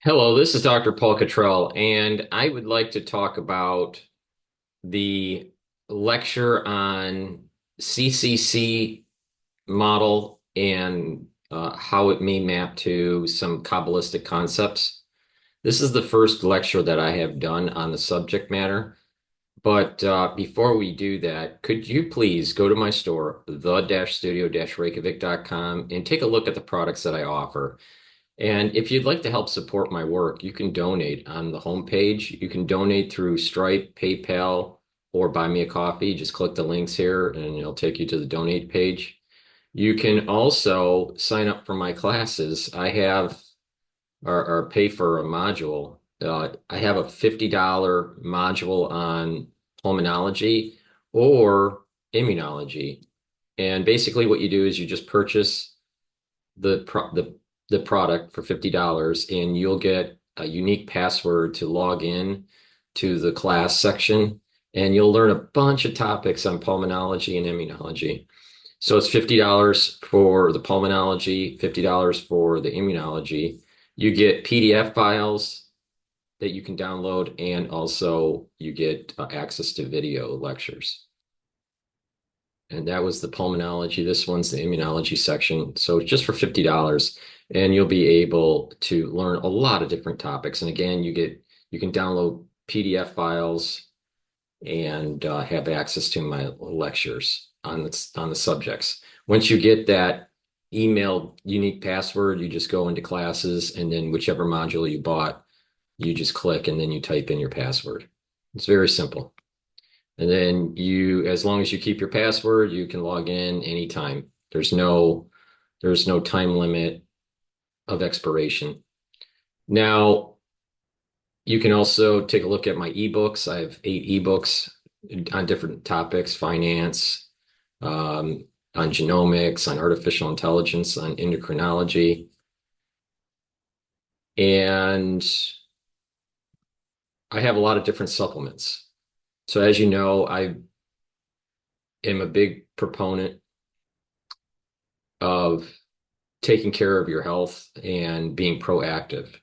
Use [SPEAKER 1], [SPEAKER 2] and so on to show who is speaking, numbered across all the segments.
[SPEAKER 1] Hello, this is Dr. Paul Cottrell, and I would like to talk about the lecture on CCC model and how it may map to some Kabbalistic concepts. This is the first lecture that I have done on the subject matter. But before we do that, could you please go to my store, the-studio-reykjavik.com, and take a look at the products that I offer? And if you'd like to help support my work, you can donate on the homepage. You can donate through Stripe, PayPal, or buy me a coffee. Just click the links here and it'll take you to the donate page. You can also sign up for my classes. I have or pay for a module. I have a $50 module on pulmonology or immunology. And basically what you do is you just purchase the product for $50 and you'll get a unique password to log in to the class section, and you'll learn a bunch of topics on pulmonology and immunology. So it's $50 for the pulmonology, $50 for the immunology. You get PDF files that you can download, and also you get access to video lectures. And that was the pulmonology. This one's the immunology section. So it's just for $50, and you'll be able to learn a lot of different topics. And again, you can download PDF files and have access to my lectures on the subjects. Once you get that email unique password, you just go into classes, and then whichever module you bought, you just click and then you type in your password. It's very simple. And then as long as you keep your password, you can log in anytime. There's no time limit of expiration. Now, you can also take a look at my ebooks. I have 8 ebooks on different topics: finance, on genomics, on artificial intelligence, on endocrinology. And I have a lot of different supplements. So as you know, I am a big proponent of taking care of your health and being proactive.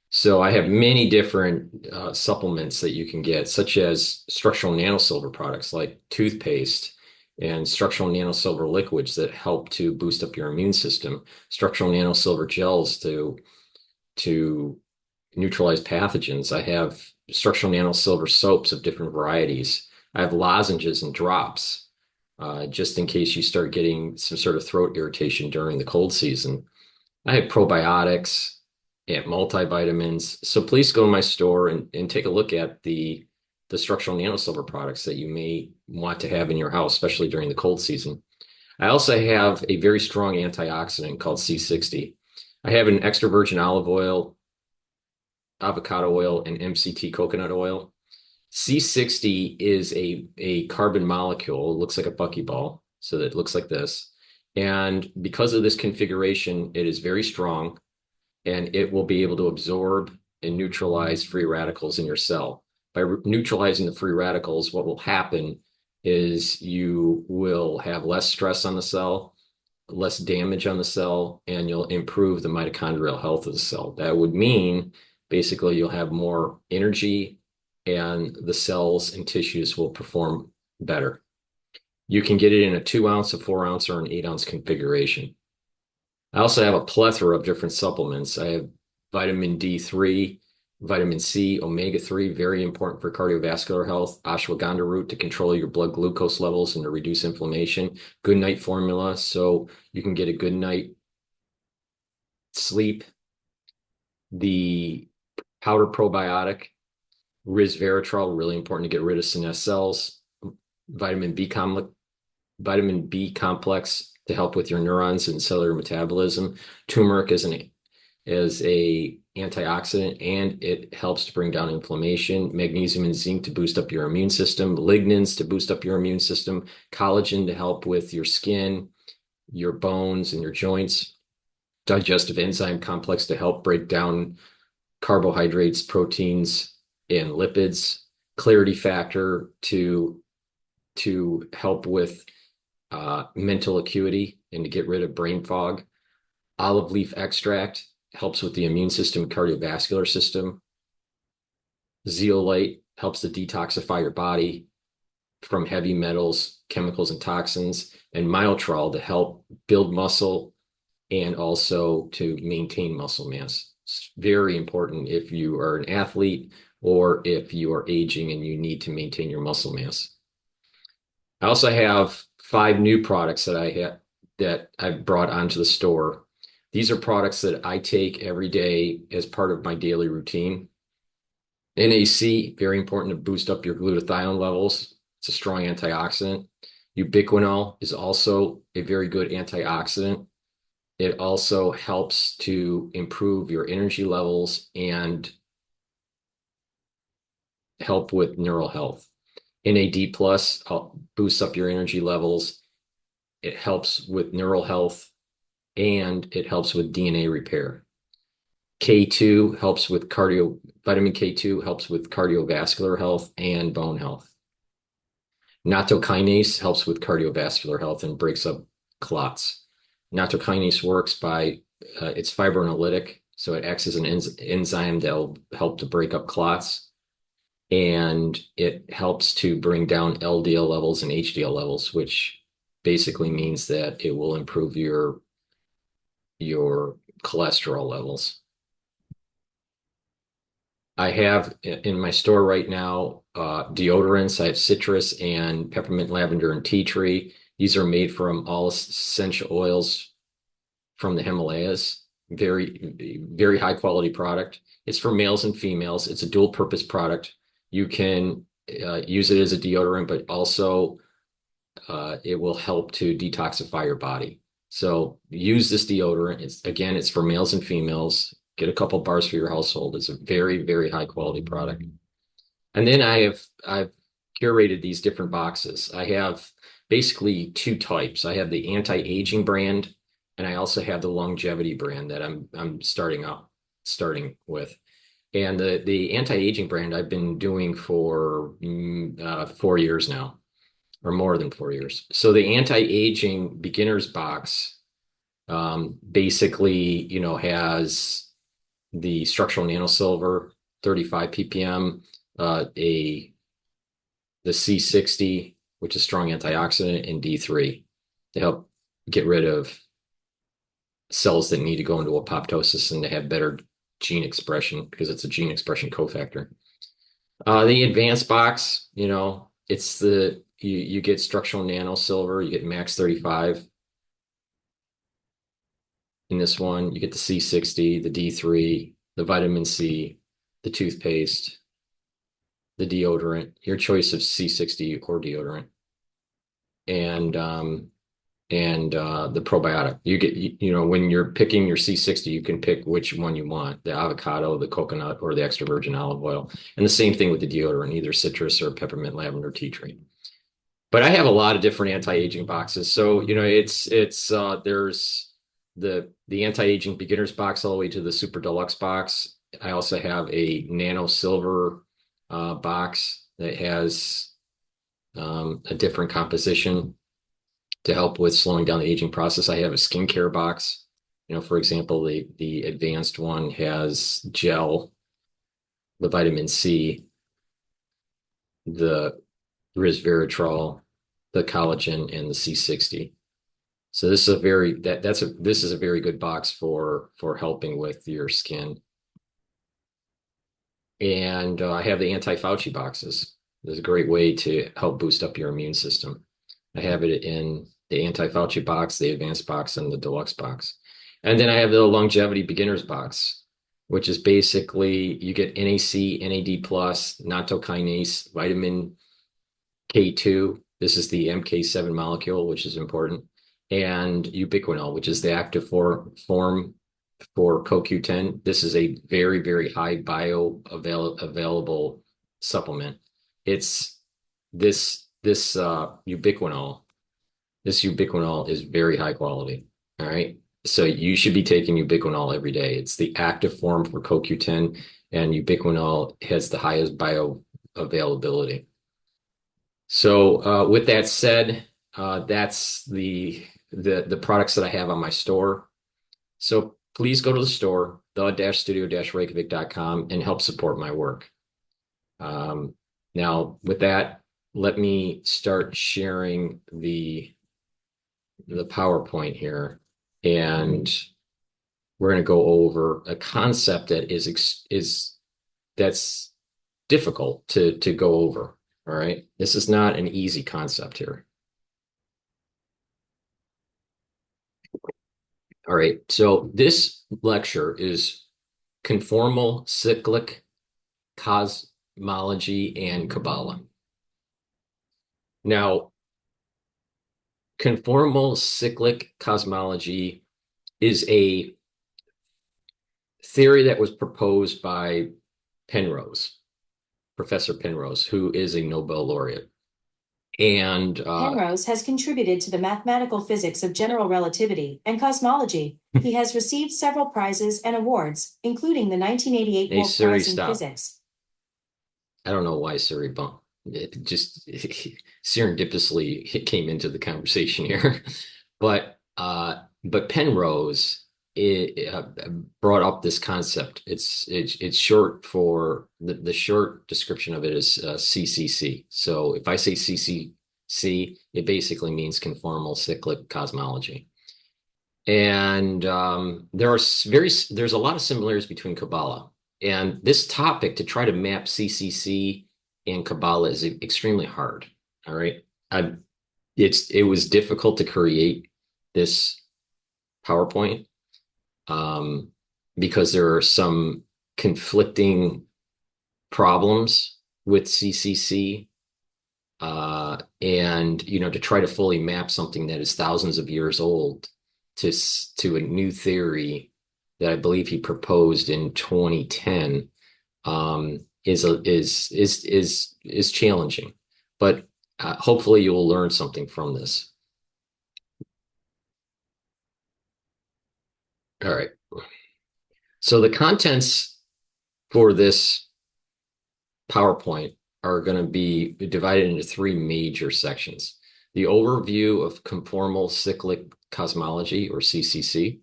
[SPEAKER 1] So I have many different supplements that you can get, such as structural nanosilver products like toothpaste and structural nanosilver liquids that help to boost up your immune system, structural nanosilver gels to neutralize pathogens. I have structural nanosilver soaps of different varieties. I have lozenges and drops, just in case you start getting some sort of throat irritation during the cold season. I have probiotics and multivitamins. So please go to my store and take a look at the structural nanosilver products that you may want to have in your house, especially during the cold season. I also have a very strong antioxidant called C60. I have an extra virgin olive oil, avocado oil, and MCT coconut oil. C60 is a carbon molecule. It looks like a buckyball, so that it looks like this. And because of this configuration, it is very strong, and it will be able to absorb and neutralize free radicals in your cell. By neutralizing the free radicals, what will happen is you will have less stress on the cell, less damage on the cell, and you'll improve the mitochondrial health of the cell. That would mean basically you'll have more energy and the cells and tissues will perform better. You can get it in a 2 ounce, a 4 ounce, or an 8 ounce configuration. I also have a plethora of different supplements. I have vitamin D3, vitamin C, omega-3, very important for cardiovascular health, ashwagandha root to control your blood glucose levels and to reduce inflammation, good night formula so you can get a good night sleep, the powder probiotic, resveratrol, really important to get rid of senesced cells, vitamin B complex to help with your neurons and cellular metabolism. Turmeric is a antioxidant, and it helps to bring down inflammation. Magnesium and zinc to boost up your immune system. Lignans to boost up your immune system. Collagen to help with your skin, your bones, and your joints. Digestive enzyme complex to help break down carbohydrates, proteins, and lipids. Clarity factor to help with mental acuity and to get rid of brain fog. Olive leaf extract helps with the immune system, cardiovascular system. Zeolite helps to detoxify your body from heavy metals, chemicals, and toxins. And Myotrol to help build muscle and also to maintain muscle mass. It's very important if you are an athlete or if you are aging and you need to maintain your muscle mass. I also have 5 new products that I brought onto the store. These are products that I take every day as part of my daily routine. NAC, very important to boost up your glutathione levels. It's a strong antioxidant. Ubiquinol is also a very good antioxidant. It also helps to improve your energy levels and help with neural health. NAD plus boosts up your energy levels. It helps with neural health and it helps with DNA repair. K2 helps with vitamin K2 helps with cardiovascular health and bone health. Nattokinase helps with cardiovascular health and breaks up clots. Nattokinase works by, it's fibrinolytic, so it acts as an enzyme that will help to break up clots. And it helps to bring down LDL levels and HDL levels, which basically means that it will improve your cholesterol levels. I have in my store right now deodorants. I have citrus and peppermint, lavender, and tea tree. These are made from all essential oils from the Himalayas. Very, very high quality product. It's for males and females. It's a dual purpose product. You can use it as a deodorant, but also it will help to detoxify your body. So use this deodorant. It's for males and females. Get a couple bars for your household. It's a very, very high quality product. And then I've curated these different boxes. I have basically 2 types. I have the anti-aging brand, and I also have the longevity brand that I'm starting with. And the anti-aging brand I've been doing for 4 years now, or more than 4 years. So the anti-aging beginners box basically, has the structural nanosilver, 35 ppm, the C60, which is strong antioxidant, and D3 to help get rid of cells that need to go into apoptosis and to have better gene expression because it's a gene expression cofactor. The advanced box, it's you get structural nanosilver, you get max 35 in this one. You get the C60, the D3, the vitamin C, the toothpaste, the deodorant, your choice of C60 or deodorant, and the probiotic. You get, when you're picking your C60, you can pick which one you want, the avocado, the coconut, or the extra virgin olive oil. And the same thing with the deodorant, either citrus or peppermint, lavender, tea tree. But I have a lot of different anti-aging boxes. So, there's the anti-aging beginners box all the way to the super deluxe box. I also have a nano silver box that has a different composition to help with slowing down the aging process. I have a skincare box. For example, the advanced one has gel, the vitamin C, the resveratrol, the collagen, and the C60. So this is a very good box for helping with your skin. And I have the anti-Fauci boxes. There's a great way to help boost up your immune system. I have it in the anti-Fauci box, the advanced box, and the deluxe box. And then I have the longevity beginners box, which is basically you get NAC, NAD plus, nattokinase, vitamin K2. This is the MK7 molecule, which is important, and ubiquinol, which is the active form for CoQ10. This is a very, very high bioavailable supplement. It's this ubiquinol. This ubiquinol is very high quality. All right. So you should be taking ubiquinol every day. It's the active form for CoQ10, and ubiquinol has the highest bioavailability. So with that said, that's the products that I have on my store. So please go to the store, the-studio-reykjavik.com and help support my work. Now, with that, let me start sharing the PowerPoint here, and we're going to go over a concept that is that's difficult to go over. All right, this is not an easy concept here. All right, so this lecture is Conformal, Cyclic, Cosmology, and Kabbalah. Now, Conformal cyclic cosmology is a theory that was proposed by Penrose, Professor Penrose, who is a Nobel laureate. And
[SPEAKER 2] Penrose has contributed to the mathematical physics of general relativity and cosmology. He has received several prizes and awards, including the 1988 Wolf Prize in Physics.
[SPEAKER 1] I don't know why Siri bumped. It just serendipitously came into the conversation here. But Penrose brought up this concept. It's short for the short description of it is CCC. So if I say CCC, it basically means conformal cyclic cosmology. And there's a lot of similarities between Kabbalah and this topic. To try to map CCC and Kabbalah is extremely hard. All right, it was difficult to create this PowerPoint because there are some conflicting problems with CCC, and to try to fully map something that is thousands of years old to a new theory that I believe he proposed in 2010 is challenging, but hopefully you will learn something from this. All right. So the contents for this PowerPoint are going to be divided into three major sections. The overview of conformal cyclic cosmology, or CCC,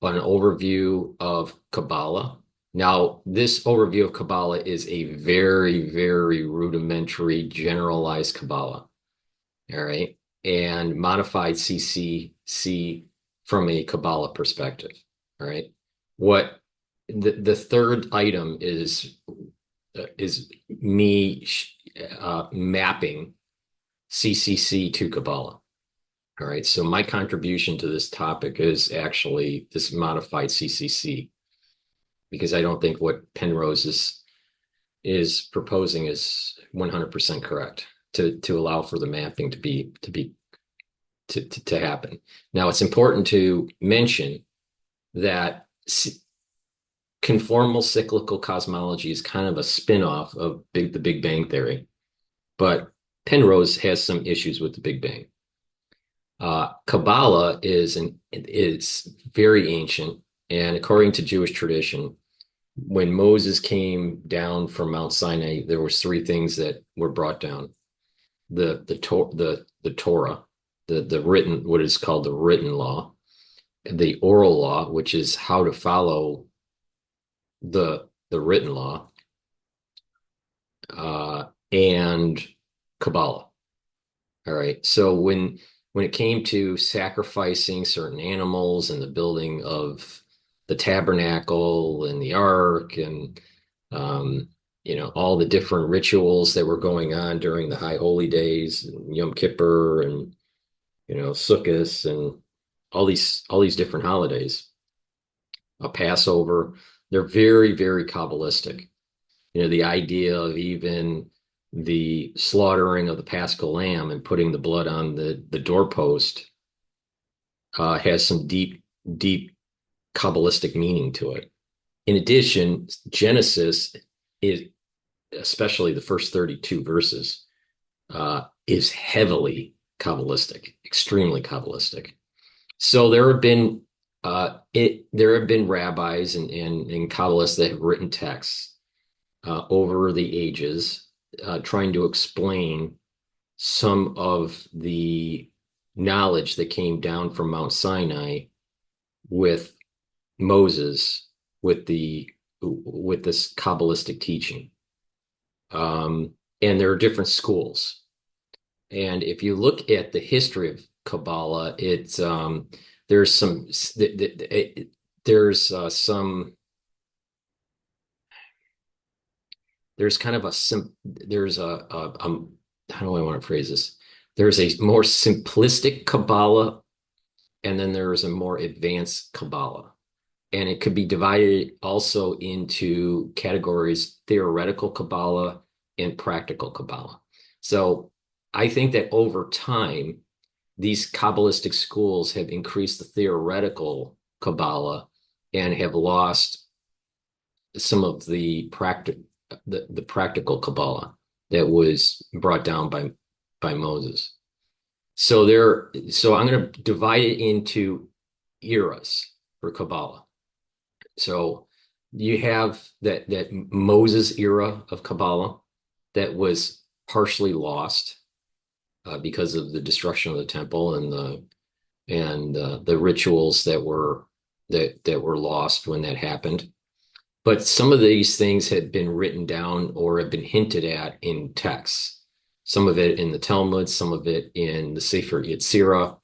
[SPEAKER 1] an overview of Kabbalah. Now, this overview of Kabbalah is a very, very rudimentary, generalized Kabbalah. All right. And modified CCC from a Kabbalah perspective. All right. What the third item is me mapping CCC to Kabbalah. All right. So my contribution to this topic is actually this modified CCC, because I don't think what Penrose is proposing is 100% correct to allow for the mapping to happen. Now, it's important to mention that conformal cyclical cosmology is kind of a spin-off of the Big Bang theory, but Penrose has some issues with the Big Bang. Kabbalah is very ancient, and according to Jewish tradition, when Moses came down from Mount Sinai, there was three things that were brought down: the Torah, the written, what is called the written law, the oral law, which is how to follow the written law, and Kabbalah. All right. So when it came to sacrificing certain animals and the building of the tabernacle and the ark and all the different rituals that were going on during the high holy days, and Yom Kippur and Sukkot and all these different holidays, a Passover, they're very, very Kabbalistic. The idea of even the slaughtering of the Paschal lamb and putting the blood on the doorpost has some deep, deep Kabbalistic meaning to it. In addition, Genesis is, especially the first 32 verses, is heavily Kabbalistic, extremely Kabbalistic. So there have been rabbis and Kabbalists that have written texts over the ages, trying to explain some of the knowledge that came down from Mount Sinai with Moses with this Kabbalistic teaching. And there are different schools. And if you look at the history of Kabbalah, it's there's some there's kind of a sim there's a how do I want to phrase this? There's a more simplistic Kabbalah, and then there's a more advanced Kabbalah. And it could be divided also into categories: theoretical Kabbalah and practical Kabbalah. So I think that over time, these Kabbalistic schools have increased the theoretical Kabbalah and have lost some of the practical Kabbalah that was brought down by Moses. So I'm going to divide it into eras for Kabbalah. So you have that Moses era of Kabbalah that was partially lost because of the destruction of the temple and the rituals that were lost when that happened. But some of these things had been written down or have been hinted at in texts. Some of it in the Talmud, some of it in the Sefer Yetzirah.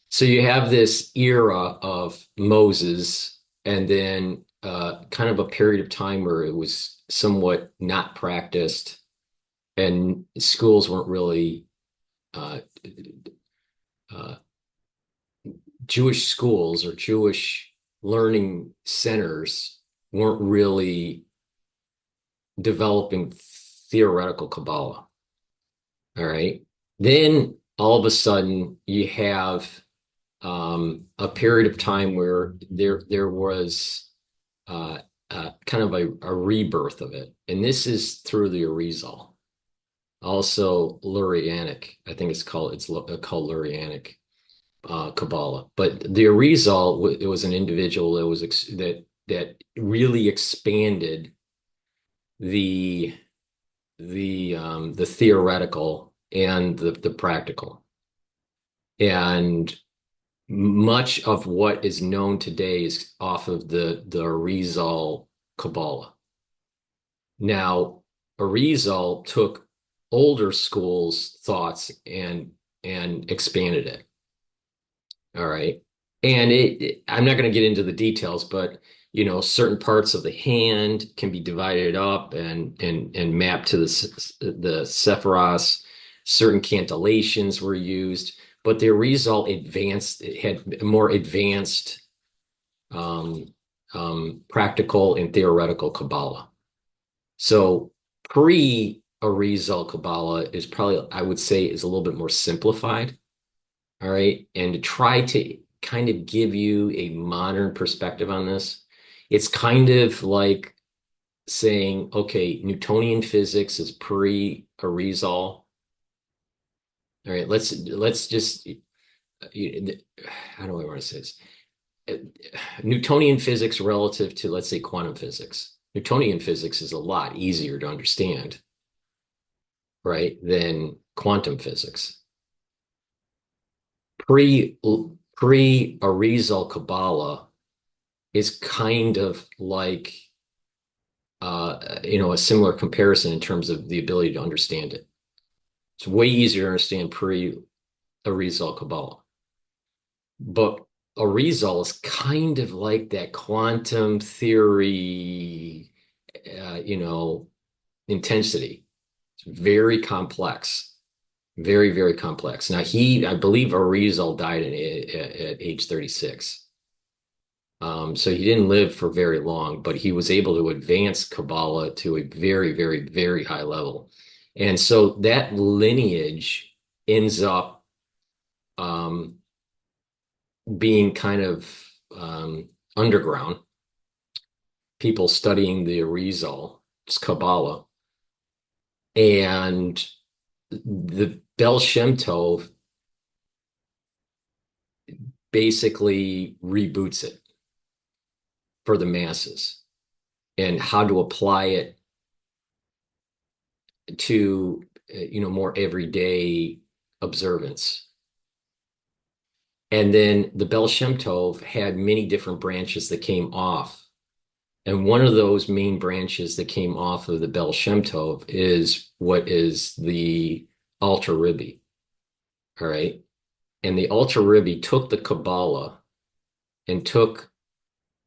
[SPEAKER 1] So you have this era of Moses, and then kind of a period of time where it was somewhat not practiced, and schools weren't really uh, uh, Jewish schools or Jewish learning centers weren't really developing theoretical Kabbalah. All right. Then all of a sudden you have a period of time where there was kind of a rebirth of it, and this is through the Arizal, also Lurianic. I think it's called Lurianic Kabbalah. But the Arizal, it was an individual that that really expanded the the theoretical and the practical. And much of what is known today is off of the Arizal Kabbalah. Now, Arizal took older schools' thoughts and expanded it. All right. And I'm not going to get into the details, but certain parts of the hand can be divided up and mapped to the Sephiros. Certain cantillations were used, but the result had more advanced practical and theoretical Kabbalah. So pre-Arizal Kabbalah is probably, I would say, is a little bit more simplified. All right. And to try to kind of give you a modern perspective on this, it's kind of like saying, okay, Newtonian physics is pre-Arizal. All right, let's just how do I want to say this? Newtonian physics relative to, let's say, quantum physics. Newtonian physics is a lot easier to understand, right, than quantum physics. Pre-Arizal Kabbalah is kind of like a similar comparison in terms of the ability to understand it. It's way easier to understand pre-Arizal Kabbalah. But Arizal is kind of like that quantum theory, intensity. It's very complex, very, very complex. Now, I believe Arizal died at age 36. So he didn't live for very long, but he was able to advance Kabbalah to a very, very, very high level. And so that lineage ends up being kind of underground. People studying the Arizal, it's Kabbalah, and the Bel Shem Tov basically reboots it for the masses and how to apply it to more everyday observance. And then the Bel Shem Tov had many different branches that came off And one of those main branches that came off of the Baal Shem Tov is what is the Alter Rebbe. All right. And the Alter Rebbe took the Kabbalah and took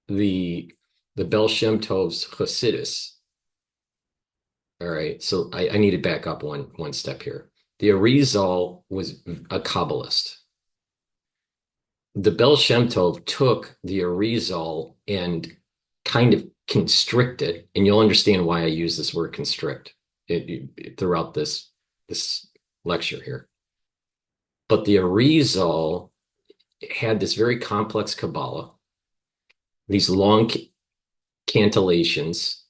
[SPEAKER 1] the Baal Shem Tov's Hasidus. All right. So I need to back up one step here. The Arizal was a Kabbalist. The Baal Shem Tov took the Arizal and kind of constricted, and you'll understand why I use this word constrict throughout this lecture here. But the Arizal had this very complex Kabbalah, these long cantillations,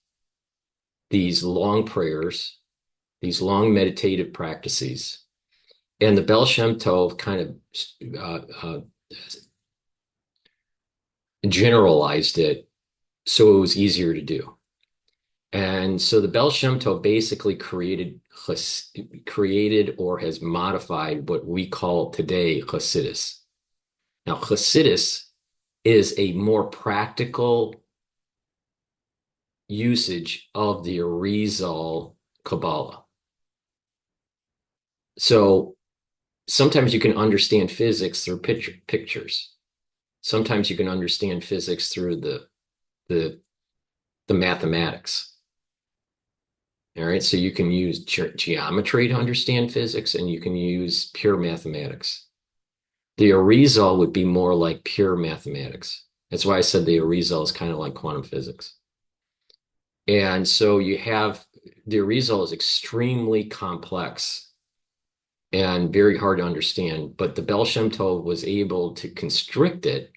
[SPEAKER 1] these long prayers, these long meditative practices. And the Baal Shem Tov kind of generalized it so it was easier to do. And so the Baal Shem Tov basically created or has modified what we call today Hasidus. Now, Hasidus is a more practical usage of the Arizal Kabbalah. So sometimes you can understand physics through pictures. Sometimes you can understand physics through the mathematics. All right, so you can use geometry to understand physics, and you can use pure mathematics. The Arizal would be more like pure mathematics. That's why I said the Arizal is kind of like quantum physics. And so you have the Arizal is extremely complex and very hard to understand, but the Baal Shem Tov was able to constrict it,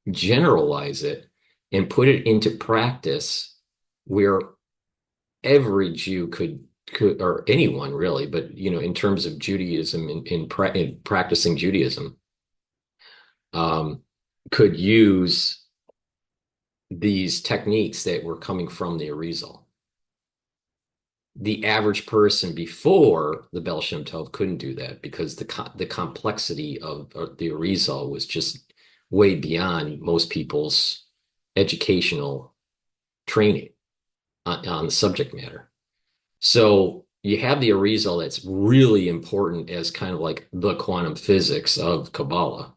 [SPEAKER 1] generalize it, and put it into practice where every Jew could, or anyone really, but in terms of Judaism, in practicing Judaism, could use these techniques that were coming from the Arizal. The average person before the Baal Shem Tov couldn't do that because the complexity of the Arizal was just way beyond most people's educational training on the subject matter. So you have the Arizal that's really important as kind of like the quantum physics of Kabbalah,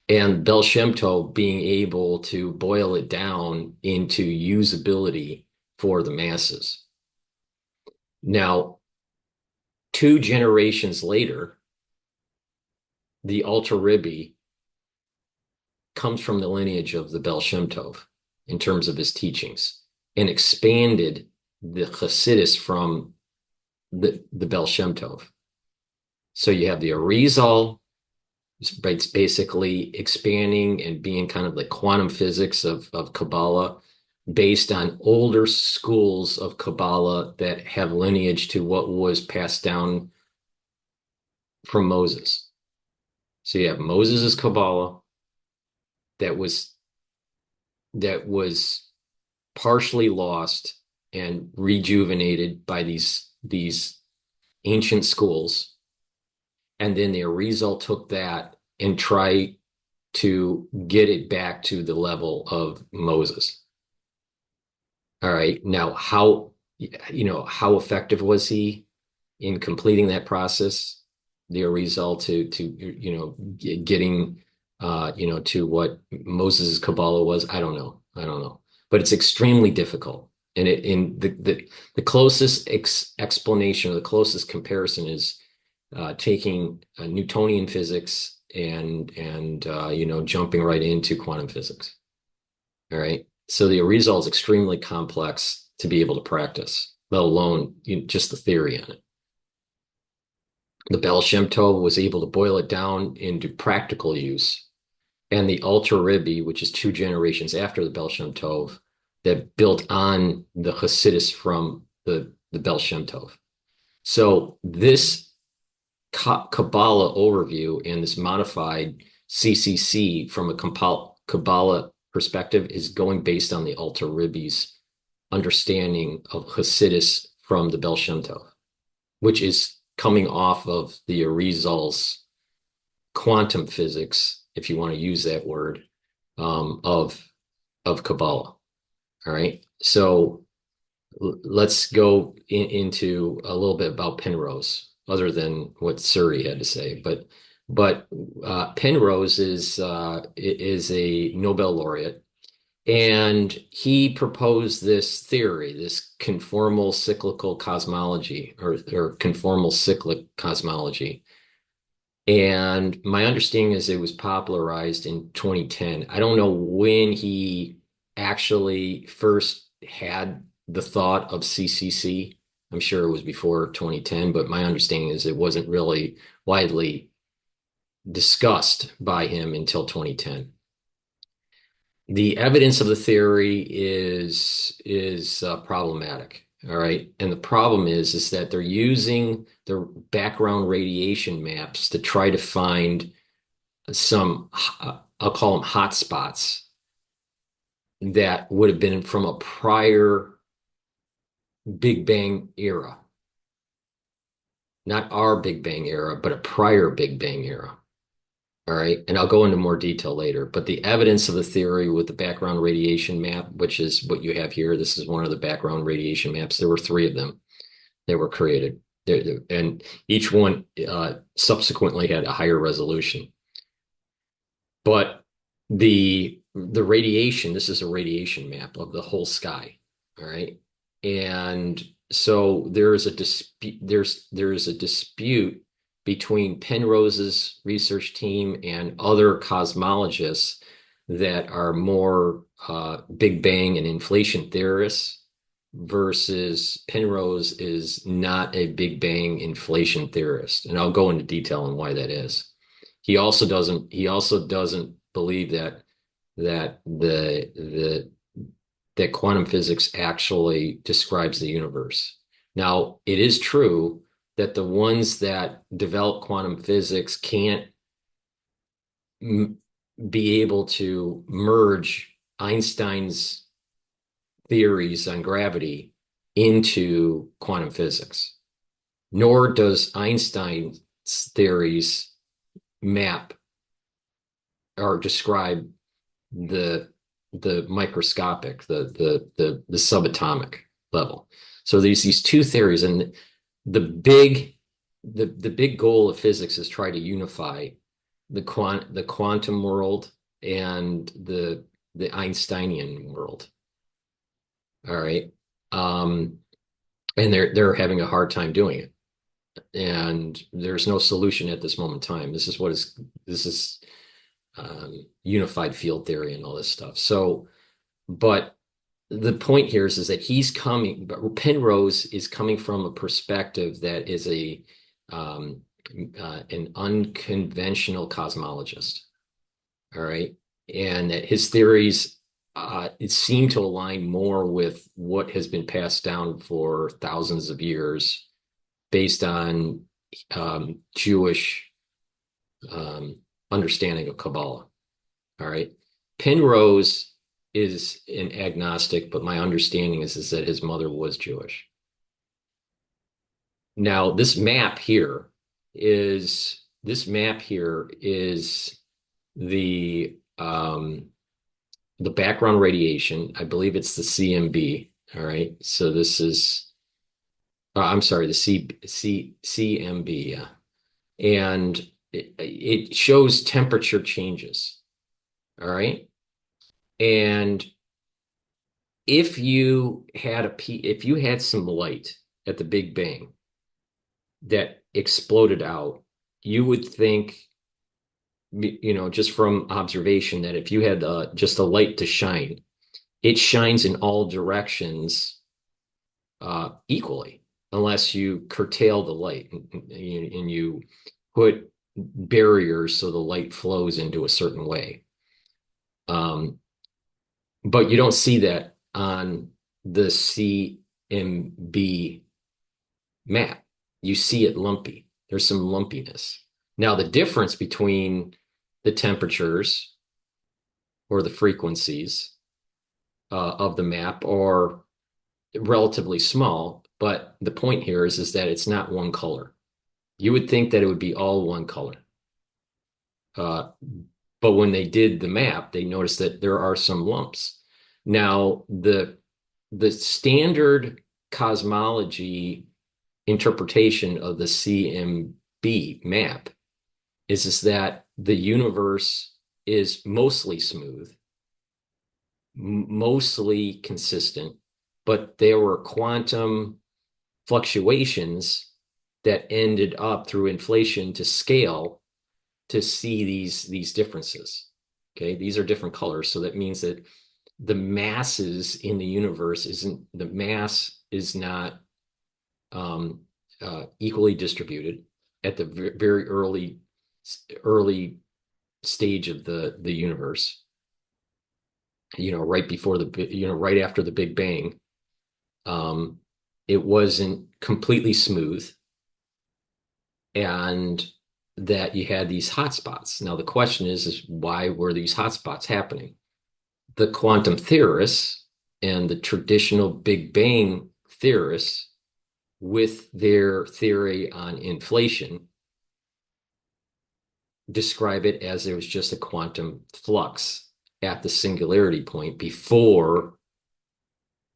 [SPEAKER 1] and Baal Shem Tov being able to boil it down into usability for the masses. Now, 2 generations later, the Alter Rebbe comes from the lineage of the Baal Shem Tov in terms of his teachings and expanded the Hasidus from the Baal Shem Tov. So you have the Arizal, it's basically expanding and being kind of the quantum physics of Kabbalah based on older schools of Kabbalah that have lineage to what was passed down from Moses. So you have Moses's Kabbalah that was partially lost and rejuvenated by these ancient schools. And then the Arizal took that and tried to get it back to the level of Moses. All right. Now, how effective was he in completing that process? The Arizal to getting to what Moses' Kabbalah was. I don't know. But it's extremely difficult. And the closest explanation or the closest comparison is taking Newtonian physics and jumping right into quantum physics. All right. So the Arizal is extremely complex to be able to practice, let alone just the theory on it. The Baal Shem Tov was able to boil it down into practical use. And the Alter Rebbe, which is 2 generations after the Baal Shem Tov, that built on the Hasidus from the Baal Shem Tov. So this Kabbalah overview and this modified CCC from a Kabbalah perspective is going based on the Alter Rebbe's understanding of Hasidus from the Baal Shem Tov, which is coming off of the Arizal's quantum physics, if you want to use that word, of Kabbalah. All right. So let's go into a little bit about Penrose, other than what Surrey had to say. But Penrose is a Nobel laureate, and he proposed this theory, this conformal cyclical cosmology, or conformal cyclic cosmology. And my understanding is it was popularized in 2010. I don't know when he actually first had the thought of CCC. I'm sure it was before 2010, but my understanding is it wasn't really widely discussed by him until 2010. The evidence of the theory is problematic. All right, and the problem is that they're using the background radiation maps to try to find some, I'll call them hot spots, that would have been from a prior Big Bang era, not our Big Bang era, but a prior Big Bang era. All right. And I'll go into more detail later. But the evidence of the theory with the background radiation map, which is what you have here, this is one of the background radiation maps. There were three of them that were created. And each one subsequently had a higher resolution. But the radiation, this is a radiation map of the whole sky. All right. And so there is a dispute, there's a dispute between Penrose's research team and other cosmologists that are more Big Bang and inflation theorists, versus Penrose is not a Big Bang inflation theorist. And I'll go into detail on why that is. He also doesn't believe that quantum physics actually describes the universe. Now, it is true that the ones that develop quantum physics can't be able to merge Einstein's theories on gravity into quantum physics, nor does Einstein's theories map or describe the microscopic, the subatomic level. So these two theories, and the big goal of physics is try to unify the quantum world and the Einsteinian world. All right. And they're having a hard time doing it. And there's no solution at this moment in time. This is unified field theory and all this stuff. So, but the point here is that Penrose is coming from a perspective that is an unconventional cosmologist. All right. And that his theories it seem to align more with what has been passed down for thousands of years based on Jewish understanding of Kabbalah. All right. Penrose is an agnostic, but my understanding is that his mother was Jewish. Now, this map here is the background radiation. I believe it's the CMB. All right. So this is, I'm sorry, the CMB. Yeah. And it shows temperature changes. All right. And if you had some light at the Big Bang that exploded out, you would think, just from observation, that if you had just a light to shine, it shines in all directions equally, unless you curtail the light and you put barriers so the light flows into a certain way. But you don't see that on the CMB map. You see it lumpy. There's some lumpiness. Now, the difference between the temperatures or the frequencies of the map are relatively small, but the point here is that it's not one color. You would think that it would be all one color. But when they did the map, they noticed that there are some lumps. Now, the standard cosmology interpretation of the CMB map is that the universe is mostly smooth, mostly consistent, but there were quantum fluctuations that ended up through inflation to scale to see these differences. Okay, these are different colors, so that means that the masses in the universe isn't the mass is not equally distributed at the very early stage of the universe. Right before right after the Big Bang, um, it wasn't completely smooth, and that you had these hotspots. Now the question is why were these hotspots happening? The quantum theorists and the traditional Big Bang theorists, with their theory on inflation, describe it as there was just a quantum flux at the singularity point before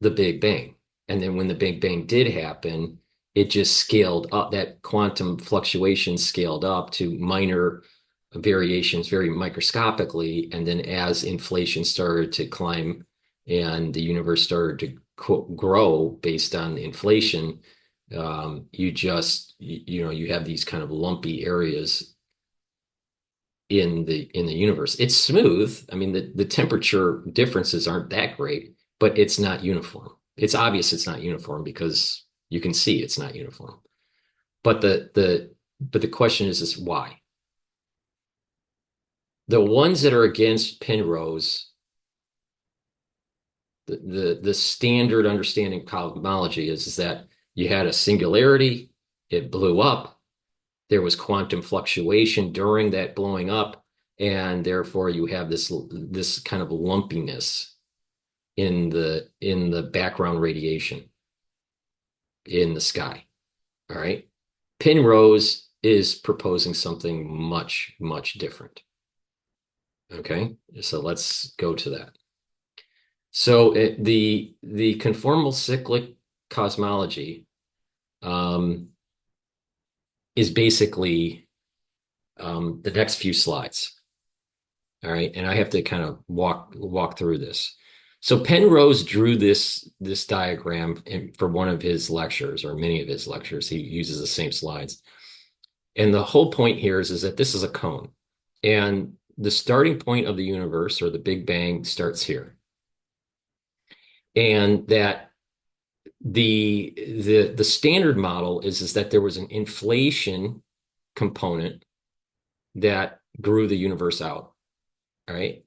[SPEAKER 1] the Big Bang. And then when the Big Bang did happen, it just scaled up. That quantum fluctuation scaled up to minor variations very microscopically. And then as inflation started to climb and the universe started to grow based on inflation, you have these kind of lumpy areas in the universe. It's smooth. I mean, the temperature differences aren't that great, but it's not uniform. It's obvious it's not uniform because you can see it's not uniform. But the question is why? The ones that are against Penrose, the standard understanding of cosmology is that you had a singularity, it blew up, there was quantum fluctuation during that blowing up, and therefore you have this kind of lumpiness in the background radiation in the sky. All right. Penrose is proposing something much, much different. Okay. So let's go to that. So the conformal cyclic cosmology is basically the next few slides. All right. And I have to kind of walk through this. So Penrose drew this diagram for one of his lectures, or many of his lectures. He uses the same slides. And the whole point here is that this is a cone. And the starting point of the universe, or the Big Bang, starts here. And that the standard model is that there was an inflation component that grew the universe out. All right.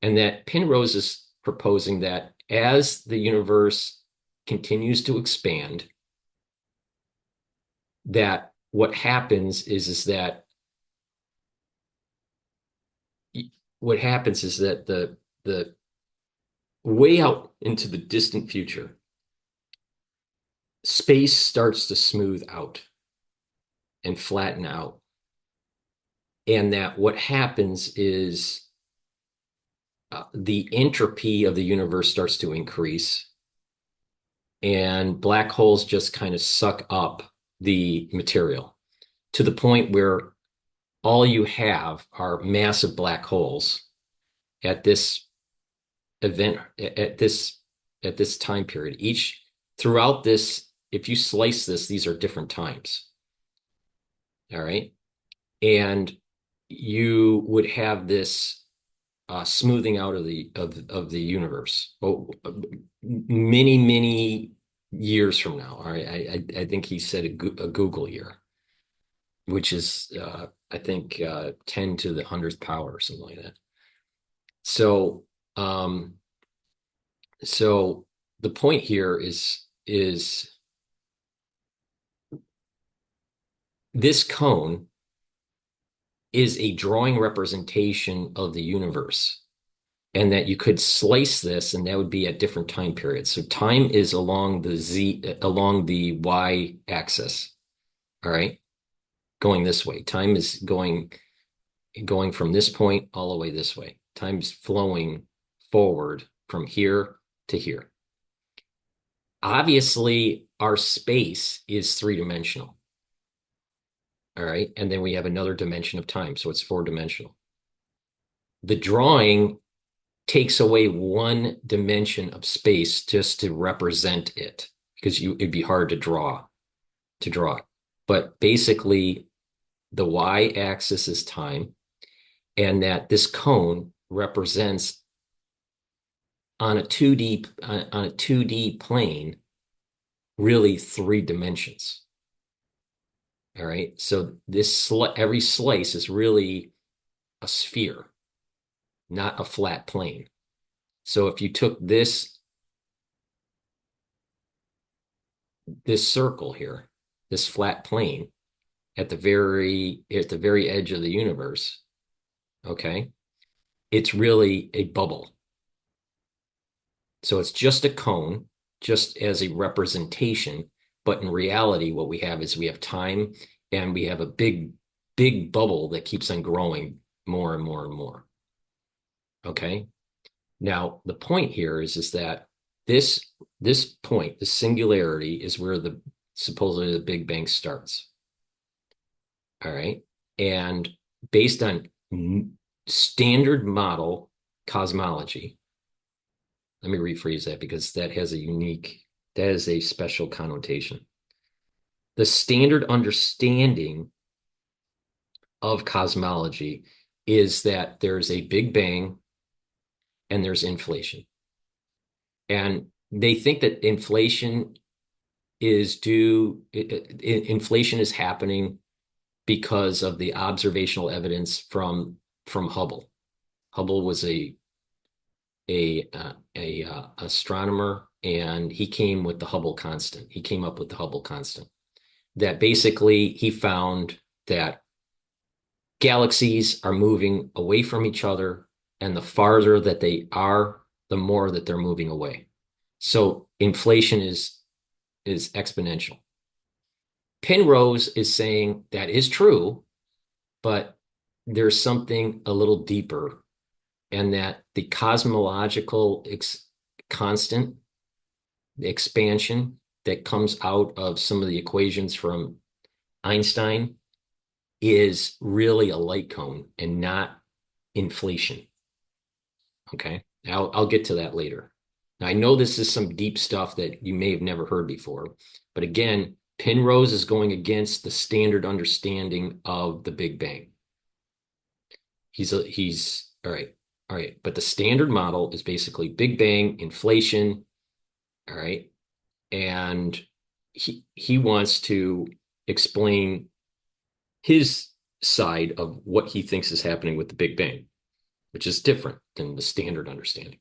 [SPEAKER 1] And that Penrose is proposing that as the universe continues to expand, that what happens is that the way out into the distant future, space starts to smooth out and flatten out. And that what happens is the entropy of the universe starts to increase, and black holes just kind of suck up the material to the point where all you have are massive black holes at this event, at this time period. Each throughout this, if you slice this, these are different times. All right. And you would have this smoothing out of the universe. Many years from now. All right, I think he said a Google year, which is I think 10 to the 100th power or something like that. So so the point here is this cone is a drawing representation of the universe, and that you could slice this and that would be at different time periods. So time is along the y axis. All right. Going this way. Time is going from this point all the way this way. Time's flowing forward from here to here. Obviously, our space is three-dimensional. All right. And then we have another dimension of time. So it's four-dimensional. The drawing takes away one dimension of space just to represent it, because it'd be hard to draw. But basically, the y-axis is time, and that this cone represents on a 2D plane really three dimensions. All right. So every slice is really a sphere, not a flat plane. So if you took this circle here, this flat plane at the very edge of the universe, okay, it's really a bubble. So it's just a cone, just as a representation, but in reality, what we have is we have time, and we have a big bubble that keeps on growing more and more and more. Okay. Now, the point here is that this point, the singularity, is where supposedly the Big Bang starts. All right. And based on standard model cosmology, let me rephrase that, because that is a special connotation. The standard understanding of cosmology is that there's a Big Bang and there's inflation. And they think that inflation is happening because of the observational evidence from Hubble. Hubble was a astronomer, and he came with the Hubble constant. He came up with the Hubble constant. That basically he found that galaxies are moving away from each other, and the farther that they are, the more that they're moving away. So inflation is exponential. Penrose is saying that is true, but there's something a little deeper, and that the cosmological constant, the expansion that comes out of some of the equations from Einstein, is really a light cone and not inflation. Okay. I'll get to that later. Now, I know this is some deep stuff that you may have never heard before, but again, Penrose is going against the standard understanding of the Big Bang. He's all right. All right. But the standard model is basically Big Bang, inflation. All right. And he wants to explain his side of what he thinks is happening with the Big Bang, which is different than the standard understanding.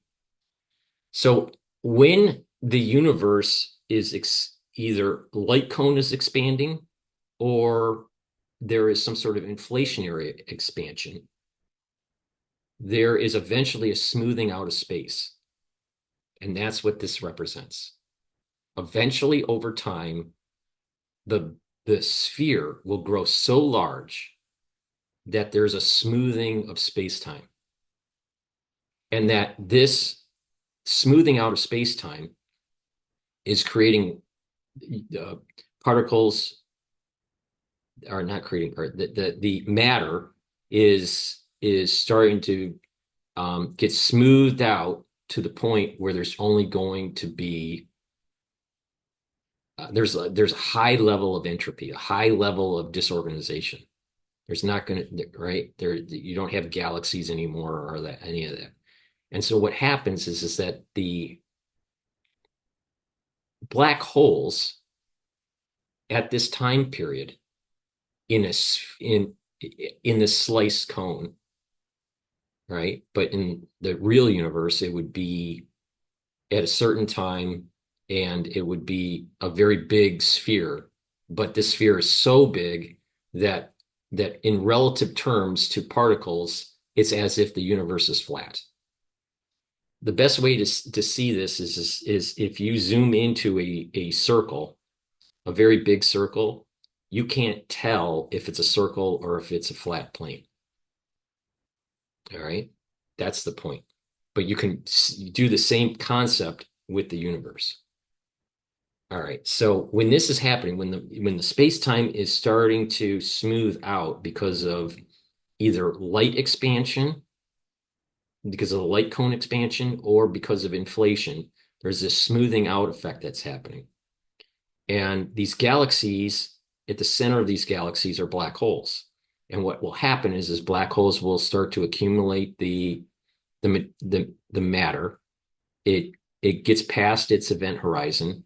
[SPEAKER 1] So when the universe is either light cone is expanding, or there is some sort of inflationary expansion, there is eventually a smoothing out of space. And that's what this represents. Eventually, over time, the sphere will grow so large that there's a smoothing of space-time. And that this smoothing out of space-time is creating particles, are not creating the matter is starting to get smoothed out to the point where there's only going to be there's a high level of entropy, a high level of disorganization. There's not going to, right there, you don't have galaxies anymore, or that any of that. And so what happens is that the black holes at this time period in this slice cone, right? But in the real universe, it would be at a certain time, and it would be a very big sphere. But this sphere is so big that in relative terms to particles, it's as if the universe is flat. The best way to see this is if you zoom into a circle, a very big circle, you can't tell if it's a circle or if it's a flat plane. All right. That's the point. but you can do the same concept with the universe. All right. So when this is happening, when the space-time is starting to smooth out because of either light expansion, because of the light cone expansion, or because of inflation, there's this smoothing out effect that's happening. And these galaxies, at the center of these galaxies are black holes. And what will happen is black holes will start to accumulate the matter. It gets past its event horizon,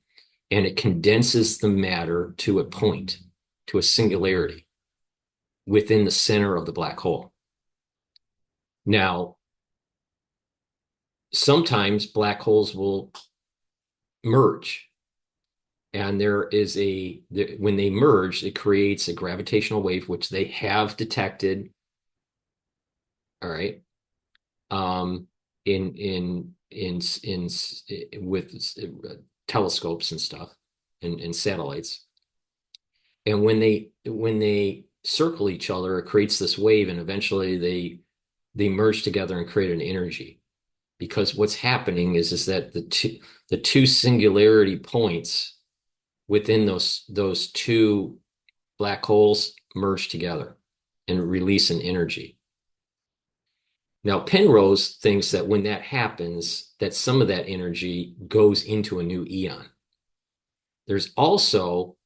[SPEAKER 1] and it condenses the matter to a point, to a singularity within the center of the black hole. Now, sometimes black holes will merge, and when they merge, it creates a gravitational wave, which they have detected. All right. In with telescopes and stuff and satellites. And when they circle each other, it creates this wave, and eventually they merge together and create an energy. Because what's happening is that the two singularity points within those two black holes merge together and release an energy. Now, Penrose thinks that when that happens, that some of that energy goes into a new eon. There's also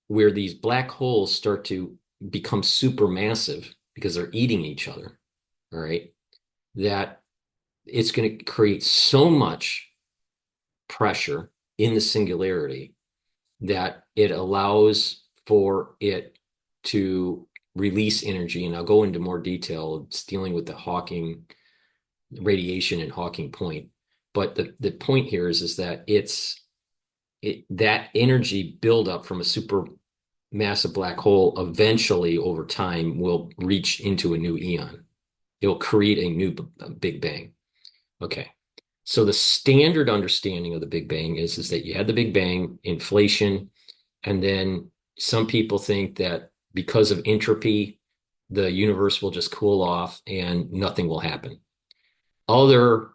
[SPEAKER 1] where these black holes start to become supermassive because they're eating each other, all right, that it's going to create so much pressure in the singularity that it allows for it to release energy. And I'll go into more detail. It's dealing with the Hawking radiation and Hawking point. But the point here is that that energy buildup from a super massive black hole eventually over time will reach into a new eon. It will create a new Big Bang. Okay. So the standard understanding of the Big Bang is that you had the Big Bang, inflation, and then some people think that because of entropy, the universe will just cool off and nothing will happen. Other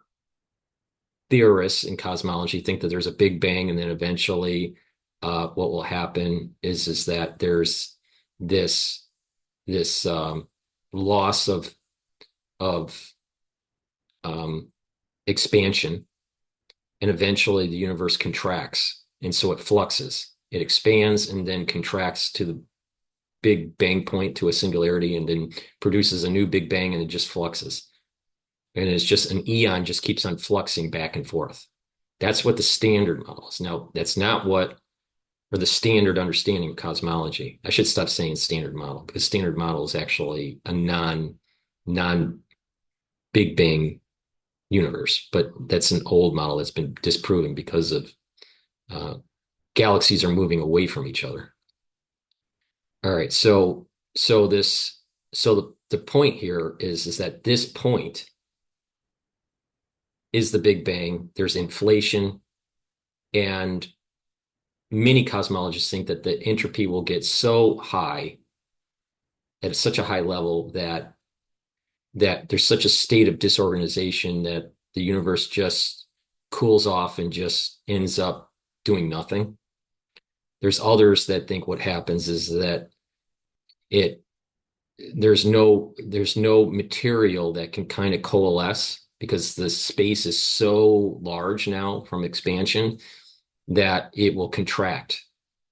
[SPEAKER 1] theorists in cosmology think that there's a Big Bang, and then eventually what will happen is that there's this loss of expansion, and eventually the universe contracts, and so it fluxes. It expands and then contracts to the Big Bang point, to a singularity, and then produces a new Big Bang, and it just fluxes. And it's just an eon, just keeps on fluxing back and forth. That's what the standard model is. Now, that's not what, or the standard understanding of cosmology. I should stop saying standard model, because standard model is actually a non Big Bang universe, but that's an old model that's been disproven because of galaxies are moving away from each other. All right, so the point here is that this point is the Big Bang. There's inflation, and many cosmologists think that the entropy will get so high, at such a high level, that there's such a state of disorganization that the universe just cools off and just ends up doing nothing. There's others that think what happens is that there's no material that can kind of coalesce, because the space is so large now from expansion that it will contract,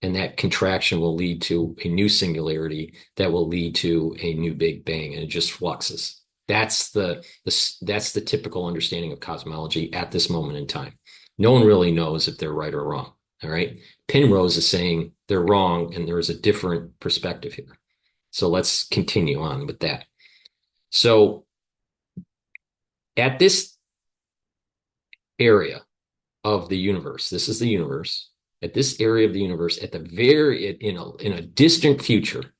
[SPEAKER 1] and that contraction will lead to a new singularity that will lead to a new Big Bang, and it just fluxes. That's the typical understanding of cosmology at this moment in time. No one really knows if they're right or wrong. All right. Penrose is saying they're wrong, and there is a different perspective here. So let's continue on with that. So at this area of the universe, this is the universe, at this area of the universe, at the in a distant future,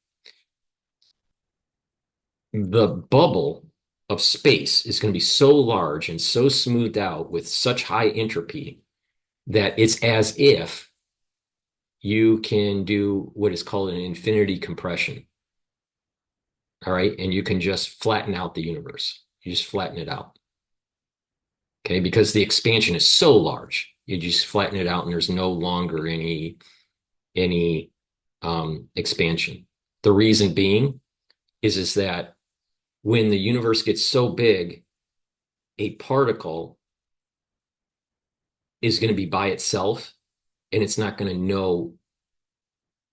[SPEAKER 1] the bubble of space is going to be so large and so smoothed out with such high entropy that it's as if you can do what is called an infinity compression. All right. And you can just flatten out the universe. You just flatten it out. Okay, because the expansion is so large, you just flatten it out and there's no longer any expansion. The reason being is that when the universe gets so big, a particle is going to be by itself and it's not going to know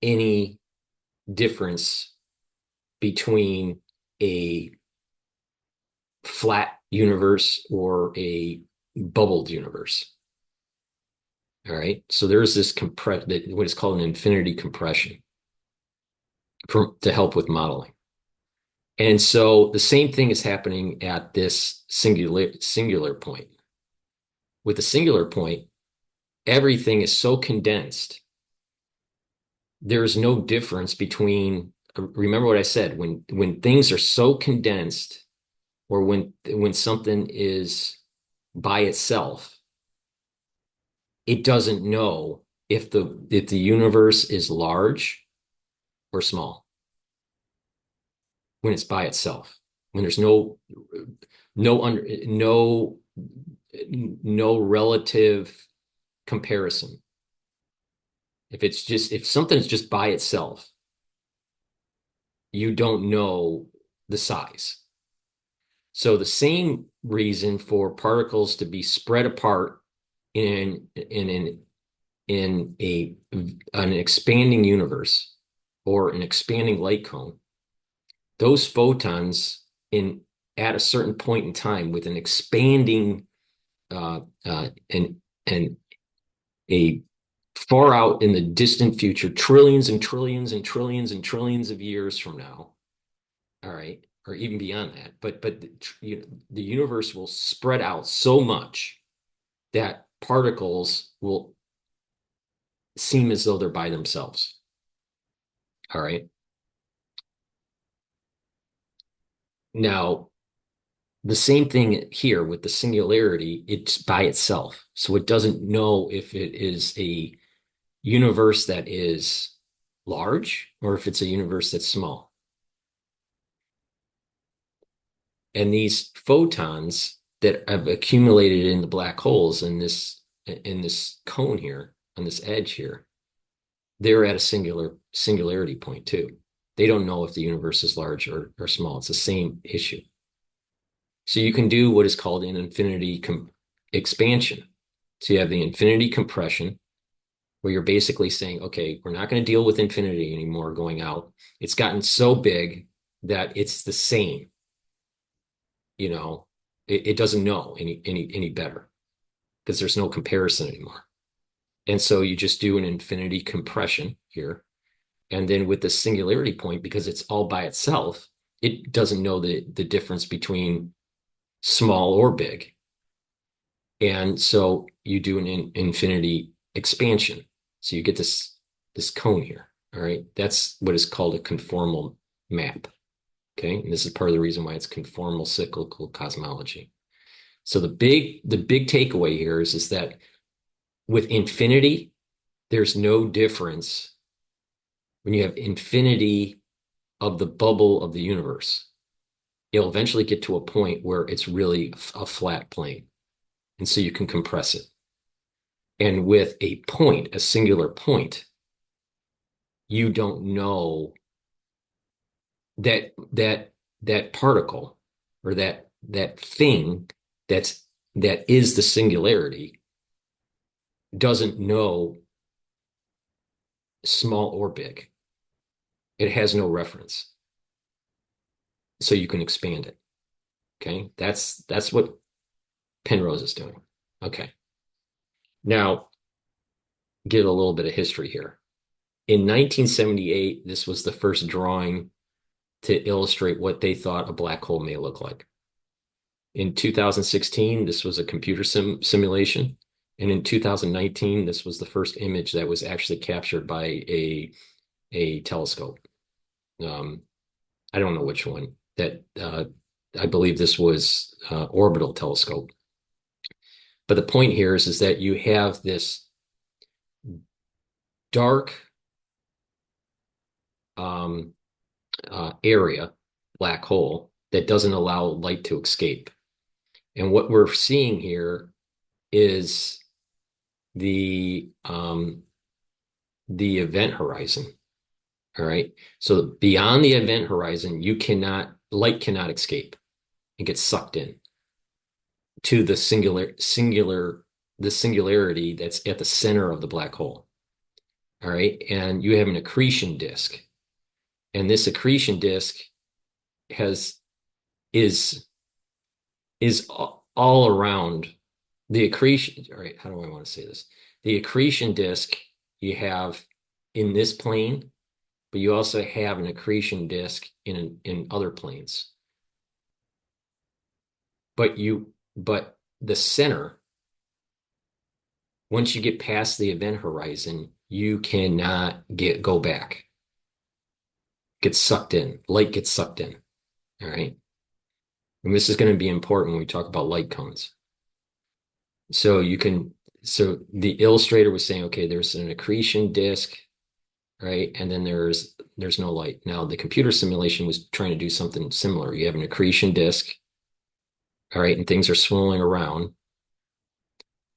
[SPEAKER 1] any difference between a flat universe or a bubbled universe. All right. So there's this what is called an infinity compression to help with modeling. And so the same thing is happening at this singular point. With the singular point, everything is so condensed. There's no difference between, remember what I said, when things are so condensed, or when something is by itself, it doesn't know if the universe is large or small when it's by itself. When there's no relative comparison. If something's just by itself, you don't know the size. So the same reason for particles to be spread apart in an expanding universe or an expanding light cone, those photons at a certain point in time with an expanding and a far out in the distant future, trillions and trillions and trillions and trillions of years from now, all right, or even beyond that, but the universe will spread out so much that particles will seem as though they're by themselves. All right. Now, the same thing here with the singularity, it's by itself. So it doesn't know if it is a universe that is large or if it's a universe that's small. And these photons that have accumulated in the black holes in this cone here, on this edge here, they're at a singularity point too. They don't know if the universe is large or small. It's the same issue. So you can do what is called an infinity expansion. So you have the infinity compression, where you're basically saying, okay, we're not going to deal with infinity anymore going out. It's gotten so big that it's the same. It doesn't know any better because there's no comparison anymore. And so you just do an infinity compression here. And then with the singularity point, because it's all by itself, it doesn't know the difference between small or big. And so you do an infinity expansion. So you get this cone here. All right. That's what is called a conformal map. Okay. And this is part of the reason why it's conformal cyclical cosmology. So the big takeaway here is that with infinity, there's no difference when you have infinity of the bubble of the universe. It'll eventually get to a point where it's really a flat plane. And so you can compress it. And with a point, a singular point, you don't know that particle or that thing that is the singularity doesn't know small or big. It has no reference. So you can expand it. Okay. That's what Penrose is doing. Okay. Now, get a little bit of history here. In 1978, this was the first drawing to illustrate what they thought a black hole may look like. In 2016, this was a computer simulation. And in 2019, this was the first image that was actually captured by a telescope. I don't know which one. I believe this was orbital telescope. But the point here is that you have this dark area, black hole, that doesn't allow light to escape. And what we're seeing here is the event horizon. All right. So beyond the event horizon, light cannot escape. It gets sucked in to the singularity that's at the center of the black hole. All right. And you have an accretion disk. And this accretion disk has is is all around the accretion. All right, how do I want to say this? The accretion disk you have in this plane, but you also have an accretion disk in other planes. But the center, once you get past the event horizon, you cannot go back. Get sucked in. Light gets sucked in. All right. And this is going to be important when we talk about light cones. So the illustrator was saying, okay, there's an accretion disk, right? And then there's no light. Now the computer simulation was trying to do something similar. You have an accretion disk, all right, and things are swirling around,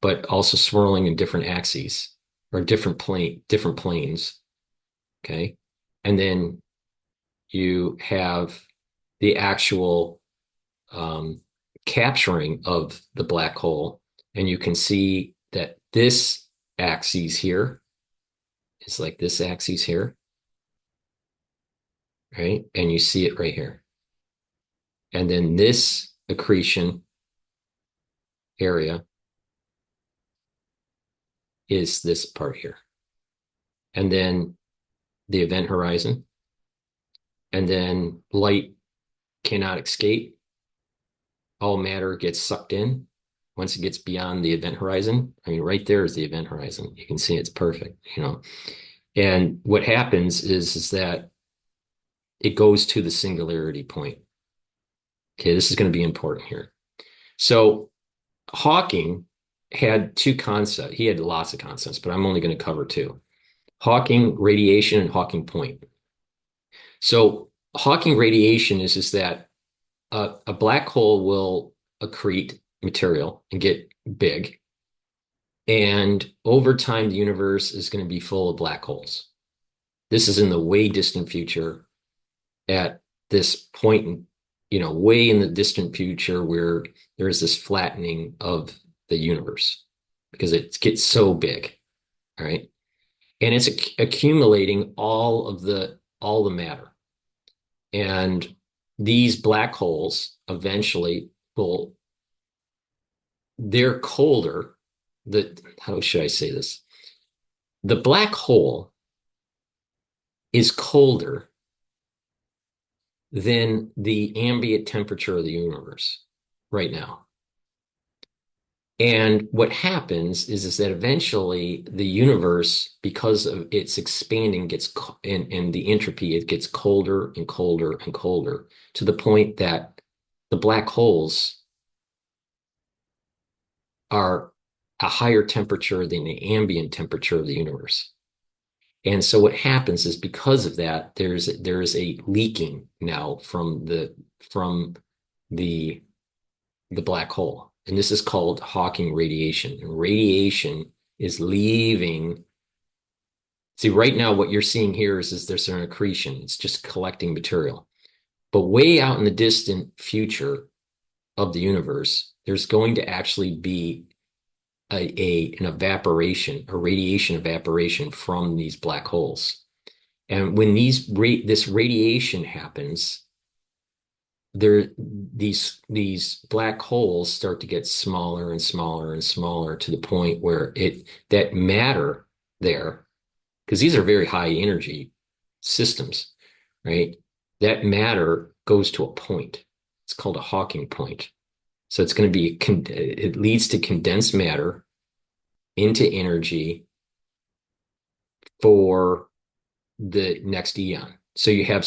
[SPEAKER 1] but also swirling in different axes or different planes. Okay. And then you have the actual capturing of the black hole. And you can see that this axis here is like this axis here, right? And you see it right here. And then this accretion area is this part here. And then the event horizon. And then light cannot escape. All matter gets sucked in once it gets beyond the event horizon. I mean, right there is the event horizon. You can see it's perfect, you know. And what happens is that it goes to the singularity point. Okay, this is going to be important here. So Hawking had two concepts. He had lots of concepts, but I'm only going to cover two. Hawking radiation and Hawking point. So Hawking radiation is that a black hole will accrete material and get big. And over time, the universe is going to be full of black holes. This is in the way distant future at this point, way in the distant future where there is this flattening of the universe because it gets so big, all right? And it's accumulating all the matter. And these black holes eventually they're colder. How should I say this? The black hole is colder than the ambient temperature of the universe right now. And what happens is that eventually the universe, because of its expanding, and the entropy, it gets colder and colder and colder to the point that the black holes are a higher temperature than the ambient temperature of the universe. And so what happens is because of that, there's a leaking now from the black hole. And this is called Hawking radiation. And radiation is leaving. See, right now, what you're seeing here is there's an accretion. It's just collecting material. But way out in the distant future of the universe, there's going to actually be an evaporation, a radiation evaporation from these black holes. And when this radiation happens, these black holes start to get smaller and smaller and smaller to the point where that matter there, because these are very high energy systems, right? That matter goes to a point. It's called a Hawking point. So it's going to be, it leads to condensed matter into energy for the next eon. So you have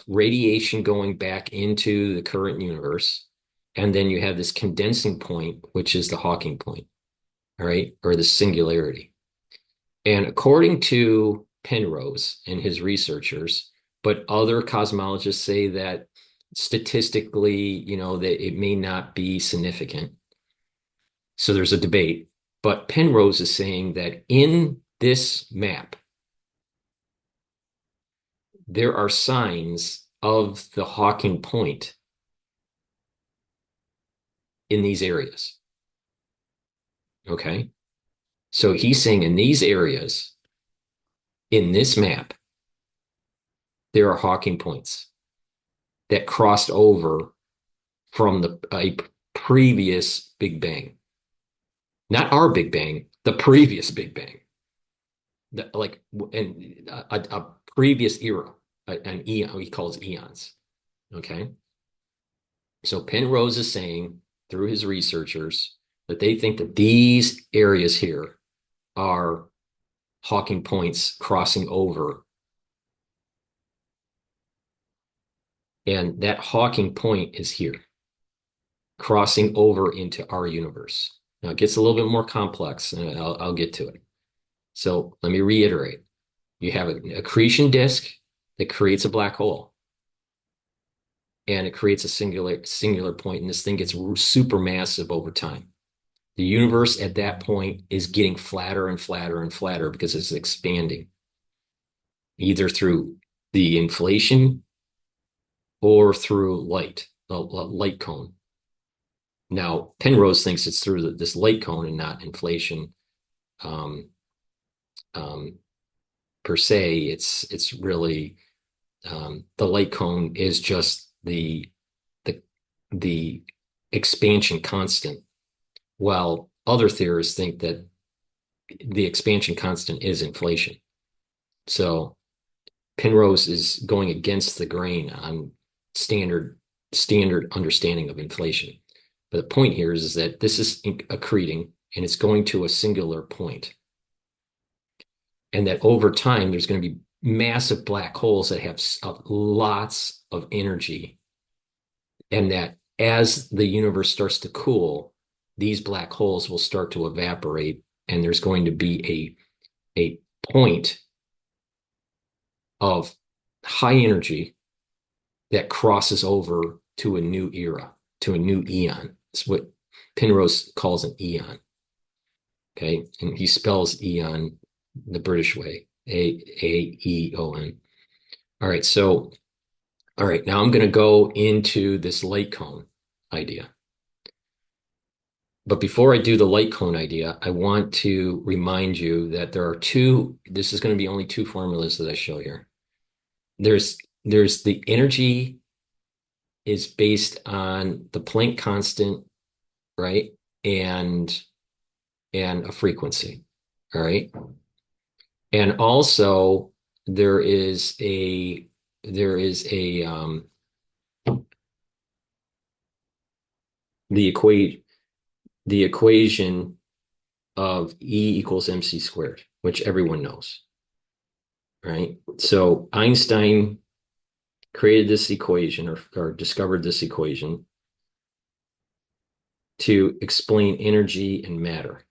[SPEAKER 1] radiation going back into the current universe, and then you have this condensing point, which is the Hawking point, all right, or the singularity. And according to Penrose and his researchers, but other cosmologists say that statistically, that it may not be significant. So there's a debate. But Penrose is saying that in this map, there are signs of the Hawking Point in these areas. Okay. So he's saying in these areas, in this map, there are Hawking points that crossed over from a previous Big Bang. Not our Big Bang, the previous Big Bang. Like in a previous era, an eon, he calls eons. Okay. So Penrose is saying through his researchers that they think that these areas here are Hawking points crossing over. And that Hawking point is here, crossing over into our universe. Now it gets a little bit more complex, and I'll get to it. So let me reiterate. You have an accretion disk that creates a black hole. And it creates a singular point, and this thing gets super massive over time. The universe at that point is getting flatter and flatter and flatter because it's expanding, either through the inflation or through light, a light cone. Now, Penrose thinks it's through this light cone and not inflation um, um, per se. It's really the light cone is just the the expansion constant, while other theorists think that the expansion constant is inflation. So Penrose is going against the grain on standard understanding of inflation. But the point here is that this is accreting and it's going to a singular point. And that over time, there's going to be massive black holes that have lots of energy. And that as the universe starts to cool, these black holes will start to evaporate. And there's going to be a point of high energy that crosses over to a new era, to a new eon. It's what Penrose calls an eon. Okay. And he spells eon the British way, Aeon. All right. So, all right. Now I'm going to go into this light cone idea. But before I do the light cone idea, I want to remind you that there are this is going to be only two formulas that I show here. There's the energy is based on the Planck constant, right? And a frequency. All right. And also there is a the equation of E equals mc squared, which everyone knows. Right. So Einstein created this equation or discovered this equation to explain energy and matter.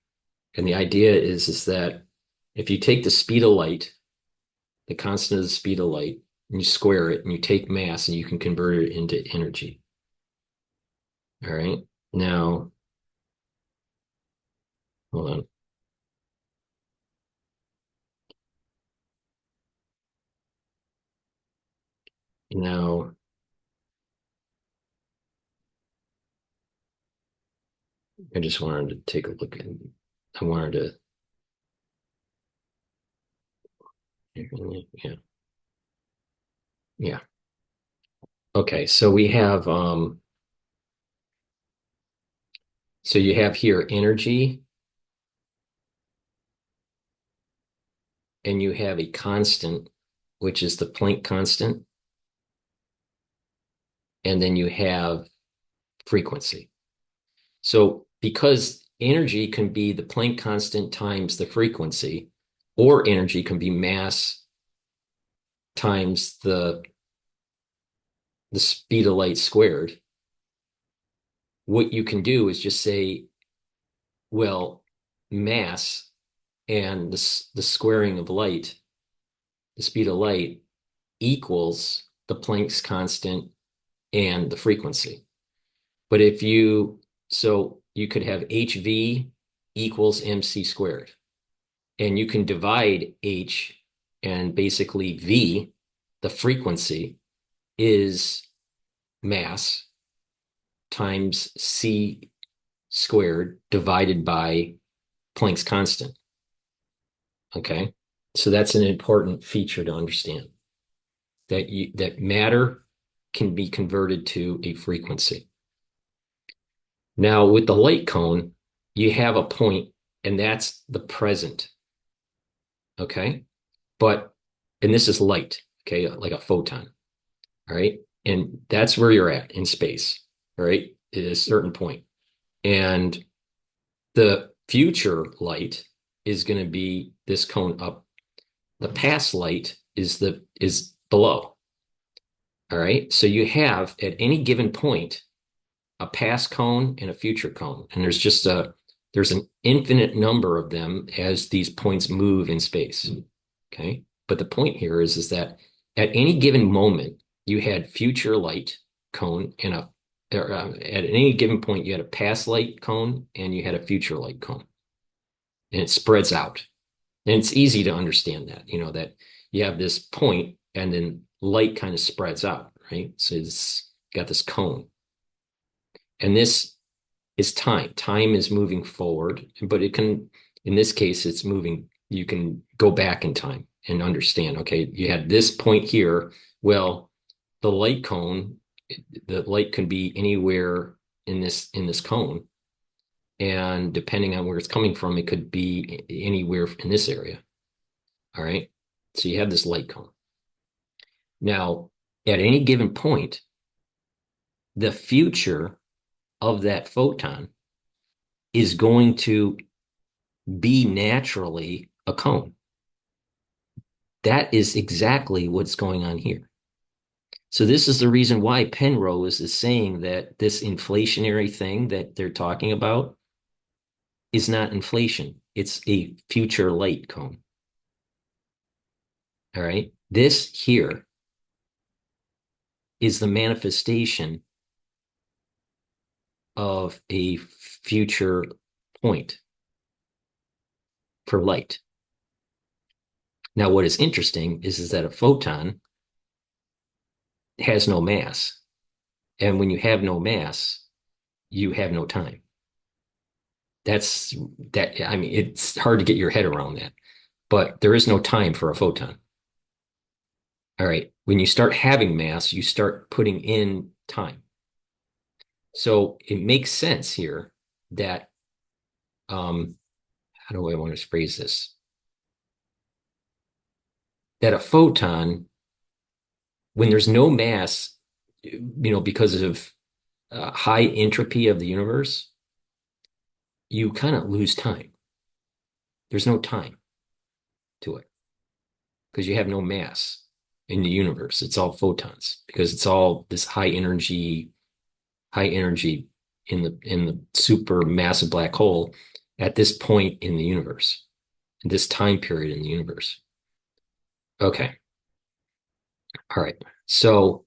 [SPEAKER 1] And the idea is that if you take the speed of light, the constant of the speed of light, and you square it and you take mass and you can convert it into energy. All right. Now, hold on. Now, I just wanted to take a look at, I wanted to, yeah. Yeah. Okay. So we have, so you have here energy and you have a constant, which is the Planck constant. And then you have frequency. So because energy can be the Planck constant times the frequency, or energy can be mass times the speed of light squared, what you can do is just say, well, mass and the squaring of light, the speed of light equals the Planck's constant and the frequency. But so you could have HV equals MC squared. And you can divide H and basically V, the frequency, is mass times C squared divided by Planck's constant. Okay. So that's an important feature to understand that matter can be converted to a frequency. Now, with the light cone, you have a point, and that's the present. Okay. And this is light, okay, like a photon. All right. And that's where you're at in space. All right. At a certain point. And the future light is going to be this cone up. The past light is below. All right. So you have at any given point a past cone and a future cone. And there's an infinite number of them as these points move in space. Okay. But the point here is that at any given moment, you had future light cone and at any given point, you had a past light cone and you had a future light cone. And it spreads out. And it's easy to understand that, that you have this point and then light kind of spreads out, right? So it's got this cone. And this is time. Time is moving forward, but in this case, it's moving. You can go back in time and understand, okay, you had this point here. Well, the light cone, the light can be anywhere in this cone. And depending on where it's coming from, it could be anywhere in this area. All right. So you have this light cone. Now, at any given point, the future of that photon is going to be naturally a cone. That is exactly what's going on here. So this is the reason why Penrose is saying that this inflationary thing that they're talking about is not inflation. It's a future light cone. All right. This here is the manifestation of a future point for light. Now, what is interesting is that a photon has no mass. And when you have no mass, you have no time. I mean, it's hard to get your head around that, but there is no time for a photon. All right. When you start having mass, you start putting in time. So it makes sense here that, how do I want to phrase this? That a photon, when there's no mass, because of high entropy of the universe, you kind of lose time. There's no time to it because you have no mass in the universe. It's all photons because it's all this high energy in the super massive black hole at this point in the universe, in this time period in the universe. Okay. All right. So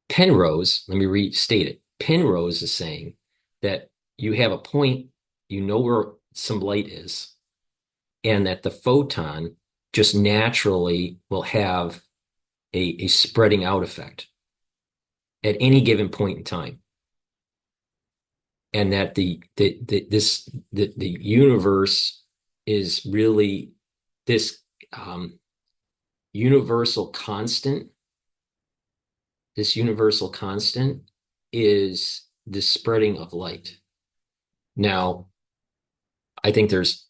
[SPEAKER 1] Penrose, let me restate it. Penrose is saying that you have a point, where some light is, and that the photon just naturally will have a spreading out effect at any given point in time. And that the universe is really this universal constant. This universal constant is the spreading of light. Now, I think there's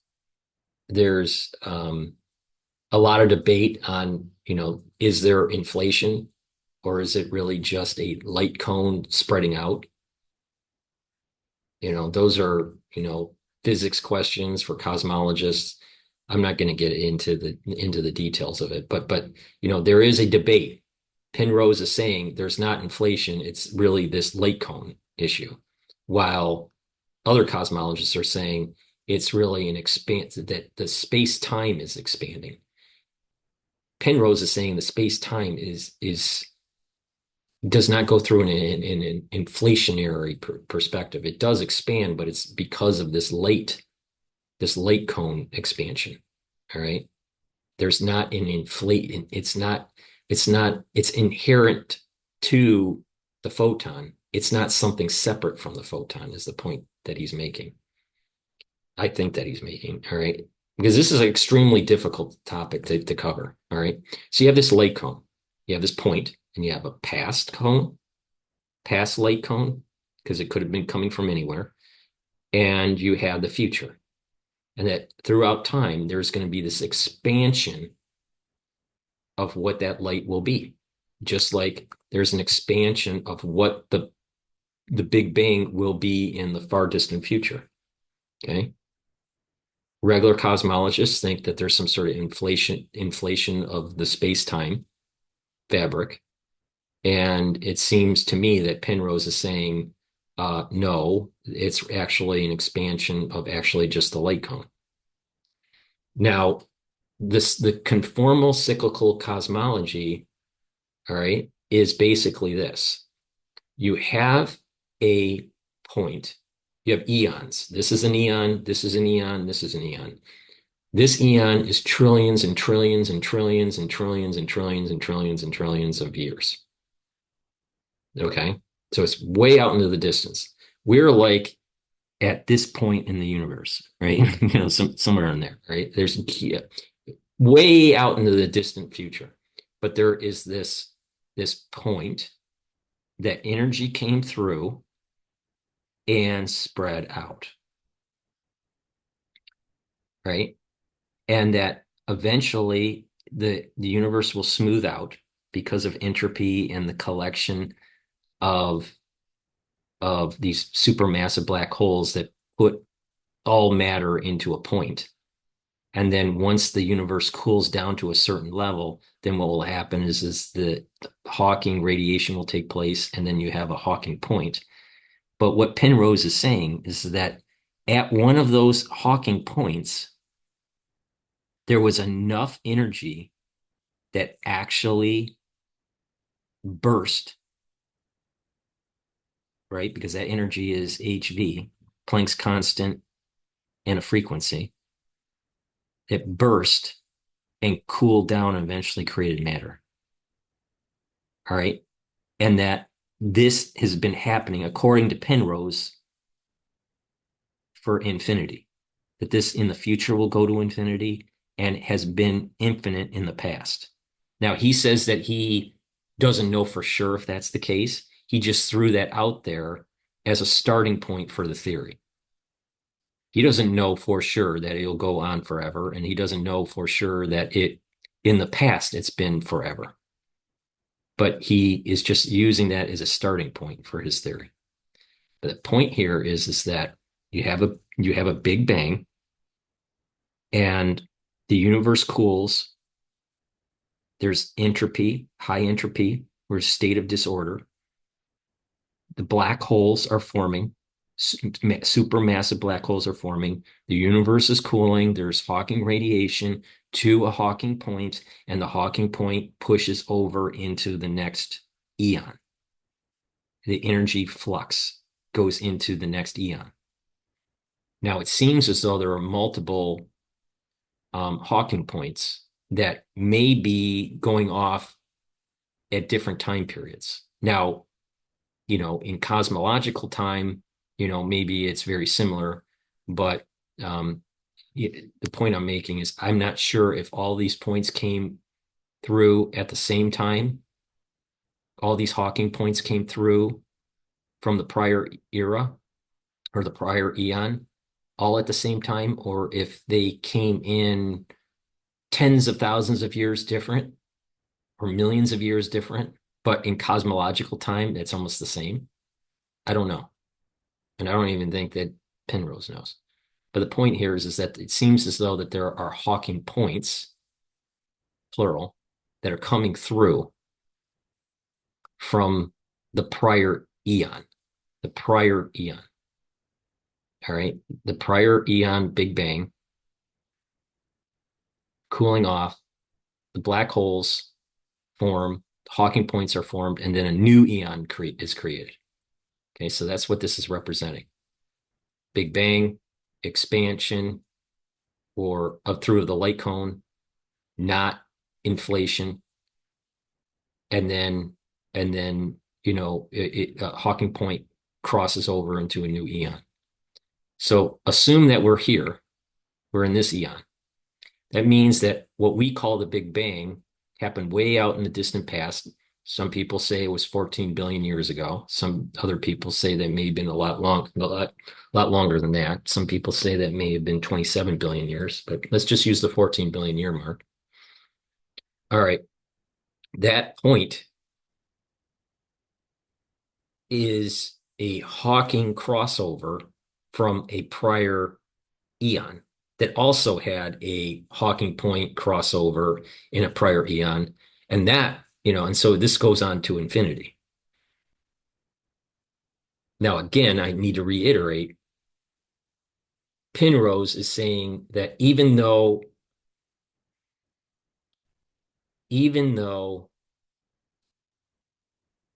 [SPEAKER 1] a lot of debate on, is there inflation or is it really just a light cone spreading out? Those are, physics questions for cosmologists. I'm not going to get into the details of it, but there is a debate. Penrose is saying there's not inflation, it's really this light cone issue, while other cosmologists are saying it's really that the space-time is expanding. Penrose is saying the space-time is does not go through in an inflationary perspective. It does expand, but it's because of this late cone expansion. All right. There's not an inflate. It's inherent to the photon. It's not something separate from the photon, is the point that he's making. I think that he's making. All right. Because this is an extremely difficult topic to cover. All right. So you have this late cone, you have this point, and you have a past cone, past late cone, because it could have been coming from anywhere. And you have the future. And that throughout time, there's going to be this expansion of what that light will be. Just like there's an expansion of what the Big Bang will be in the far distant future. Okay. Regular cosmologists think that there's some sort of inflation of the space-time fabric. And it seems to me that Penrose is saying, no, it's actually an expansion of actually just the light cone. Now, the conformal cyclical cosmology, all right, is basically this. You have a point, you have eons. This is an eon, this is an eon, this is an eon. This eon is trillions and trillions and trillions and trillions and trillions and trillions and trillions of years. Okay. So it's way out into the distance. We're like at this point in the universe, right? Somewhere in there, right? There's way out into the distant future. But there is this point that energy came through and spread out, right? And that eventually the universe will smooth out because of entropy and the collection of these supermassive black holes that put all matter into a point. And then once the universe cools down to a certain level, then what will happen is the Hawking radiation will take place, and then you have a Hawking point. But what Penrose is saying is that at one of those Hawking points, there was enough energy that actually burst, right? Because that energy is HV, Planck's constant, and a frequency. It burst and cooled down and eventually created matter. All right. And that this has been happening, according to Penrose, for infinity. That this in the future will go to infinity and has been infinite in the past. Now, he says that he doesn't know for sure if that's the case. He just threw that out there as a starting point for the theory. He doesn't know for sure that it'll go on forever, and he doesn't know for sure that in the past it's been forever. But he is just using that as a starting point for his theory. But the point here is that you have a Big Bang, and the universe cools. There's entropy, high entropy, or a state of disorder. The black holes are forming. Supermassive black holes are forming. The universe is cooling. There's Hawking radiation to a Hawking point, and the Hawking point pushes over into the next eon. The energy flux goes into the next eon. Now, it seems as though there are multiple Hawking points that may be going off at different time periods. Now, in cosmological time, maybe it's very similar, but the point I'm making is I'm not sure if all these points came through at the same time. All these Hawking points came through from the prior era or the prior eon all at the same time, or if they came in tens of thousands of years different or millions of years different, but in cosmological time, it's almost the same. I don't know. And I don't even think that Penrose knows. But the point here is that it seems as though that there are Hawking points, plural, that are coming through from the prior eon, the prior eon. All right. The prior eon Big Bang, cooling off, the black holes form, Hawking points are formed, and then a new eon is created. Okay, so that's what this is representing. Big Bang, expansion, or through the light cone, not inflation, and then Hawking point crosses over into a new eon. So assume that we're here, we're in this eon. That means that what we call the Big Bang happened way out in the distant past. Some people say it was 14 billion years ago. Some other people say that may have been a lot longer than that. Some people say that may have been 27 billion years, but let's just use the 14 billion year mark. All right. That point is a Hawking crossover from a prior eon that also had a Hawking point crossover in a prior eon. And and so this goes on to infinity. Now, again, I need to reiterate, Penrose is saying that even though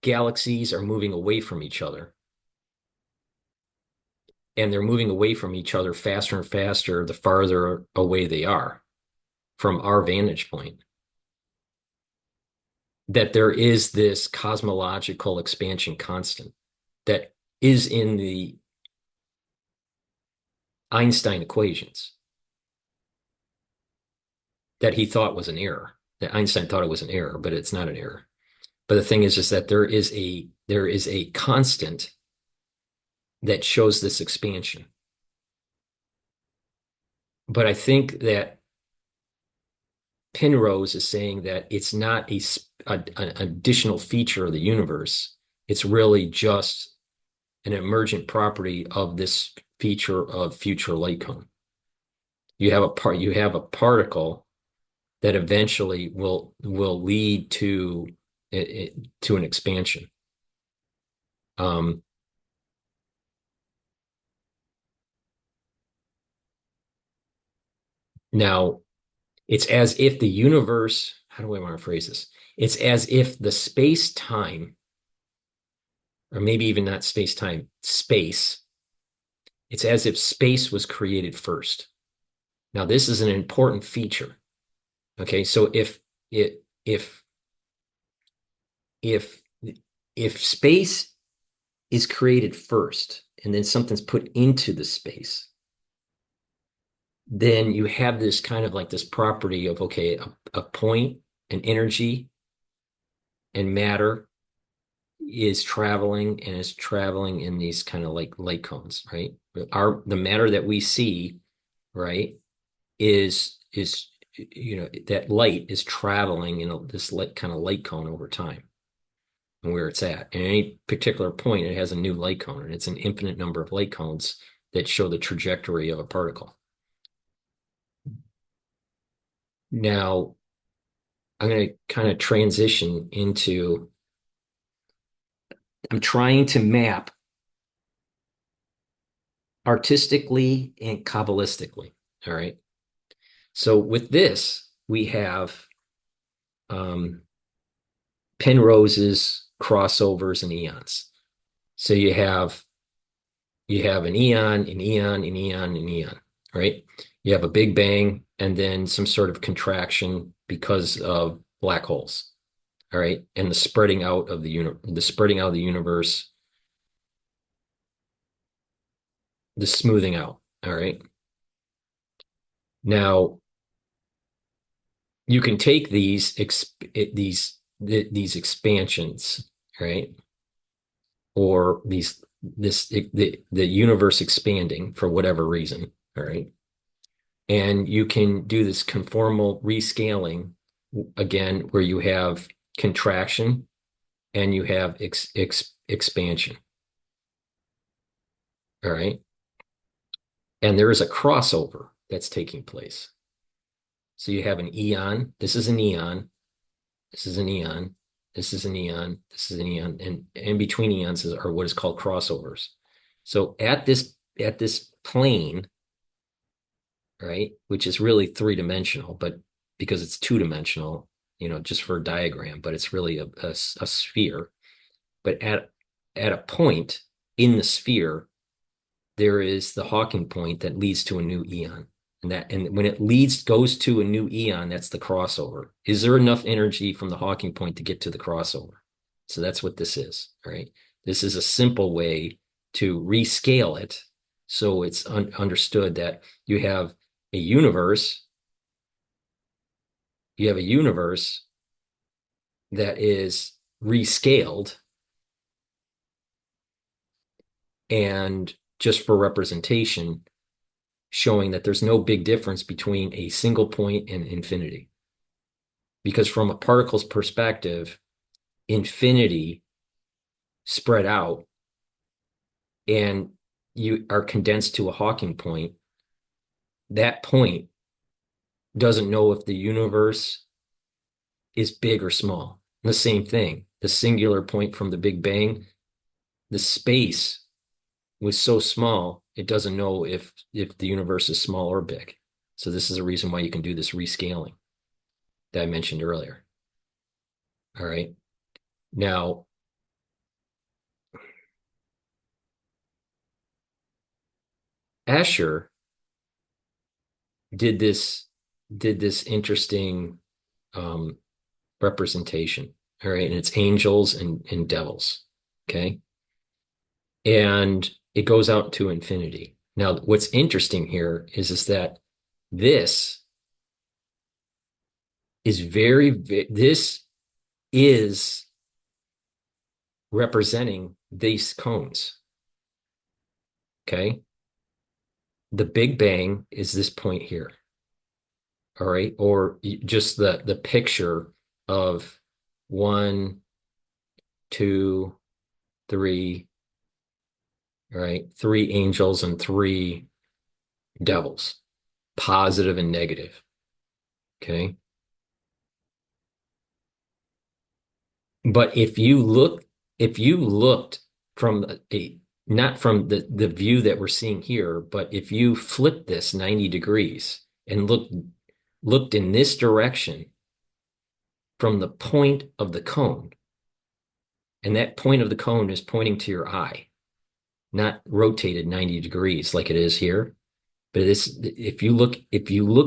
[SPEAKER 1] galaxies are moving away from each other, and they're moving away from each other faster and faster the farther away they are from our vantage point, that there is this cosmological expansion constant that is in the Einstein equations that he thought was an error. That Einstein thought it was an error, but it's not an error. But the thing is just that there is a constant that shows this expansion. But I think that Penrose is saying that it's not an additional feature of the universe. It's really just an emergent property of this feature of future light cone. You have a particle that eventually will lead to an expansion. Now, it's as if the universe, how do I want to phrase this? It's as if the space-time, or maybe even not space-time, space, it's as if space was created first. Now, this is an important feature. Okay, so if space is created first and then something's put into the space, then you have this kind of like this property of, okay, a point, an energy, and matter is traveling in these kind of like light cones, right? The matter that we see, right, is that light is traveling in this kind of light cone over time and where it's at. And any particular point, it has a new light cone, and it's an infinite number of light cones that show the trajectory of a particle. Now, I'm going to kind of transition into, I'm trying to map artistically and Kabbalistically. All right. So with this, we have Penrose's crossovers and eons. So you have an eon, an eon, an eon, an eon, right? You have a Big Bang and then some sort of contraction because of black holes. All right. And the spreading out of the universe, the smoothing out. All right. Now, you can take these expansions, right? Or the universe expanding for whatever reason, all right? And you can do this conformal rescaling again, where you have contraction and you have expansion, all right? And there is a crossover that's taking place. So you have an eon. This is an eon. This is an eon. This is an eon. This is an eon. And in between eons are what is called crossovers. So at this plane, right, which is really three-dimensional, but because it's two-dimensional, just for a diagram, but it's really a sphere. But at a point in the sphere, there is the Hawking point that leads to a new eon. And when it goes to a new eon, that's the crossover. Is there enough energy from the Hawking point to get to the crossover? So that's what this is, right? This is a simple way to rescale it so it's understood that you have a universe that is rescaled, and just for representation, showing that there's no big difference between a single point and infinity. Because from a particle's perspective, infinity spread out and you are condensed to a Hawking point. That point doesn't know if the universe is big or small. And the same thing, the singular point from the Big Bang, the space was so small, it doesn't know if the universe is small or big. So this is a reason why you can do this rescaling that I mentioned earlier. All right. Now, Escher did this interesting representation. All right. And it's angels and devils. Okay. And it goes out to infinity. Now, what's interesting here is that this this is representing these cones. Okay. The Big Bang is this point here. All right. Or just the picture of 1, 2, 3, all right, 3 angels and 3 devils, positive and negative. Okay. But if you looked from not from the view that we're seeing here, but if you flip this 90 degrees and looked in this direction from the point of the cone, and that point of the cone is pointing to your eye, not rotated 90 degrees like it is here, but if you look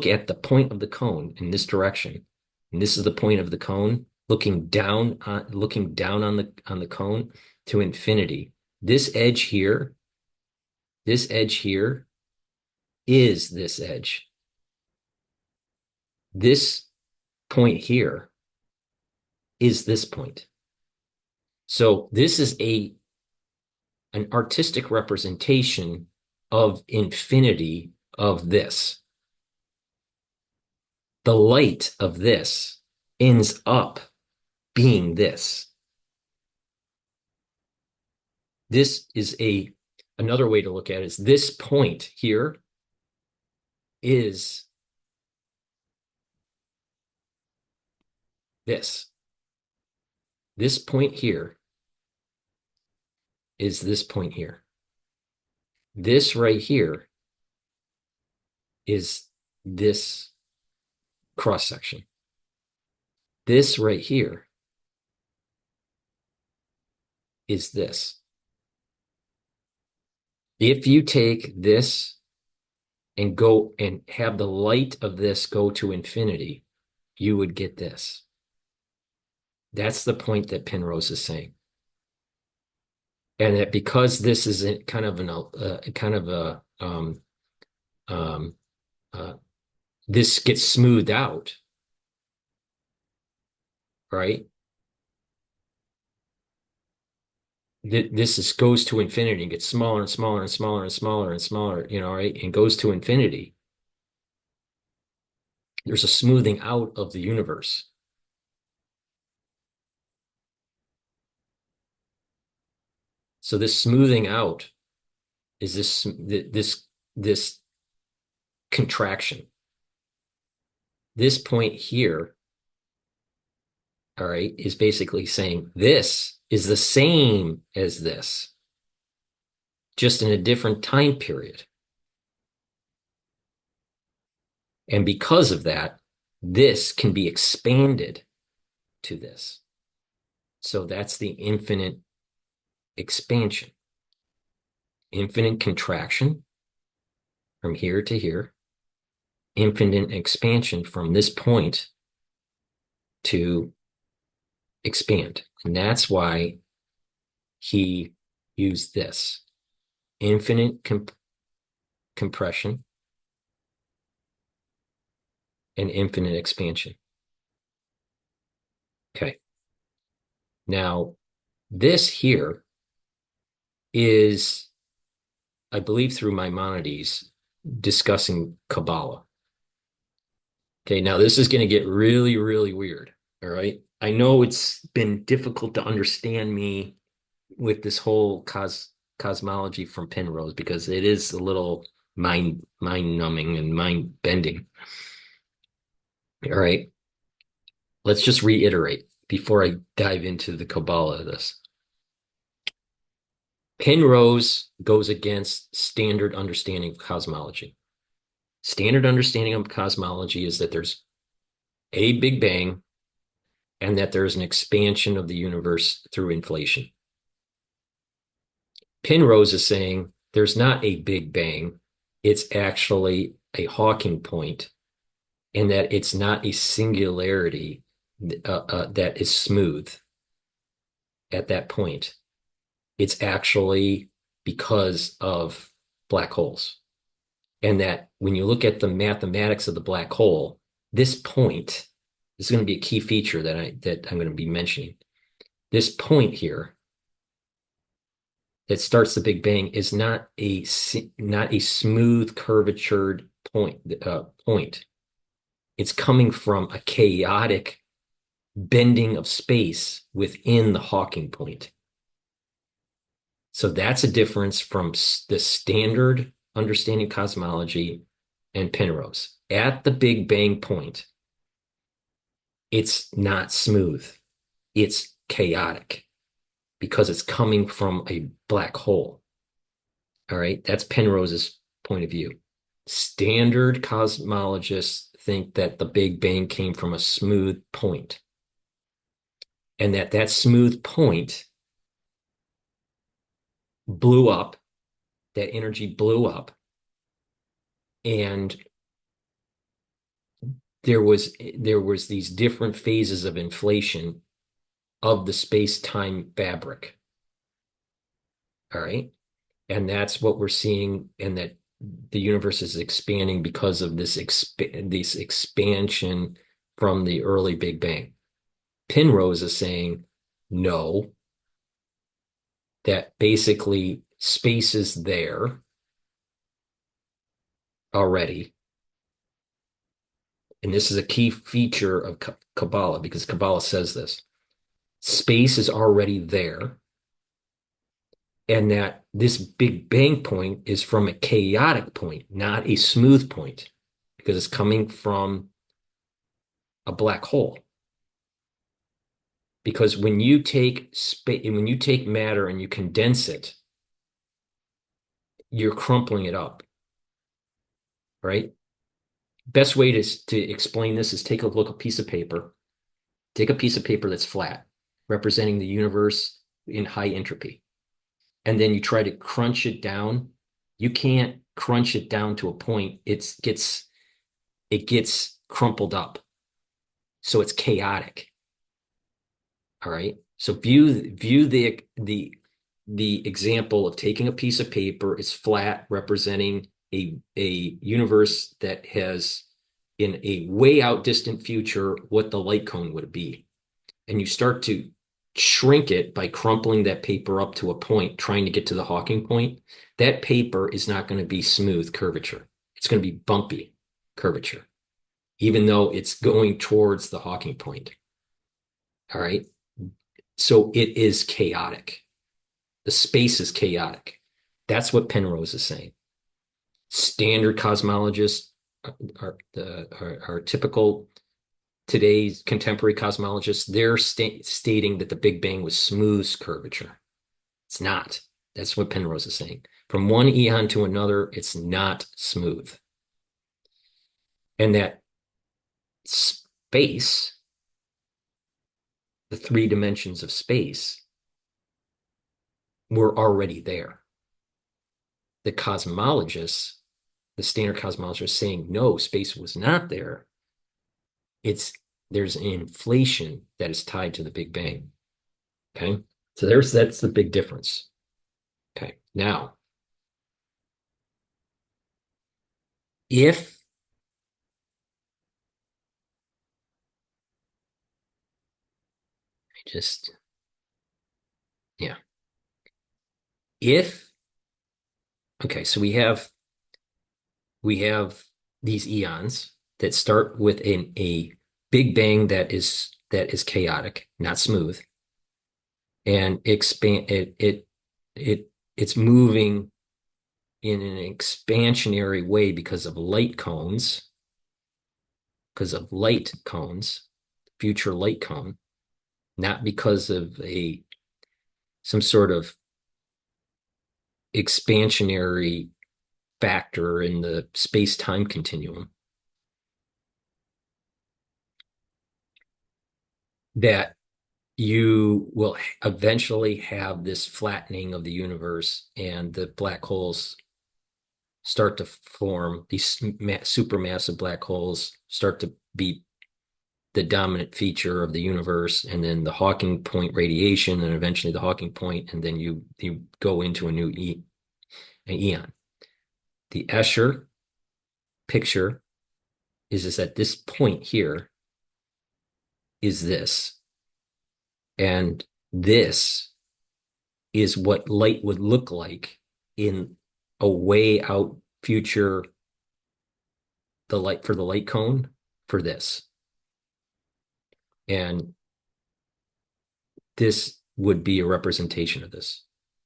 [SPEAKER 1] at the point of the cone in this direction, and this is the point of the cone, looking down on the cone to infinity, this edge here is this edge. This point here is this point. So this is an artistic representation of infinity of this. The light of this ends up being this. This is another way to look at it is this point here is this. This point here is this point here. This right here is this cross section. This right here is this. If you take this and go and have the light of this go to infinity, you would get this. That's the point that Penrose is saying. And that because this is this gets smoothed out, right? This goes to infinity and gets smaller and smaller and smaller and smaller and smaller, right? And goes to infinity. There's a smoothing out of the universe. So this smoothing out is this contraction. This point here, all right, is basically saying this is the same as this, just in a different time period. And because of that, this can be expanded to this. So that's the infinite expansion. Infinite contraction from here to here. Infinite expansion from this point to expand. And that's why he used this. Infinite compression and infinite expansion. Okay. Now, this here is, I believe, through Maimonides, discussing Kabbalah. Okay, now this is going to get really, really weird. All right. I know it's been difficult to understand me with this whole cosmology from Penrose because it is a little mind numbing and mind bending. All right. Let's just reiterate before I dive into the Kabbalah of this. Penrose goes against standard understanding of cosmology. Standard understanding of cosmology is that there's a Big Bang and that there's an expansion of the universe through inflation. Penrose is saying there's not a Big Bang, it's actually a Hawking point, and that it's not a singularity that is smooth at that point. It's actually because of black holes. And that when you look at the mathematics of the black hole, this point is going to be a key feature that I'm going to be mentioning. This point here that starts the Big Bang is not a smooth curvatured point. It's coming from a chaotic bending of space within the Hawking point. So that's a difference from the standard understanding cosmology and Penrose. At the Big Bang point, it's not smooth. It's chaotic because it's coming from a black hole. All right, that's Penrose's point of view. Standard cosmologists think that the Big Bang came from a smooth point, and that smooth point blew up, that energy blew up, and there was these different phases of inflation of the space-time fabric. All right. And that's what we're seeing, and that the universe is expanding because of this expansion from the early Big Bang. Penrose is saying no, that basically space is there already. And this is a key feature of Kabbalah because Kabbalah says this. Space is already there, and that this Big Bang point is from a chaotic point, not a smooth point, because it's coming from a black hole. Because when you take matter and you condense it, you're crumpling it up, right? Best way to explain this is take a look at a piece of paper. Take a piece of paper that's flat, representing the universe in high entropy. And then you try to crunch it down. You can't crunch it down to a point. It gets crumpled up. So it's chaotic. All right. So view the example of taking a piece of paper. It's flat, representing a universe that has, in a way out distant future, what the light cone would be. And you start to shrink it by crumpling that paper up to a point, trying to get to the Hawking point. That paper is not going to be smooth curvature. It's going to be bumpy curvature, even though it's going towards the Hawking point. All right. So it is chaotic. The space is chaotic. That's what Penrose is saying. Standard cosmologists are typical today's contemporary cosmologists. They're stating that the Big Bang was smooth curvature. It's not. That's what Penrose is saying. From one eon to another, it's not smooth. And that space the 3 dimensions of space were already there. The cosmologists, the standard cosmologists, saying no, space was not there. There's an inflation that is tied to the Big Bang. Okay, so that's the big difference. Okay, now if just yeah, if okay, so we have these eons that start with a Big Bang that is chaotic, not smooth, and it's moving in an expansionary way because of light cones, future light cone, not because of some sort of expansionary factor in the space-time continuum, that you will eventually have this flattening of the universe and the black holes start to form. These supermassive black holes start to be the dominant feature of the universe, and then the Hawking point radiation, and eventually the Hawking point, and then you go into a new an eon. The Escher picture is at this point here is this, and this is what light would look like in a way out future, the light cone for this. And this would be a representation of this.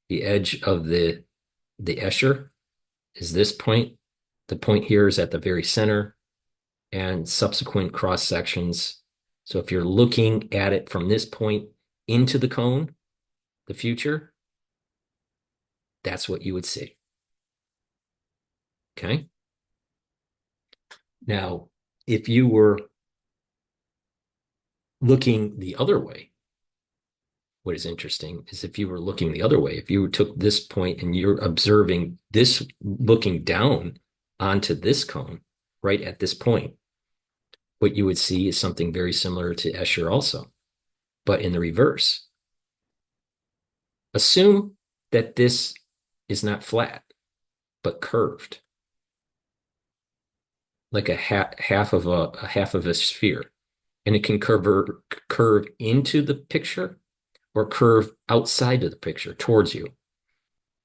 [SPEAKER 1] The edge of the Escher is this point. The point here is at the very center, and subsequent cross sections. So if you're looking at it from this point into the cone, the future, that's what you would see. Okay. Now, if you were looking the other way, what is interesting is if you were looking the other way, if you took this point and you're observing this, looking down onto this cone right at this point, what you would see is something very similar to Escher also, but in the reverse. Assume that this is not flat, but curved, like a half of a sphere, and it can curve into the picture or curve outside of the picture towards you.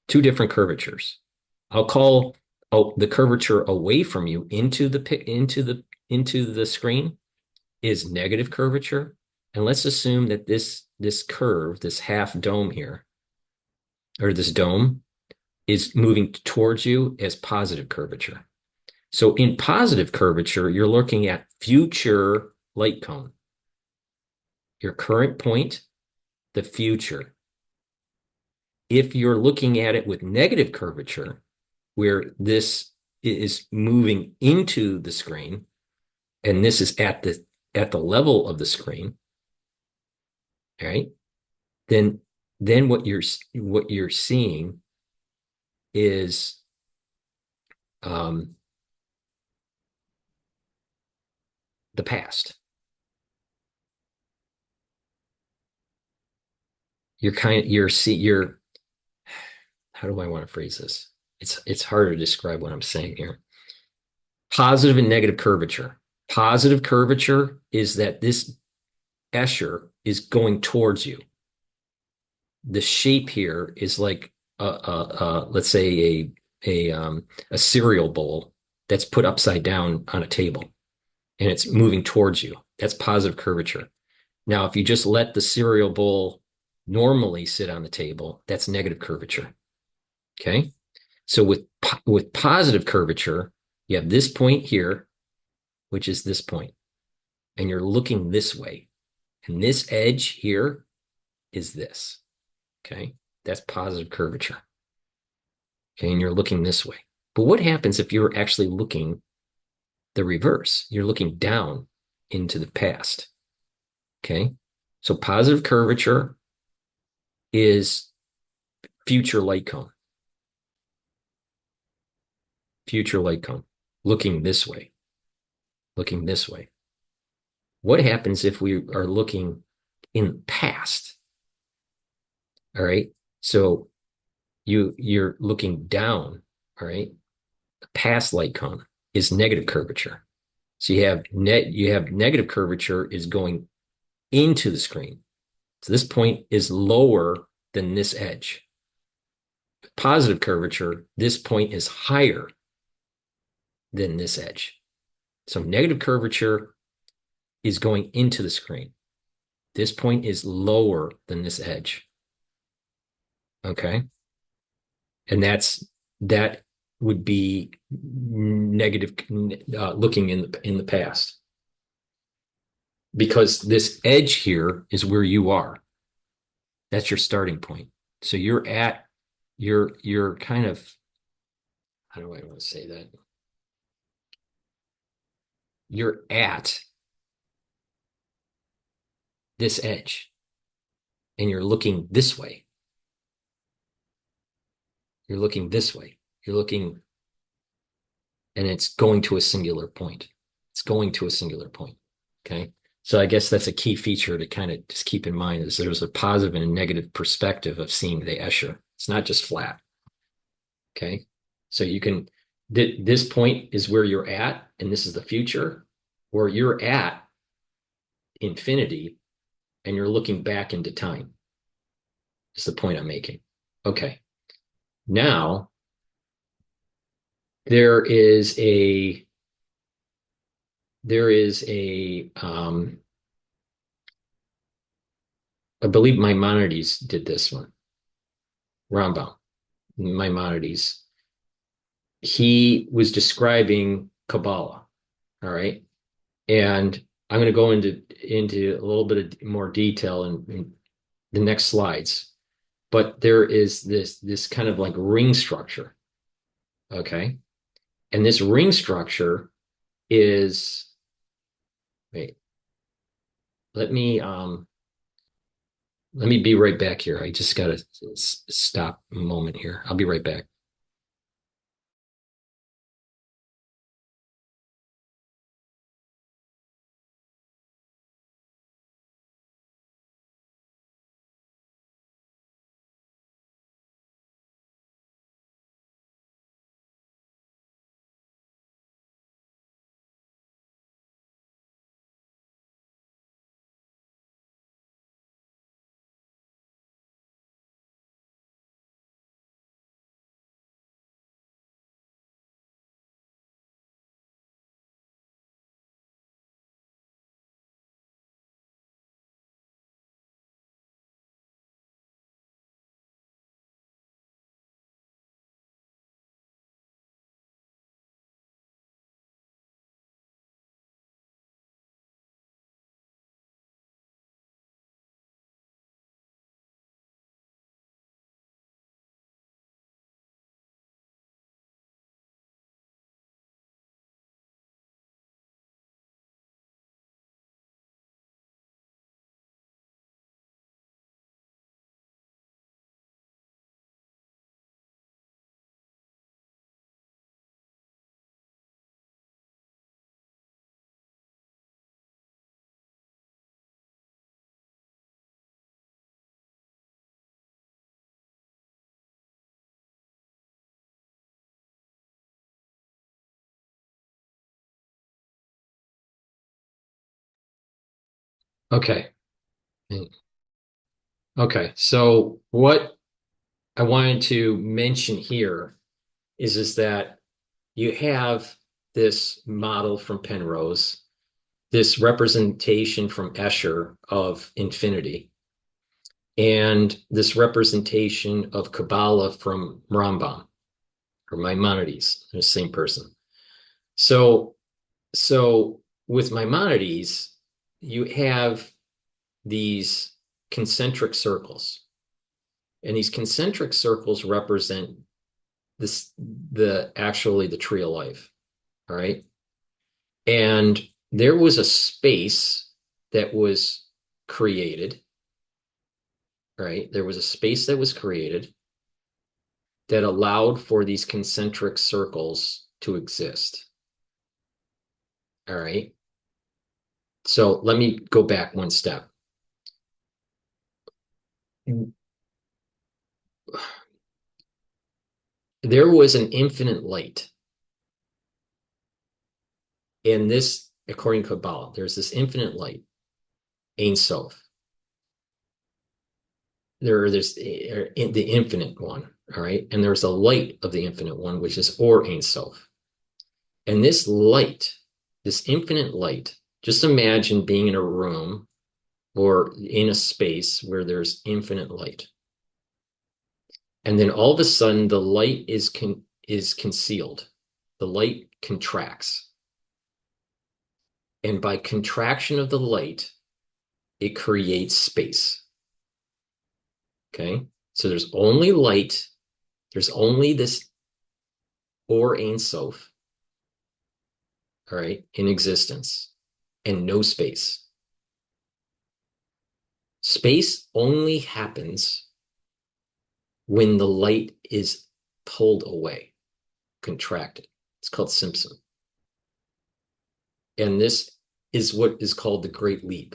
[SPEAKER 1] 2 different curvatures. I'll call the curvature away from you into the screen is negative curvature, and let's assume that this curve, this half dome here, or this dome, is moving towards you as positive curvature. So in positive curvature, you're looking at future light cone. Your current point, the future. If you're looking at it with negative curvature, where this is moving into the screen, and this is at the level of the screen, right? Then what you're seeing is the past. You're how do I want to phrase this? It's hard to describe what I'm saying here. Positive and negative curvature. Positive curvature is that this Escher is going towards you. The shape here is like let's say a cereal bowl that's put upside down on a table, and it's moving towards you. That's positive curvature. Now, if you just let the cereal bowl normally sit on the table, that's negative curvature. Okay. So with positive curvature, you have this point here, which is this point, and you're looking this way. And this edge here is this. Okay. That's positive curvature. Okay. And you're looking this way. But what happens if you're actually looking the reverse? You're looking down into the past. Okay. So positive curvature is future light cone. Future light cone. Looking this way. Looking this way. What happens if we are looking in the past? All right. So you're looking down. All right. The past light cone is negative curvature. So you have negative curvature is going into the screen. So this point is lower than this edge. Positive curvature, this point is higher than this edge. So negative curvature is going into the screen. This point is lower than this edge. Okay. And that would be negative looking in the past. Because this edge here is where you are. That's your starting point. So you're kind of, how do I want to say that? You're at this edge and you're looking this way. You're looking this way. You're looking, and it's going to a singular point. It's going to a singular point. Okay. So I guess that's a key feature to kind of just keep in mind is there's a positive and a negative perspective of seeing the Escher. It's not just flat. Okay. So you can, this point is where you're at, and this is the future, where you're at infinity, and you're looking back into time. Is the point I'm making. Okay. Now, there is a I believe Maimonides did this one. Rambam, Maimonides. He was describing Kabbalah. All right. And I'm going to go into a little bit of more detail in the next slides. But there is this kind of like ring structure. Okay. And this ring structure is, wait, let me be right back here. I just got to stop a moment here. I'll be right back. Okay. Okay. So what I wanted to mention here is that you have this model from Penrose, this representation from Escher of infinity, and this representation of Kabbalah from Rambam or Maimonides, the same person. So, so with Maimonides, you have these concentric circles, and these concentric circles represent the tree of life. All right. And there was a space that was created, right? There was a space that was created that allowed for these concentric circles to exist. All right. So let me go back one step. There was an infinite light. And this, according to Kabbalah, there's this infinite light, Ein Sof. There's the infinite one, all right? And there's a light of the infinite one, which is Or Ein Sof. And this light, this infinite light, just imagine being in a room or in a space where there's infinite light. And then all of a sudden, the light is concealed. The light contracts. And by contraction of the light, it creates space. Okay? So there's only light. There's only this Or Ein Sof, all right, in existence, and no space. Space only happens when the light is pulled away, contracted. It's called Simpson. And this is what is called the Great Leap.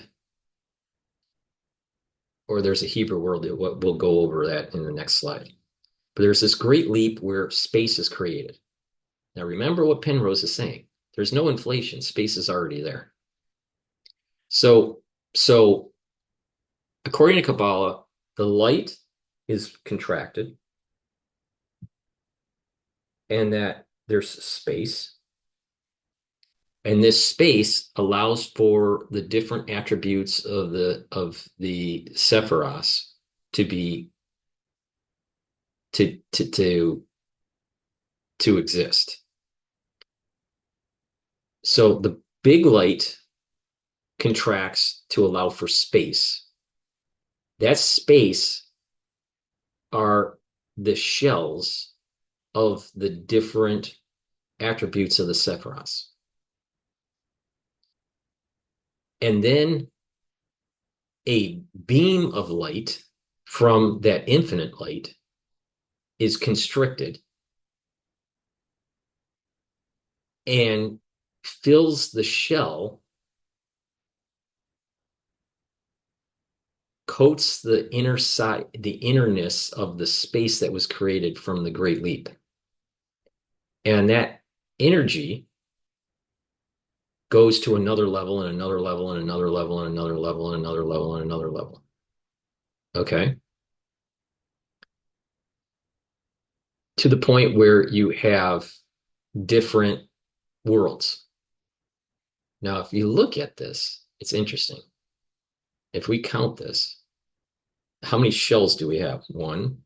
[SPEAKER 1] Or there's a Hebrew word that we'll go over that in the next slide. But there's this great leap where space is created. Now remember what Penrose is saying. There's no inflation. Space is already there. So according to Kabbalah, the light is contracted and that there's space. And this space allows for the different attributes of the Sephiros to be to exist. So the big light contracts to allow for space. That space are the shells of the different attributes of the Sephiros. And then a beam of light from that infinite light is constricted and fills the shell, coats the inner side, the innerness of the space that was created from the Great Leap. And that energy goes to another level and another level and another level and another level and another level and another level. Okay. To the point where you have different worlds. Now, if you look at this, it's interesting. If we count this, how many shells do we have? One,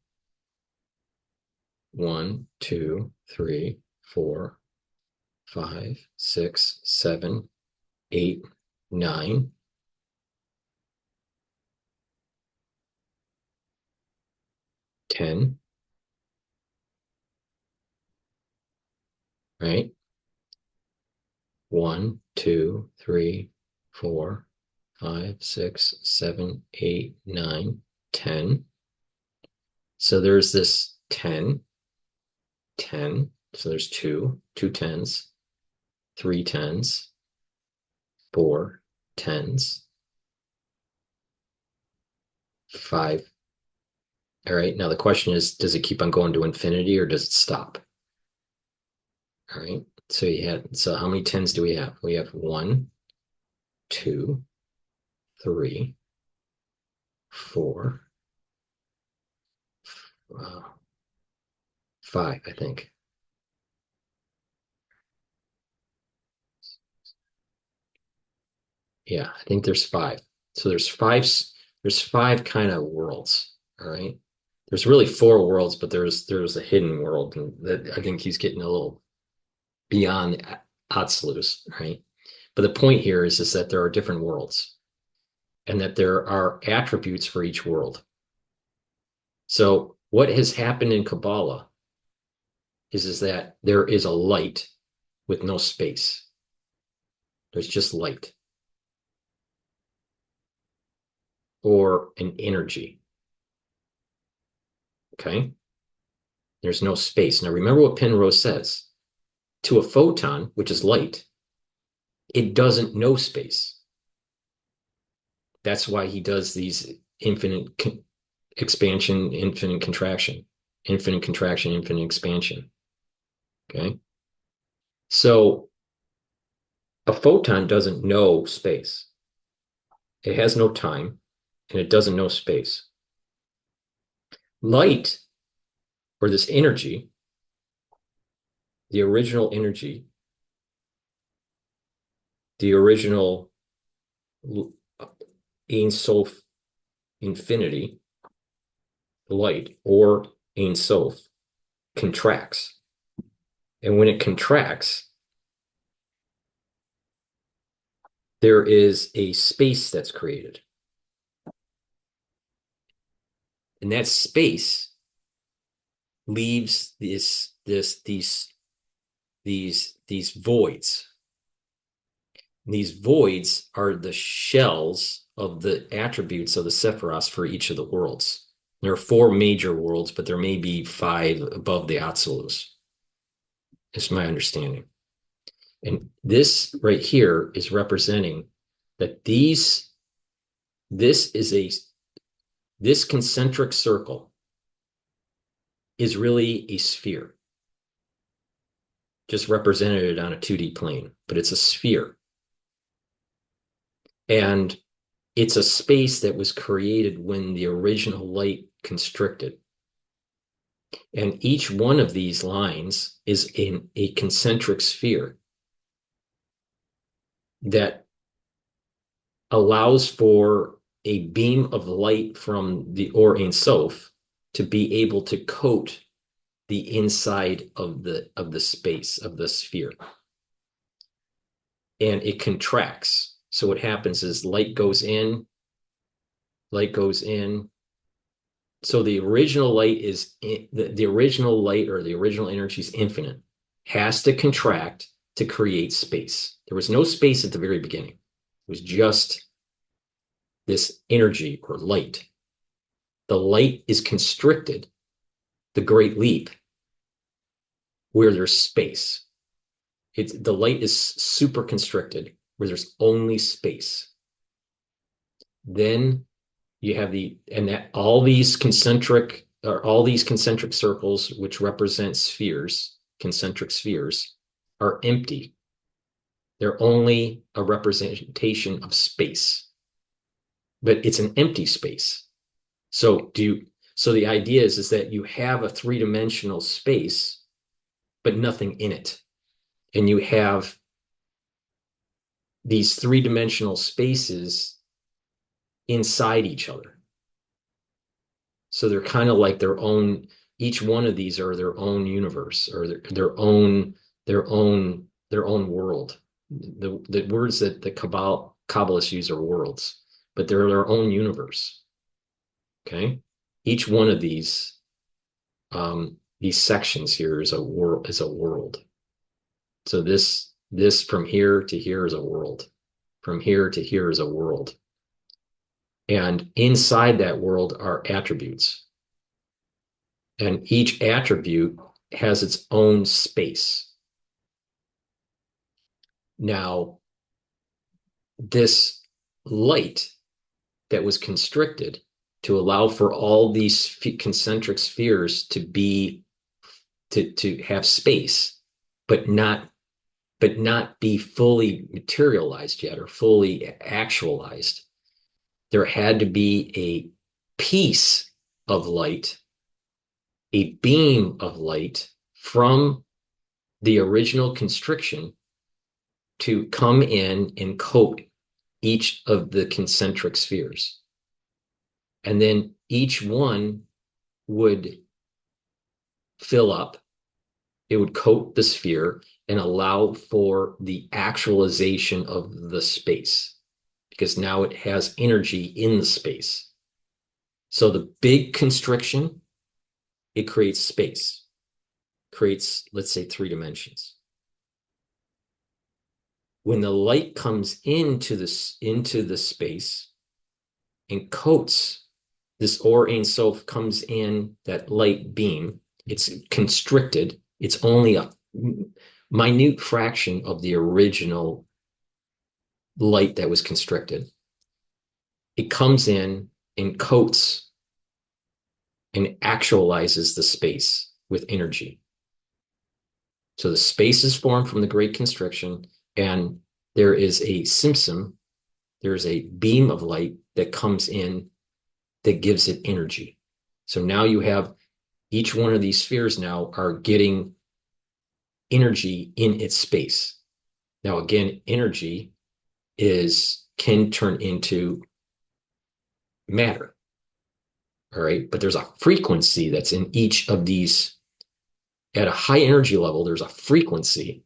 [SPEAKER 1] two, three, 4, 5, 6, 7, 8, 9. 10, right? 1, 2, 3, 4, 5, 6, 7, 8, 9, 10. So there's this 10, 10. So there's two tens, 3 tens, 4 tens, 5. All right. Now the question is, does it keep on going to infinity or does it stop? All right. So how many tens do we have? We have 1, 2, 3, 4, 5, I think. Yeah, I think there's 5. So there's five kind of worlds. All right. There's really 4 worlds, but there's a hidden world, and that I think he's getting a little beyond absolutes, right? But the point here is that there are different worlds and that there are attributes for each world. So what has happened in Kabbalah is that there is a light with no space. There's just light. or an energy. Okay? There's no space. Now remember what Penrose says. To a photon, which is light, it doesn't know space. That's why he does these infinite expansion, infinite contraction, infinite contraction, infinite expansion. Okay? So a photon doesn't know space. It has no time, and it doesn't know space. Light, or this energy, the original energy, the original Ein Sof infinity, light, or Ein Sof, contracts. And when it contracts, there is a space that's created. And that space leaves these voids. These voids are the shells of the attributes of the Sephiros for each of the worlds. There are 4 major worlds, but there may be 5 above the Atsilus. It's my understanding. And this right here is representing that this concentric circle is really a sphere, just represented on a 2D plane, but it's a sphere. And it's a space that was created when the original light constricted. And each one of these lines is in a concentric sphere that allows for a beam of light from the Or Ein Sof to be able to coat the inside of the space of the sphere. And it contracts. So what happens is light goes in. So the original light is the original light, or the original energy is infinite, has to contract to create space. There was no space at the very beginning. It was just this energy or light. The light is constricted, the great leap, where there's space. The light is super constricted, where there's only space. Then you have all these concentric circles, which represent spheres, concentric spheres, are empty. They're only a representation of space, but it's an empty space. So the idea is that you have a 3-dimensional space, but nothing in it. And you have these 3-dimensional spaces inside each other. So they're kind of like their own, each one of these are their own universe, or their own world. The words that the Kabbalists use are worlds, but they're their own universe. Okay? Each one of these sections here is a world. So this from here to here is a world. From here to here is a world. And inside that world are attributes. And each attribute has its own space. Now, this light that was constricted to allow for all these concentric spheres to have space, but not be fully materialized yet, or fully actualized. There had to be a piece of light, a beam of light from the original constriction to come in and coat each of the concentric spheres. And then each one would fill up. It would coat the sphere and allow for the actualization of the space, because now it has energy in the space. So the big constriction, it creates space, creates, let's say, 3 dimensions. When the light comes into the space and coats this Or Ein Sof, comes in that light beam. It's constricted. It's only a minute fraction of the original light that was constricted. It comes in and coats and actualizes the space with energy. So the space is formed from the great constriction, and there is a Simpson, there's a beam of light that comes in that gives it energy. So now you have each one of these spheres now are getting energy in its space. Now, again, energy can turn into matter. All right. But there's a frequency that's in each of these. At a high energy level, there's a frequency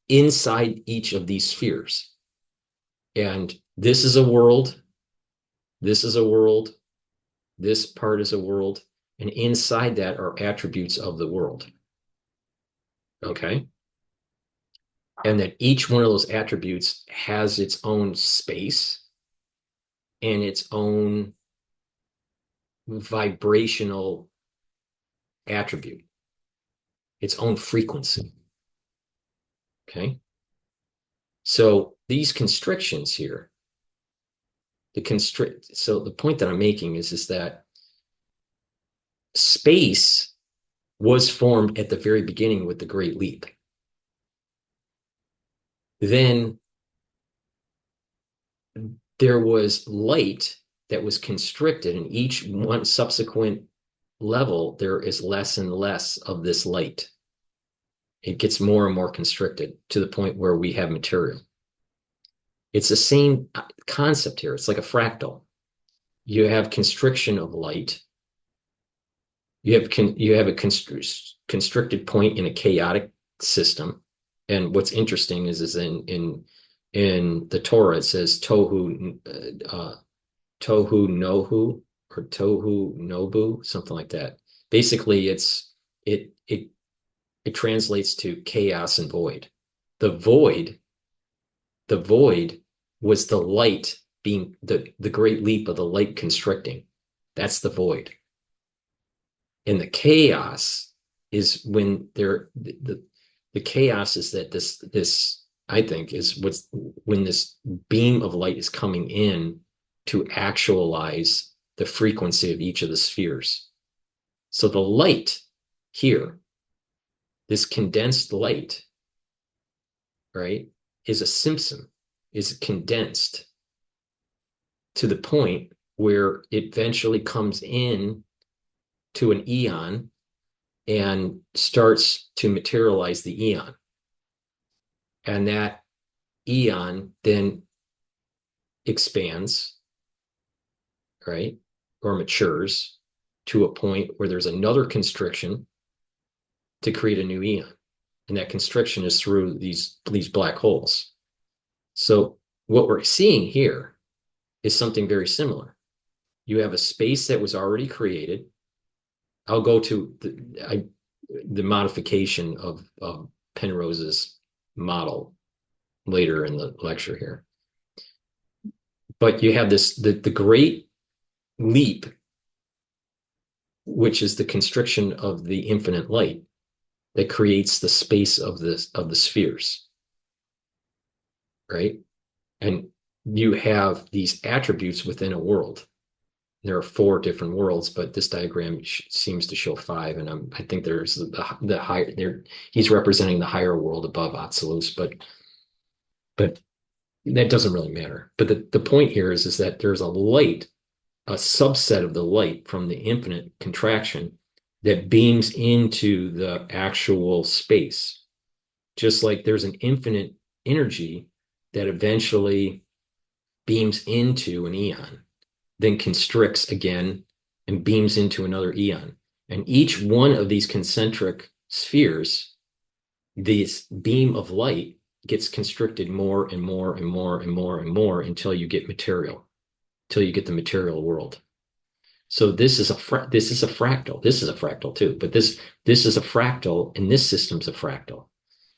[SPEAKER 1] inside each of these spheres. And this is a world. This is a world. This part is a world. And inside that are attributes of the world. Okay. And that each one of those attributes has its own space and its own vibrational attribute, its own frequency. Okay. So these constrictions here, so the point that I'm making is that space was formed at the very beginning with the Great Leap. Then there was light that was constricted, and each one subsequent level, there is less and less of this light. It gets more and more constricted to the point where we have material. It's the same concept here. It's like a fractal. You have constriction of light. You have a constricted point in a chaotic system. And what's interesting is in the Torah it says tohu nohu or tohu nobu, something like that. Basically, it translates to chaos and void. The void was the light being the great leap of the light constricting. That's the void. And the chaos is when the chaos is that this I think is when this beam of light is coming in to actualize the frequency of each of the spheres. So the light here, this condensed light, right, is a Simpson, is condensed to the point where it eventually comes in to an eon and starts to materialize the eon. And that eon then expands, right, or matures to a point where there's another constriction to create a new eon. And that constriction is through these black holes. So what we're seeing here is something very similar. You have a space that was already created. I'll go to the modification of Penrose's model later in the lecture here. But you have the great leap, which is the constriction of the infinite light that creates the space of the spheres, right? And you have these attributes within a world. There are 4 different worlds, but this diagram seems to show 5, and I think there's the higher there. He's representing the higher world above Atzilus, but that doesn't really matter. But the point here is that there's a light, a subset of the light from the infinite contraction that beams into the actual space, just like there's an infinite energy that eventually beams into an eon, then constricts again and beams into another eon. And each one of these concentric spheres, this beam of light gets constricted more and more and more and more and more until you get material, until you get the material world. So this is a fractal. This is a fractal too, but this is a fractal, and this system's a fractal.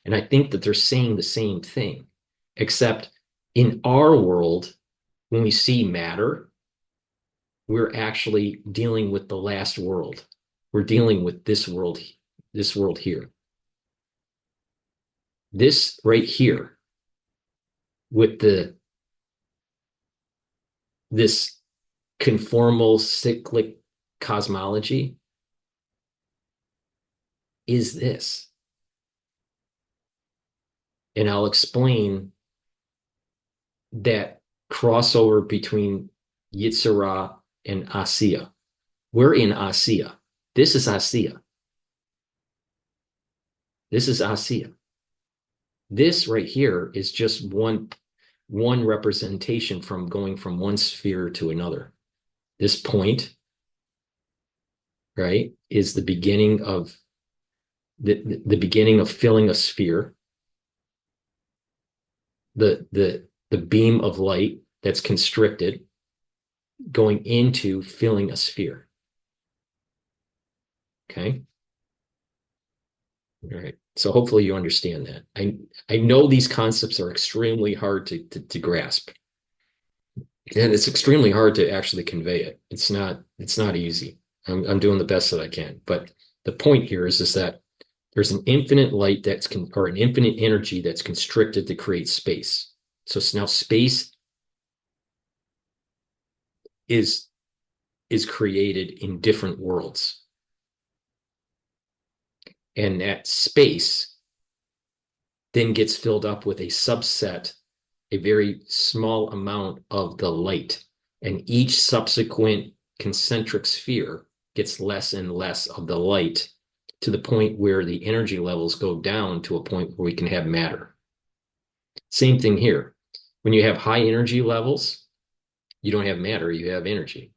[SPEAKER 1] And I think that they're saying the same thing, except in our world, when we see matter, we're actually dealing with the last world. We're dealing with this world here. This right here with this conformal cyclic cosmology is this. And I'll explain that crossover between Yitzhak and Asiya. We're in Asiya. This is Asiya. This is Asiya. This right here is just one representation from going from one sphere to another. This point, right, is the beginning of the beginning of filling a sphere. The beam of light that's constricted going into filling a sphere. Okay. All right. So hopefully you understand that. I know these concepts are extremely hard to grasp. And it's extremely hard to actually convey it. It's not easy. I'm doing the best that I can. But the point here is that there's an infinite light or an infinite energy that's constricted to create space. So now space is created in different worlds. And that space then gets filled up with a subset, a very small amount of the light. And each subsequent concentric sphere gets less and less of the light to the point where the energy levels go down to a point where we can have matter. Same thing here. When you have high energy levels, you don't have matter, you have energy.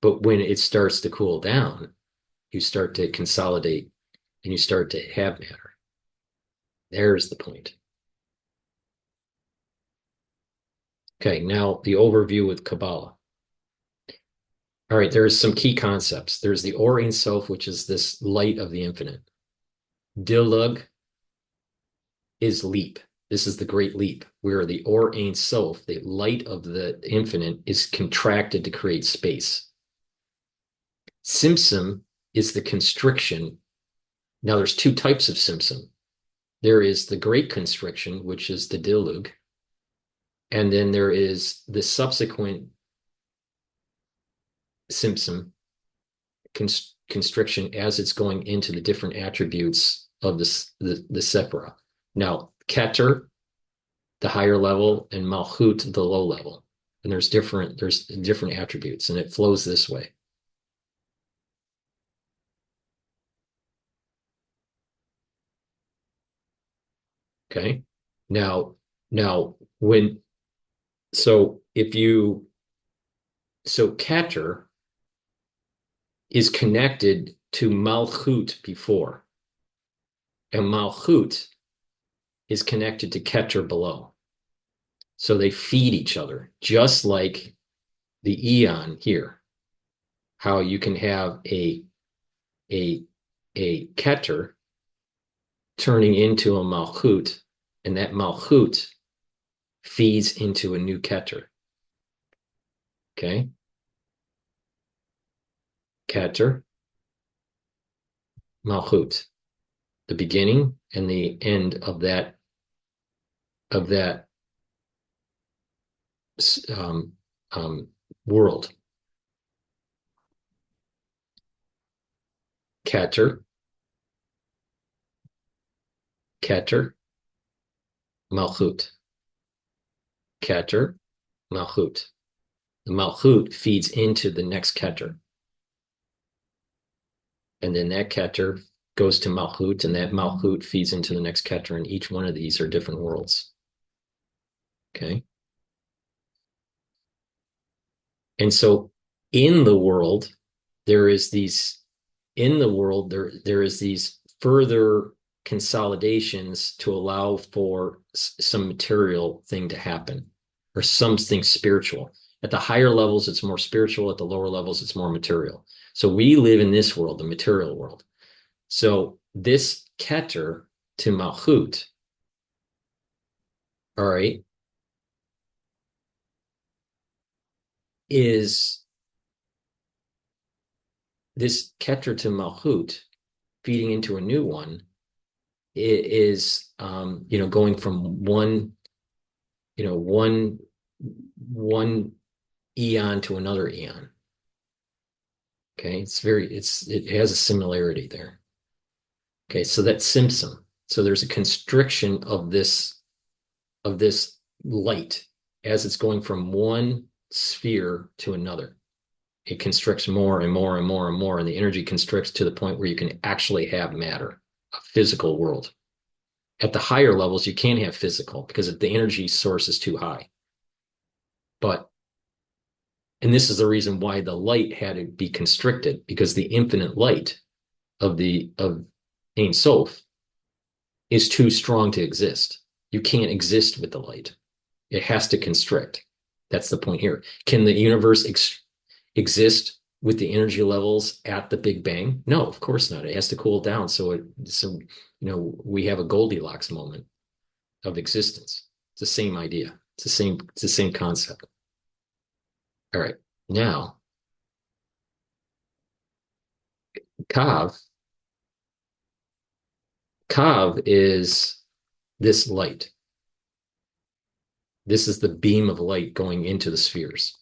[SPEAKER 1] But when it starts to cool down, you start to consolidate and you start to have matter. There's the point. Okay, now the overview with Kabbalah. All right, there's some key concepts. There's the Or Ein Sof, which is this light of the infinite. Dilug is leap. This is the great leap, where the Or Ein Sof, the light of the infinite, is contracted to create space. Simsim is the constriction. Now there's two types of Simsim. There is the great constriction, which is the Dilug, and then there is the subsequent Simsim constriction as it's going into the different attributes of the Sephira. Now, GETTR, the higher level, and Malchut, the low level. And there's different attributes, and it flows this way. Okay. Now when so if you so GETTR is connected to Malchut before, and Malchut is connected to GETTR below. So they feed each other, just like the eon here. How you can have a GETTR turning into a Malchut, and that Malchut feeds into a new GETTR. Okay? GETTR, Malchut, the beginning and the end of that world. GETTR, Malchut, GETTR, Malchut. The Malchut feeds into the next GETTR. And then that GETTR goes to Malchut, and that Malchut feeds into the next GETTR, and each one of these are different worlds. Okay? And so in the world, there is these further consolidations to allow for some material thing to happen, or something spiritual. At the higher levels, it's more spiritual. At the lower levels, it's more material. So we live in this world, the material world. So this GETTR to Malchut, all right, is this GETTR to Malchut feeding into a new one. It is going from one one eon to another eon. Okay, it has a similarity there. Okay, so that's Simpson. So there's a constriction of this light as it's going from one sphere to another. It constricts more and more and more and more, and the energy constricts to the point where you can actually have matter, a physical world. At the higher levels, you can't have physical because the energy source is too high. And this is the reason why the light had to be constricted, because the infinite light of Ein Sof is too strong to exist. You can't exist with the light. It has to constrict. That's the point here. Can the universe exist with the energy levels at the Big Bang? No, of course not. It has to cool down. So we have a Goldilocks moment of existence. It's the same idea. It's the same concept. All right. Now, Kav is this light. This is the beam of light going into the spheres.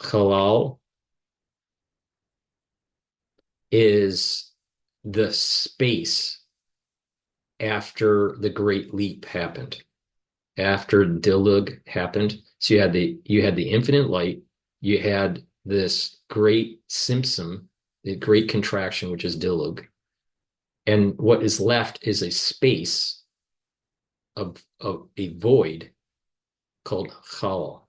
[SPEAKER 1] Halal is the space after the Great Leap happened, after Dilug happened. So you had the infinite light, you had this great Simpson, the great contraction, which is Dilug, and what is left is a space of a void called Halal.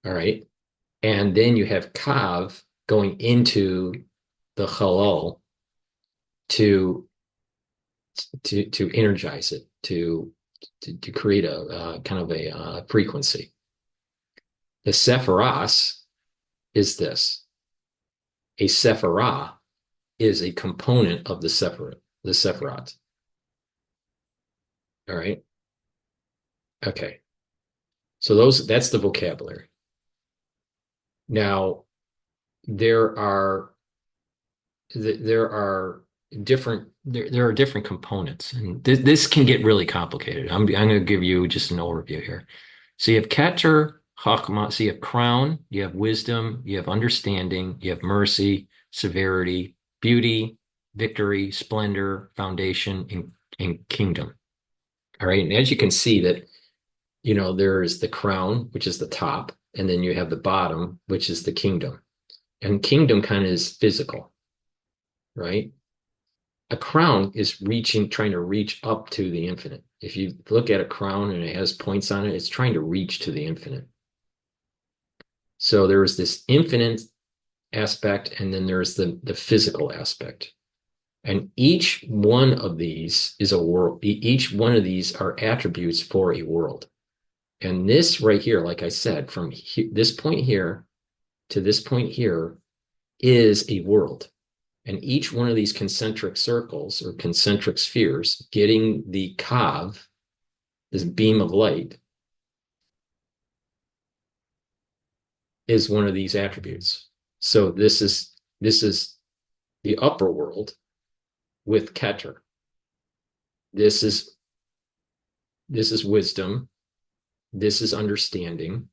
[SPEAKER 1] All right. And then you have Kav going into the Halal to energize it, to create a kind of a frequency. The Sephiros is this. A Sephirah is a component of the Sephirot. All right. Okay. So that's the vocabulary. Now, there are different components, and this can get really complicated. I'm going to give you just an overview here. So you have Keter, Chachma, so you have crown, you have wisdom, you have understanding, you have mercy, severity, beauty, victory, splendor, foundation, and kingdom. All right. And as you can see that, there is the crown, which is the top, and then you have the bottom, which is the kingdom. And kingdom kind of is physical, right? A crown is trying to reach up to the infinite. If you look at a crown and it has points on it, it's trying to reach to the infinite. So there is this infinite aspect, and then there's the physical aspect. And each one of these is a world. Each one of these are attributes for a world. And this right here, like I said, from this point here to this point here is a world. And each one of these concentric circles or concentric spheres getting the Kav, this beam of light, is one of these attributes. So this is the upper world with Keter. This is wisdom. This is understanding,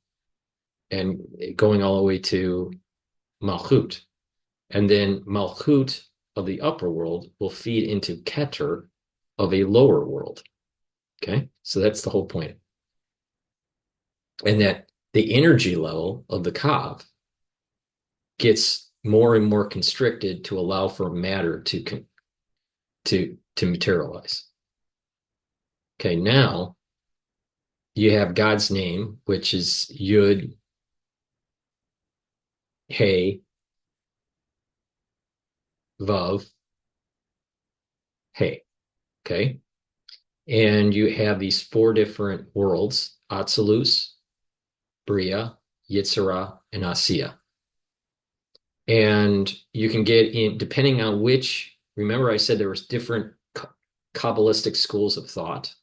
[SPEAKER 1] and going all the way to Malchut. And then Malchut of the upper world will feed into Keter of a lower world. Okay, so that's the whole point. And that the energy level of the Kav gets more and more constricted to allow for matter to materialize. Okay, now you have God's name, which is Yud, Hey, Vav, Hey. Okay. And you have these four different worlds: Atzilus, Bria, Yitzhara, and Asiya. And you can get in, depending on remember I said there was different Kabbalistic schools of thought.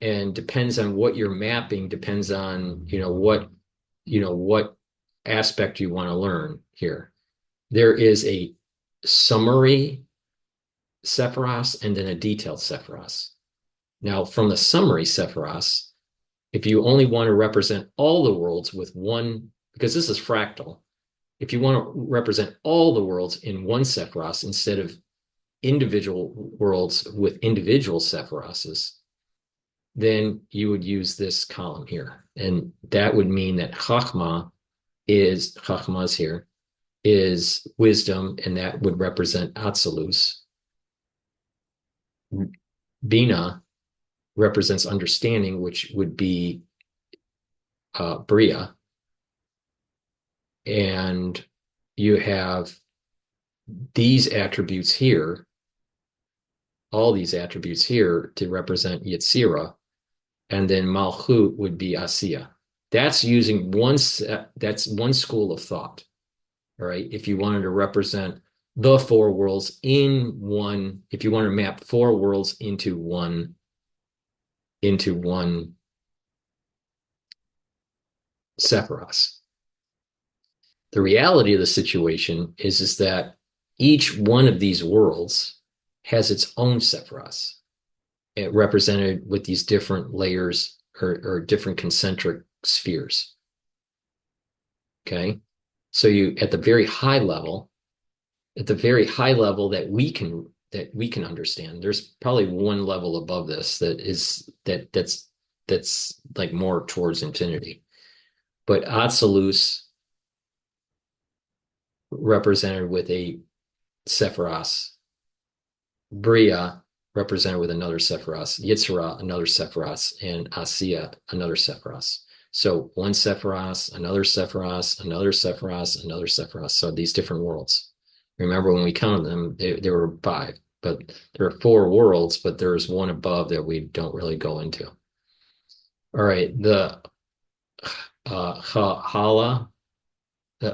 [SPEAKER 1] and depends on what you're mapping, depends on, what aspect you want to learn here. There is a summary Sephiros and then a detailed Sephiros. Now, from the summary Sephiros, if you only want to represent all the worlds with one, because this is fractal, if you want to represent all the worlds in one Sephiros instead of individual worlds with individual Sephiroses, then you would use this column here. And that would mean that Chachma is here, is wisdom, and that would represent Atzilus. Bina represents understanding, which would be Bria. And you have these attributes here, all these attributes here to represent Yetzirah, and then Malchut would be Asiya. That's using that's one school of thought. All right. If you wanted to represent the four worlds in one, if you want to map four worlds into one Sephiros. The reality of the situation is that each one of these worlds has its own Sephiros, represented with these different layers or different concentric spheres. Okay. So you, at the very high level that we can understand, there's probably one level above this that's like more towards infinity. But Atzilus represented with a Sephiros, Bria represented with another Sephiros, Yetzirah another Sephiros, and Asiya another Sephiros. So one Sephiros, another Sephiros, another Sephiros, another Sephiros. So these different worlds. Remember when we counted them, there were 5, but there are 4 worlds, but there's one above that we don't really go into. All right, the Chala,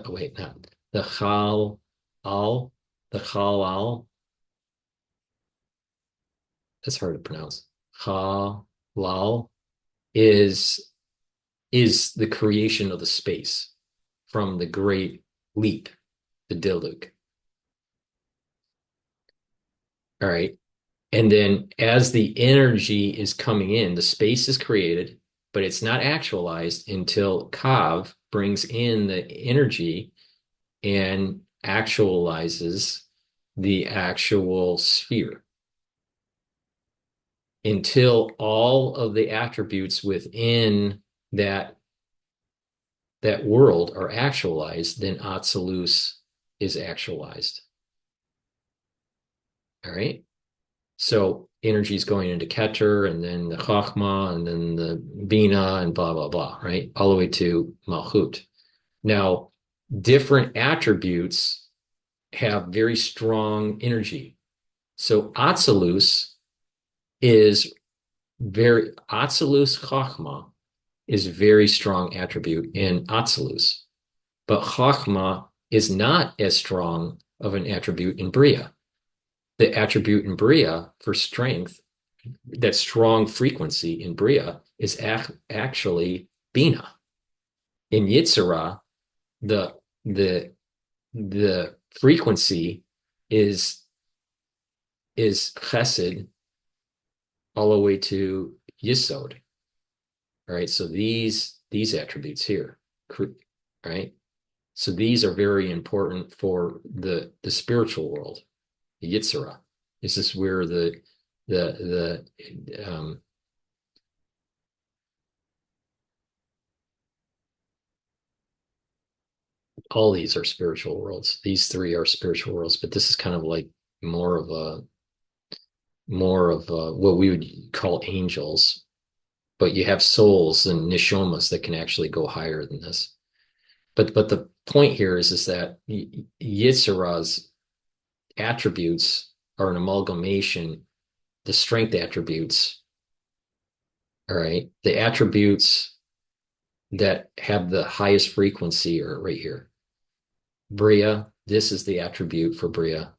[SPEAKER 1] wait, not the Chal Al, the Chalal. That's hard to pronounce. Halal is the creation of the space from the great leap, the Dilug. All right. And then as the energy is coming in, the space is created, but it's not actualized until Kav brings in the energy and actualizes the actual sphere. Until all of the attributes within that world are actualized, then Atzilus is actualized. All right. So energy is going into GETTR, and then the Chachma, and then the Bina, and blah, blah, blah, right? All the way to Malchut. Now, different attributes have very strong energy. So Atzilus Chachma is very strong attribute in Atzilus, but Chachma is not as strong of an attribute in Bria. The attribute in Bria for strength, that strong frequency in Bria, is actually Bina. In Yetzirah, the frequency is Chesed all the way to Yisod. All right, so these attributes here, right? So these are very important for the spiritual world, the Yetzirah. This is where all these are spiritual worlds. These 3 are spiritual worlds, but this is kind of like more of what we would call angels. But you have souls and nishomas that can actually go higher than this. But the point here is that Yitzhara's attributes are an amalgamation. The strength attributes, all right, the attributes that have the highest frequency are right here. Bria, this is the attribute for Bria,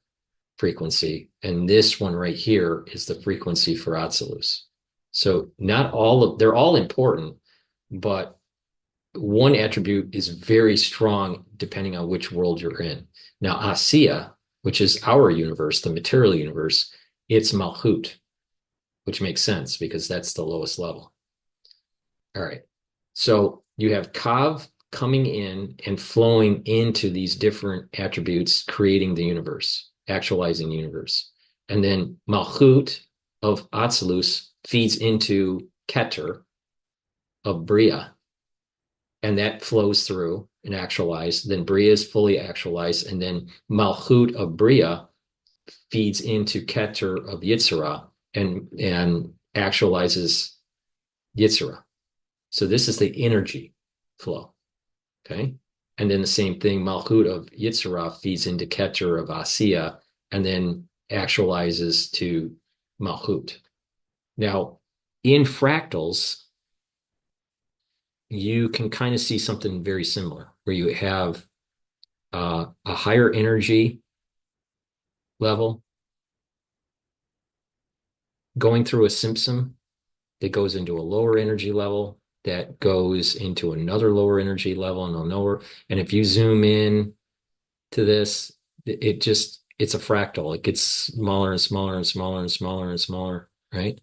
[SPEAKER 1] frequency, and this one right here is the frequency for Atzilus. So not all of they're all important, but one attribute is very strong depending on which world you're in. Now, Asiya, which is our universe, the material universe, it's Malchut, which makes sense because that's the lowest level. All right. So you have Kav coming in and flowing into these different attributes, creating the universe, actualizing the universe. And then Malchut of Atzilus feeds into Keter of Bria, and that flows through and actualized. Then Bria is fully actualized, and then Malchut of Bria feeds into Keter of Yitzhara and actualizes Yitzhara. So this is the energy flow. Okay. And then the same thing, Malchut of Yitzhara feeds into Keter of Asiya and then actualizes to Malchut. Now, in fractals, you can kind of see something very similar where you have a higher energy level going through a symptom that goes into a lower energy level that goes into another lower energy level and a lower. And if you zoom in to this, it's a fractal. It gets smaller and smaller and smaller and smaller and smaller, right?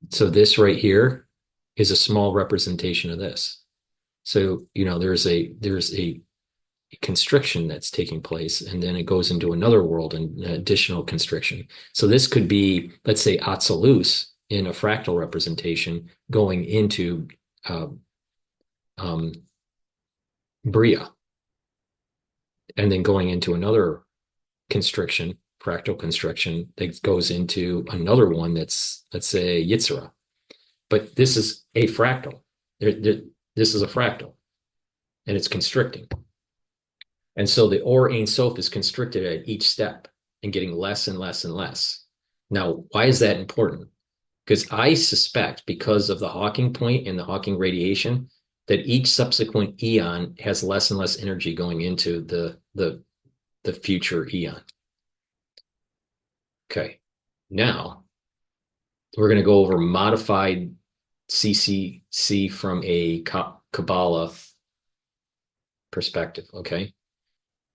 [SPEAKER 1] So this right here is a small representation of this. So, there's a constriction that's taking place, and then it goes into another world and additional constriction. So this could be, let's say, Atzilus in a fractal representation going into uh, um, Bria, and then going into another constriction, fractal constriction that goes into another one that's, let's say, Yitzhara. But this is a fractal. This is a fractal, and it's constricting. And so the Or Ein Sof is constricted at each step and getting less and less and less. Now, why is that important? Because I suspect, because of the Hawking point and the Hawking radiation, that each subsequent eon has less and less energy going into the future eon. Okay, now we're going to go over modified CCC from a Kabbalah perspective. Okay,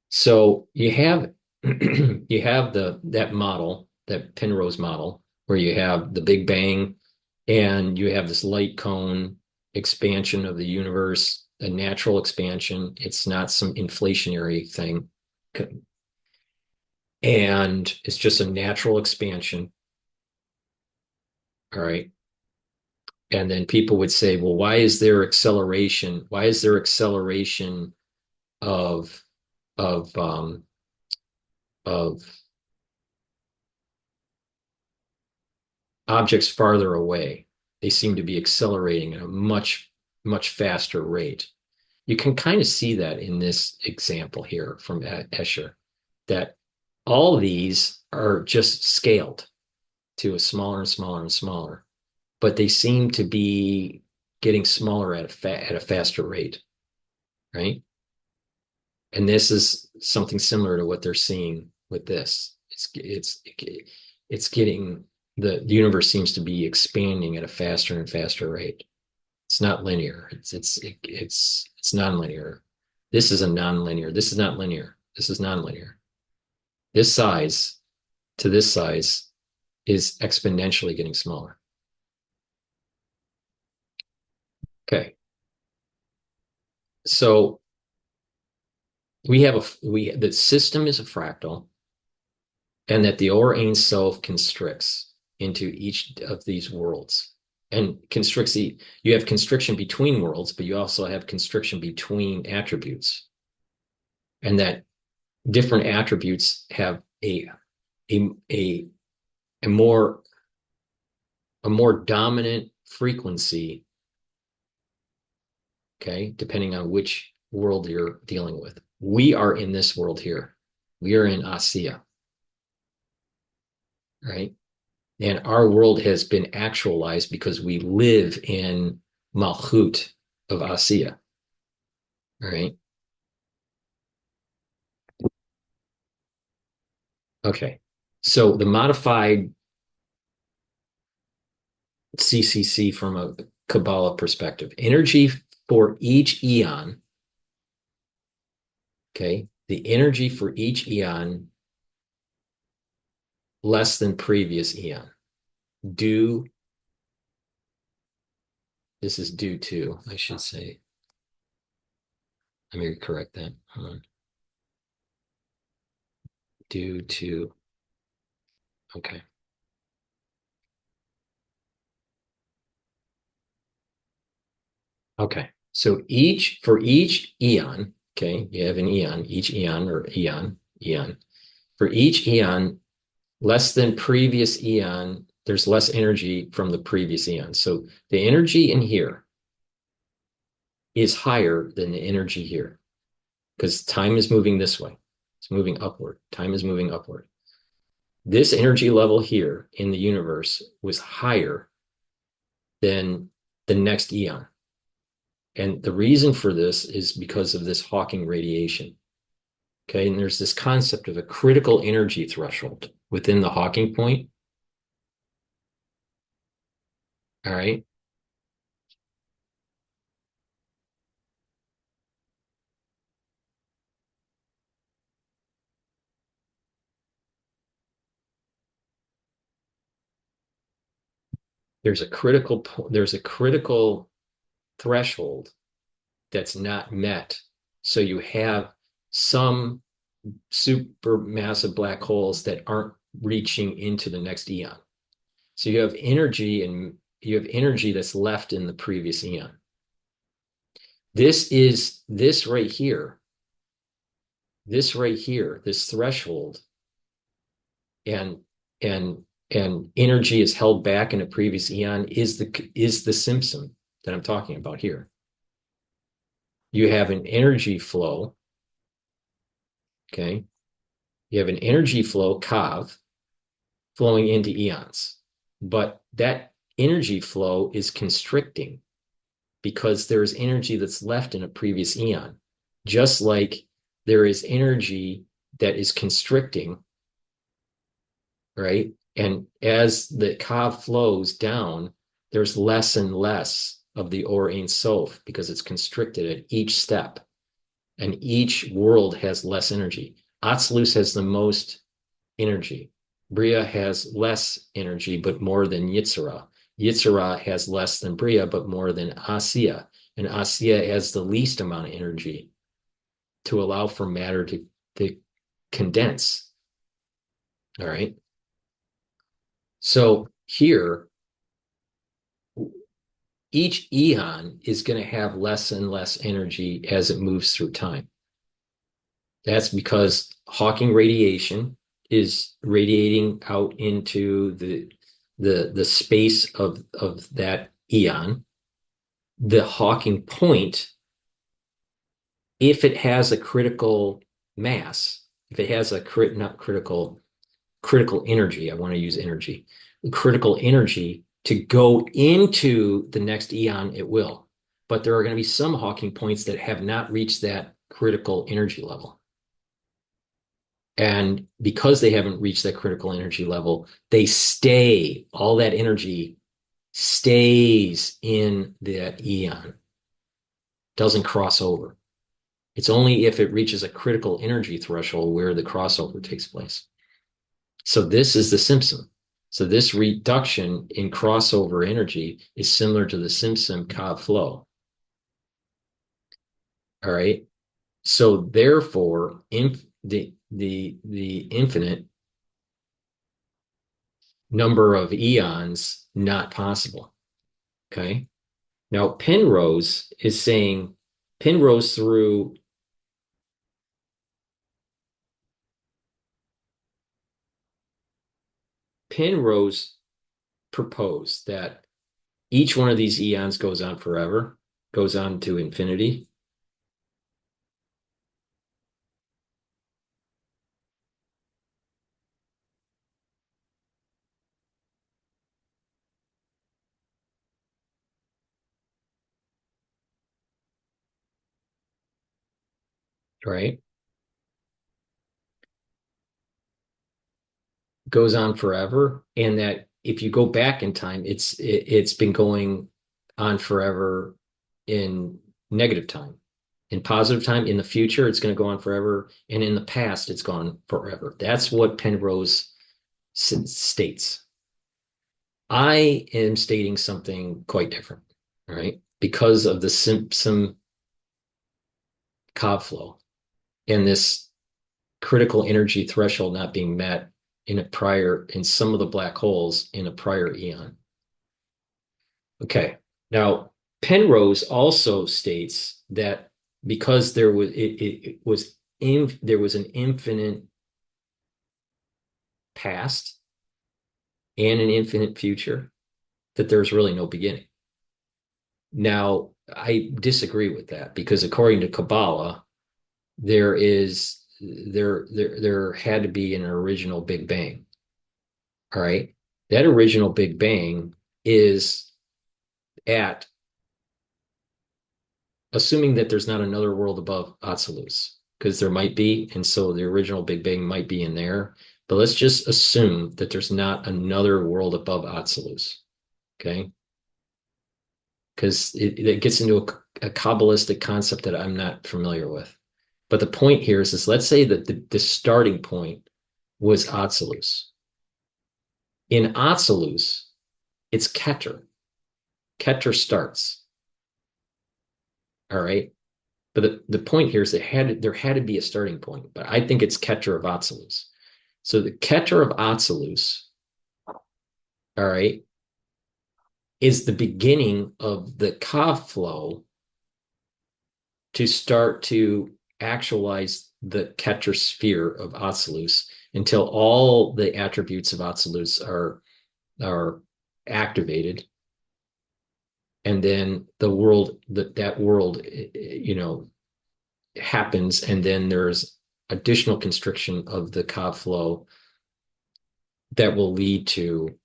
[SPEAKER 1] so you have you have that model, that Penrose model, where you have the Big Bang and you have this light cone expansion of the universe, a natural expansion. It's not some inflationary thing. And it's just a natural expansion. All right. And then people would say, well, why is there acceleration? Why is there acceleration of of of objects farther away? They seem to be accelerating at a much faster rate. You can kind of see that in this example here from Escher, that all these are just scaled to a smaller and smaller and smaller, but they seem to be getting smaller at a faster rate, right? And this is something similar to what they're seeing with this. It's getting the universe seems to be expanding at a faster and faster rate. It's not linear. It's nonlinear. This is a nonlinear. This is not linear. This is nonlinear. This size to this size is exponentially getting smaller. Okay. So the system is a fractal, and that the Or Ein Sof constricts into each of these worlds. And you have constriction between worlds, but you also have constriction between attributes. And that different attributes have a, a, a more dominant frequency, okay, depending on which world you're dealing with. We are in this world here. We are in Asiya, right? And our world has been actualized because we live in Malchut of Asiya, right? Okay. So the modified CCC from a Kabbalah perspective. Energy for each eon, okay, the energy for each eon less than previous eon. Due, this is due to, I should say. Let me correct that. Hold on. Due to, okay. Okay. So for each eon, okay, you have an eon, each eon or eon. For each eon less than previous eon, there's less energy from the previous eon. So the energy in here is higher than the energy here because time is moving this way. It's moving upward. Time is moving upward. This energy level here in the universe was higher than the next eon. And the reason for this is because of this Hawking radiation. Okay, and there's this concept of a critical energy threshold within the Hawking point. All right. There's a critical threshold that's not met. So you have some supermassive black holes that aren't reaching into the next eon. So you have energy that's left in the previous eon. This right here, this threshold, and and energy is held back in a previous eon is the Simpson that I'm talking about here. You have an energy flow, okay? You have an energy flow, Kav, flowing into eons. But that energy flow is constricting because there is energy that's left in a previous eon, just like there is energy that is constricting, right? And as the Kav flows down, there's less and less of the Or Ein Sof because it's constricted at each step. And each world has less energy. Atzilus has the most energy. Bria has less energy, but more than Yitzhara. Yitzhara has less than Bria, but more than Asiya. And Asiya has the least amount of energy to allow for matter to condense. All right. So here, each eon is going to have less and less energy as it moves through time. That's because Hawking radiation is radiating out into the space of that eon. The Hawking point, if it has a critical mass, if it has a not critical energy, I want to use energy, critical energy to go into the next eon, it will. But there are going to be some Hawking points that have not reached that critical energy level. And because they haven't reached that critical energy level, all that energy stays in that eon, doesn't cross over. It's only if it reaches a critical energy threshold where the crossover takes place. So this is the Simpson. So this reduction in crossover energy is similar to the Simpson-Cobb flow. All right. So therefore, the infinite number of eons not possible. Okay. Now Penrose is saying Penrose through Penrose proposed that each one of these eons goes on forever, goes on to infinity. Right? Goes on forever, and that if you go back in time, it's been going on forever in negative time. In positive time, in the future, it's going to go on forever, and in the past, it's gone forever. That's what Penrose states. I am stating something quite different, right? Because of the Simpson Cobb flow and this critical energy threshold not being met in some of the black holes in a prior eon. Okay. Now, Penrose also states that because there was an infinite past and an infinite future, that there's really no beginning. Now, I disagree with that because according to Kabbalah, there had to be an original Big Bang. All right. That original Big Bang is at assuming that there's not another world above Atzilus, because there might be, and so the original Big Bang might be in there. But let's just assume that there's not another world above Atzilus, okay? Because it gets into a Kabbalistic concept that I'm not familiar with. But the point here is let's say that the starting point was Atzilus. In Atzilus, it's GETTR. GETTR starts. All right. But the point here is there had to be a starting point, but I think it's GETTR of Atzilus. So the GETTR of Atzilus, all right, is the beginning of the Ka flow to start to actualize the GETTR sphere of Atzilus until all the attributes of Atzilus are activated. And then the world, that world, happens, and then there's additional constriction of the Ka flow that will lead to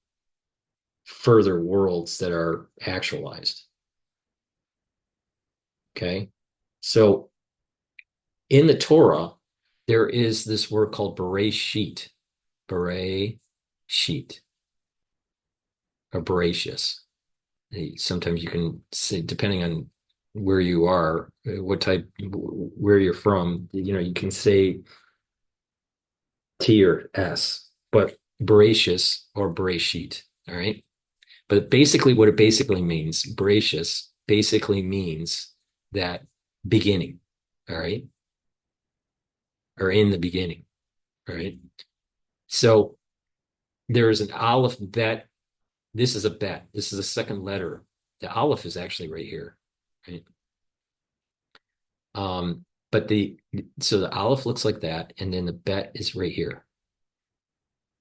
[SPEAKER 1] further worlds that are actualized. Okay. So in the Torah, there is this word called Bereshit, Bereshit, or Bereshis. Sometimes you can say, depending on where you are, where you're from, you can say T or S, but Bereshis or Bereshit. All right. But basically, what it basically means, Bereshis, basically means that beginning. All right. Or in the beginning. All right. So there is an Aleph bet. This is a bet. This is the second letter. The Aleph is actually right here. Right. But so the Aleph looks like that, and then the bet is right here.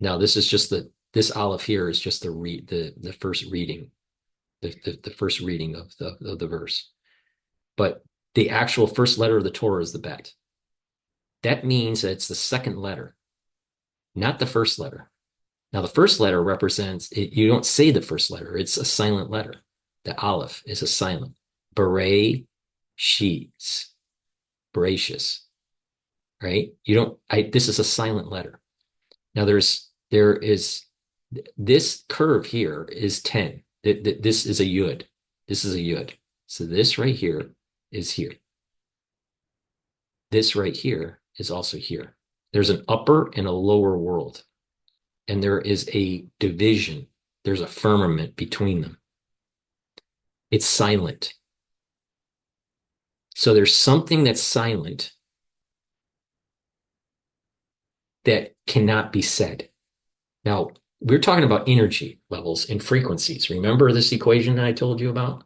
[SPEAKER 1] Now this Aleph here is just the first reading, the first reading of the verse. But the actual first letter of the Torah is the bet. That means that it's the second letter, not the first letter. Now, the first letter represents, you don't say the first letter, it's a silent letter. The Aleph is a silent. Bere, sheets, Bereshis, right? This is a silent letter. Now, there is, this curve here is 10. This is a yud. This is a yud. So this right here is here. This right here is also here. There's an upper and a lower world, and there is a division. There's a firmament between them. It's silent. So there's something that's silent that cannot be said. Now, we're talking about energy levels and frequencies. Remember this equation that I told you about?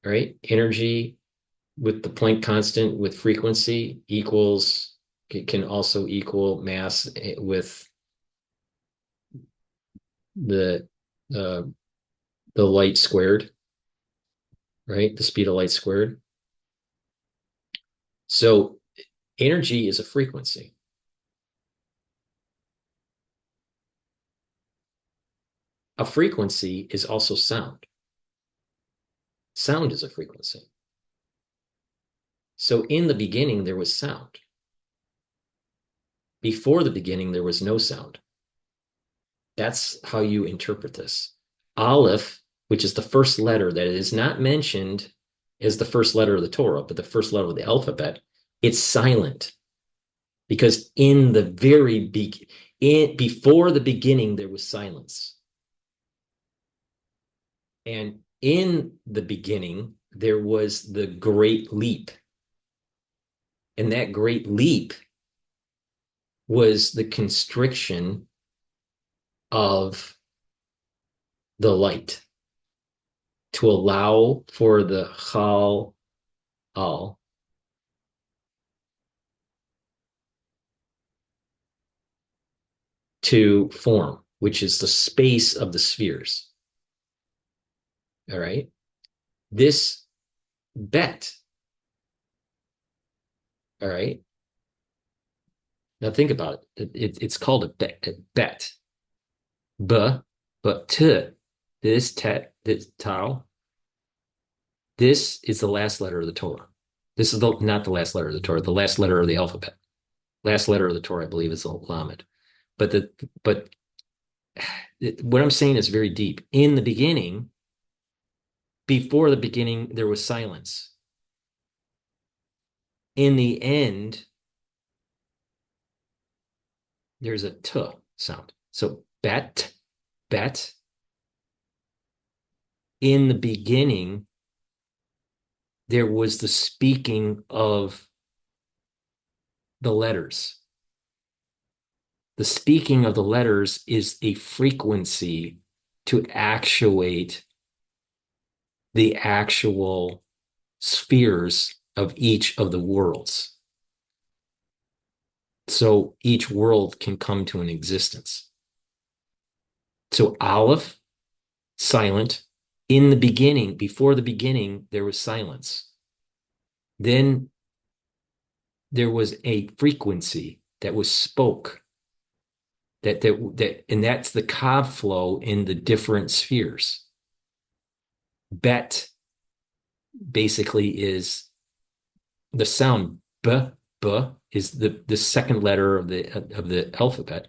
[SPEAKER 1] Right? Energy with the Planck constant with frequency can also equal mass with the uh, the light squared, right? The speed of light squared. So energy is a frequency. A frequency is also sound. Sound is a frequency. So in the beginning, there was sound. Before the beginning, there was no sound. That's how you interpret this. Aleph, which is the first letter that is not mentioned as the first letter of the Torah, but the first letter of the alphabet, it's silent because in the before the beginning, there was silence. And in the beginning, there was the great leap. And that great leap was the constriction of the light to allow for the Chal Al to form, which is the space of the spheres. All right. This bet, all right. Now think about it. It's called a bet. A bet. But t, this tet, this tau, this is the last letter of the Torah. This is not the last letter of the Torah, the last letter of the alphabet. Last letter of the Torah, I believe, is the Lamed. But what I'm saying is very deep. In the beginning, before the beginning, there was silence. In the end, there's a t sound. So bet. In the beginning, there was the speaking of the letters. The speaking of the letters is a frequency to actuate the actual spheres of each of the worlds. So each world can come to an existence. So Aleph, silent. In the beginning, before the beginning, there was silence. Then there was a frequency that was spoke. And that's the Kav flow in the different spheres. Bet basically is the sound b is the second letter of the alphabet,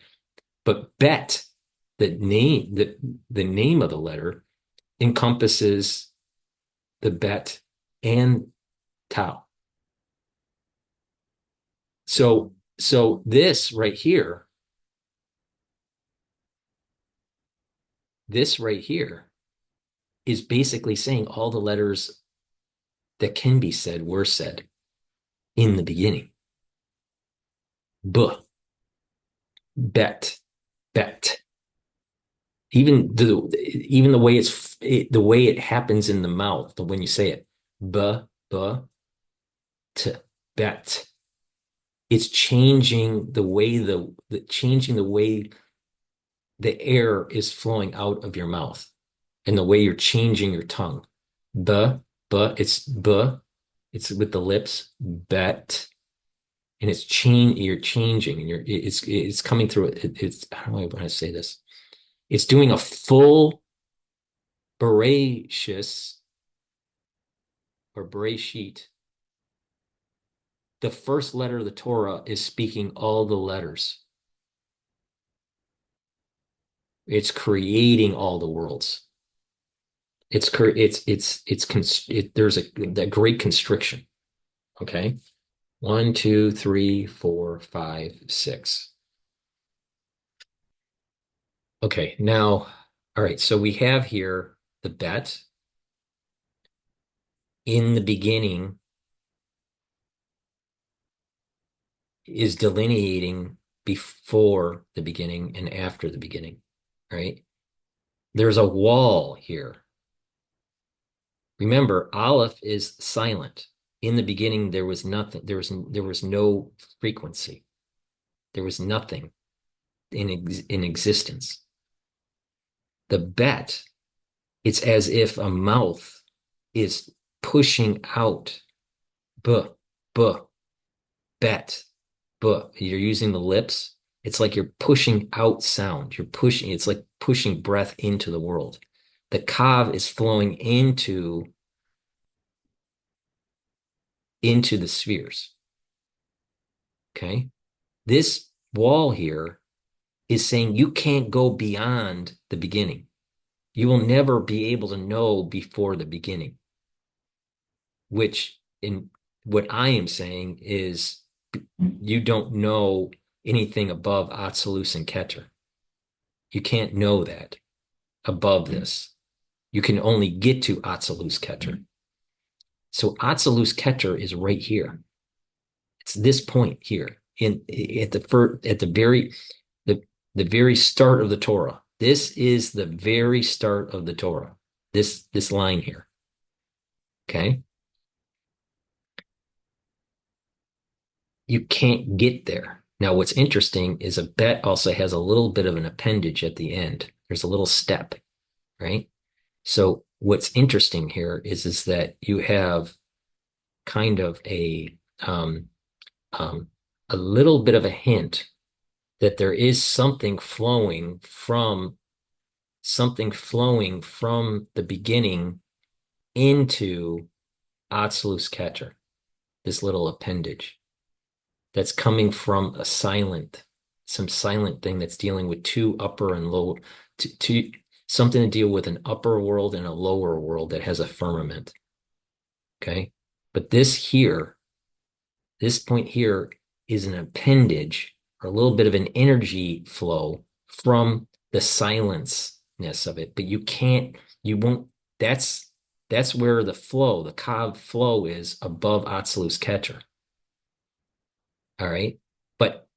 [SPEAKER 1] but bet, the name of the letter, encompasses the bet and tau. So this right here is basically saying all the letters that can be said were said in the beginning. B, bet. Even the way the way it happens in the mouth, when you say it, b, t, bet. It's changing the way the air is flowing out of your mouth and the way you're changing your tongue. B, it's with the lips, bet. And you're changing, and it's coming through it's how do I want to say this? It's doing a full Bereshit or Bereshit. The first letter of the Torah is speaking all the letters. It's creating all the worlds. There's a great constriction. Okay. 1, 2, 3, 4, 5, 6. Okay, now, all right, so we have here the bet. In the beginning is delineating before the beginning and after the beginning, right? There's a wall here. Remember, Aleph is silent. In the beginning, there was nothing. There was no frequency. There was nothing in existence. The bet, it's as if a mouth is pushing out bet. You're using the lips. It's like you're pushing out sound. It's like pushing breath into the world. The kav is flowing into the spheres. Okay. This wall here is saying you can't go beyond the beginning. You will never be able to know before the beginning, which in what I am saying is you don't know anything above Atzilus and Keter. You can't know that above this. You can only get to Atzilus Keter. So Atzilus Keter is right here. It's this point here at the very start of the Torah. This is the very start of the Torah. This line here. Okay. You can't get there. Now, what's interesting is a bet also has a little bit of an appendage at the end. There's a little step, right? So what's interesting here is that you have kind of um, a little bit of a hint that there is something flowing from the beginning into Atzilus Keter, this little appendage that's coming from some silent thing that's dealing with two upper and lower, something to deal with an upper world and a lower world that has a firmament. Okay. But this point here is an appendage or a little bit of an energy flow from the silenceness of it. But you won't, that's where the Kav flow is above Atzilus Keter. All right. But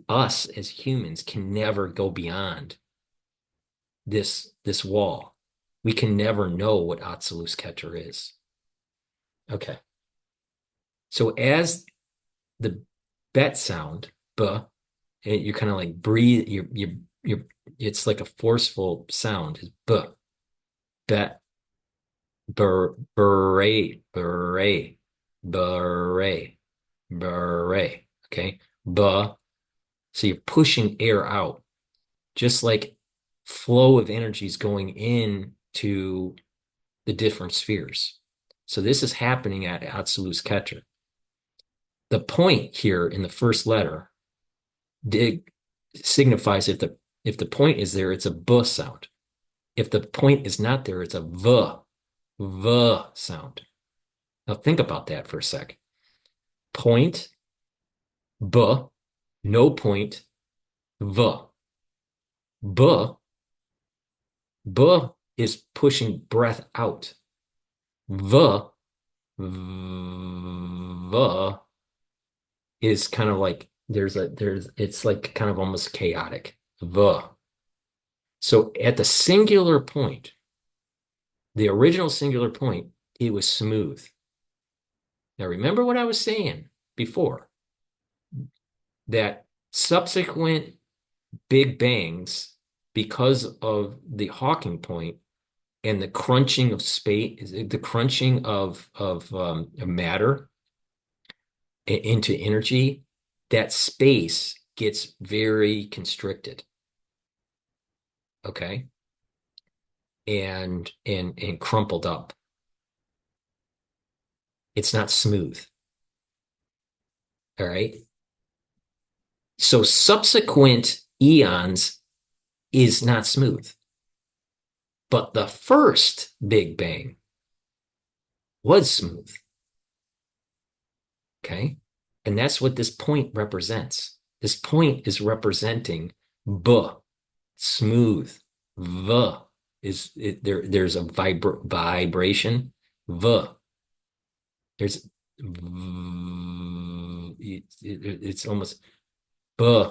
[SPEAKER 1] us as humans can never go beyond this wall. We can never know what Atzilus Keter is. Okay. So as the bet sound, you're kind of like breathe, it's like a forceful sound. Is bet, beret, beret, beret, beret. Okay. So you're pushing air out, just like flow of energy is going into the different spheres. So this is happening at Atzilus Keter. The point here in the first letter signifies if the point is there, it's a b sound. If the point is not there, it's a v sound. Now think about that for a sec. Point, b, no point, v. B is pushing breath out. V is kind of like it's like kind of almost chaotic. So at the singular point, the original singular point, it was smooth. Now remember what I was saying before, that subsequent big bangs, because of the Hawking point and the crunching of space, the crunching of matter into energy, that space gets very constricted. Okay. And crumpled up. It's not smooth. All right. So subsequent eons is not smooth. But the first Big Bang was smooth. Okay. And that's what this point represents. This point is representing B, smooth. V there's a vibration. V. There's it's almost B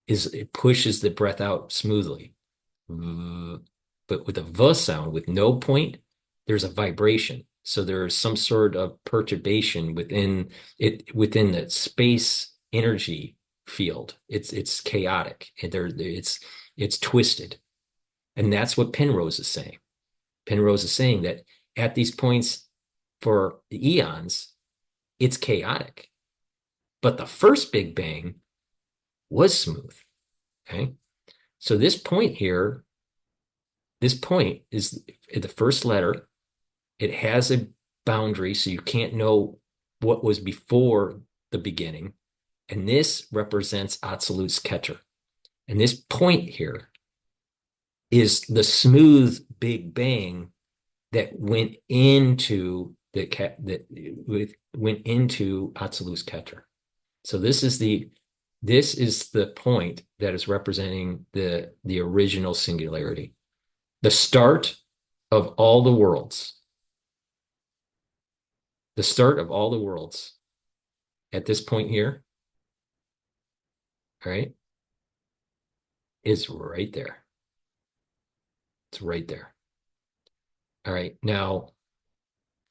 [SPEAKER 1] it pushes the breath out smoothly. But with a V sound, with no point, there's a vibration. So there's some sort of perturbation within the space energy field. It's chaotic. It's twisted. And that's what Penrose is saying. Penrose is saying that at these points for the eons, it's chaotic. But the first Big Bang was smooth. Okay. So this point here, this point is the first letter. It has a boundary, so you can't know what was before the beginning. And this represents Atzilus Keter. And this point here is the smooth Big Bang that went into Atzilus GETTR. So this is the point that is representing the original singularity, the start of all the worlds. The start of all the worlds at this point here, right, is right there. It's right there. All right. Now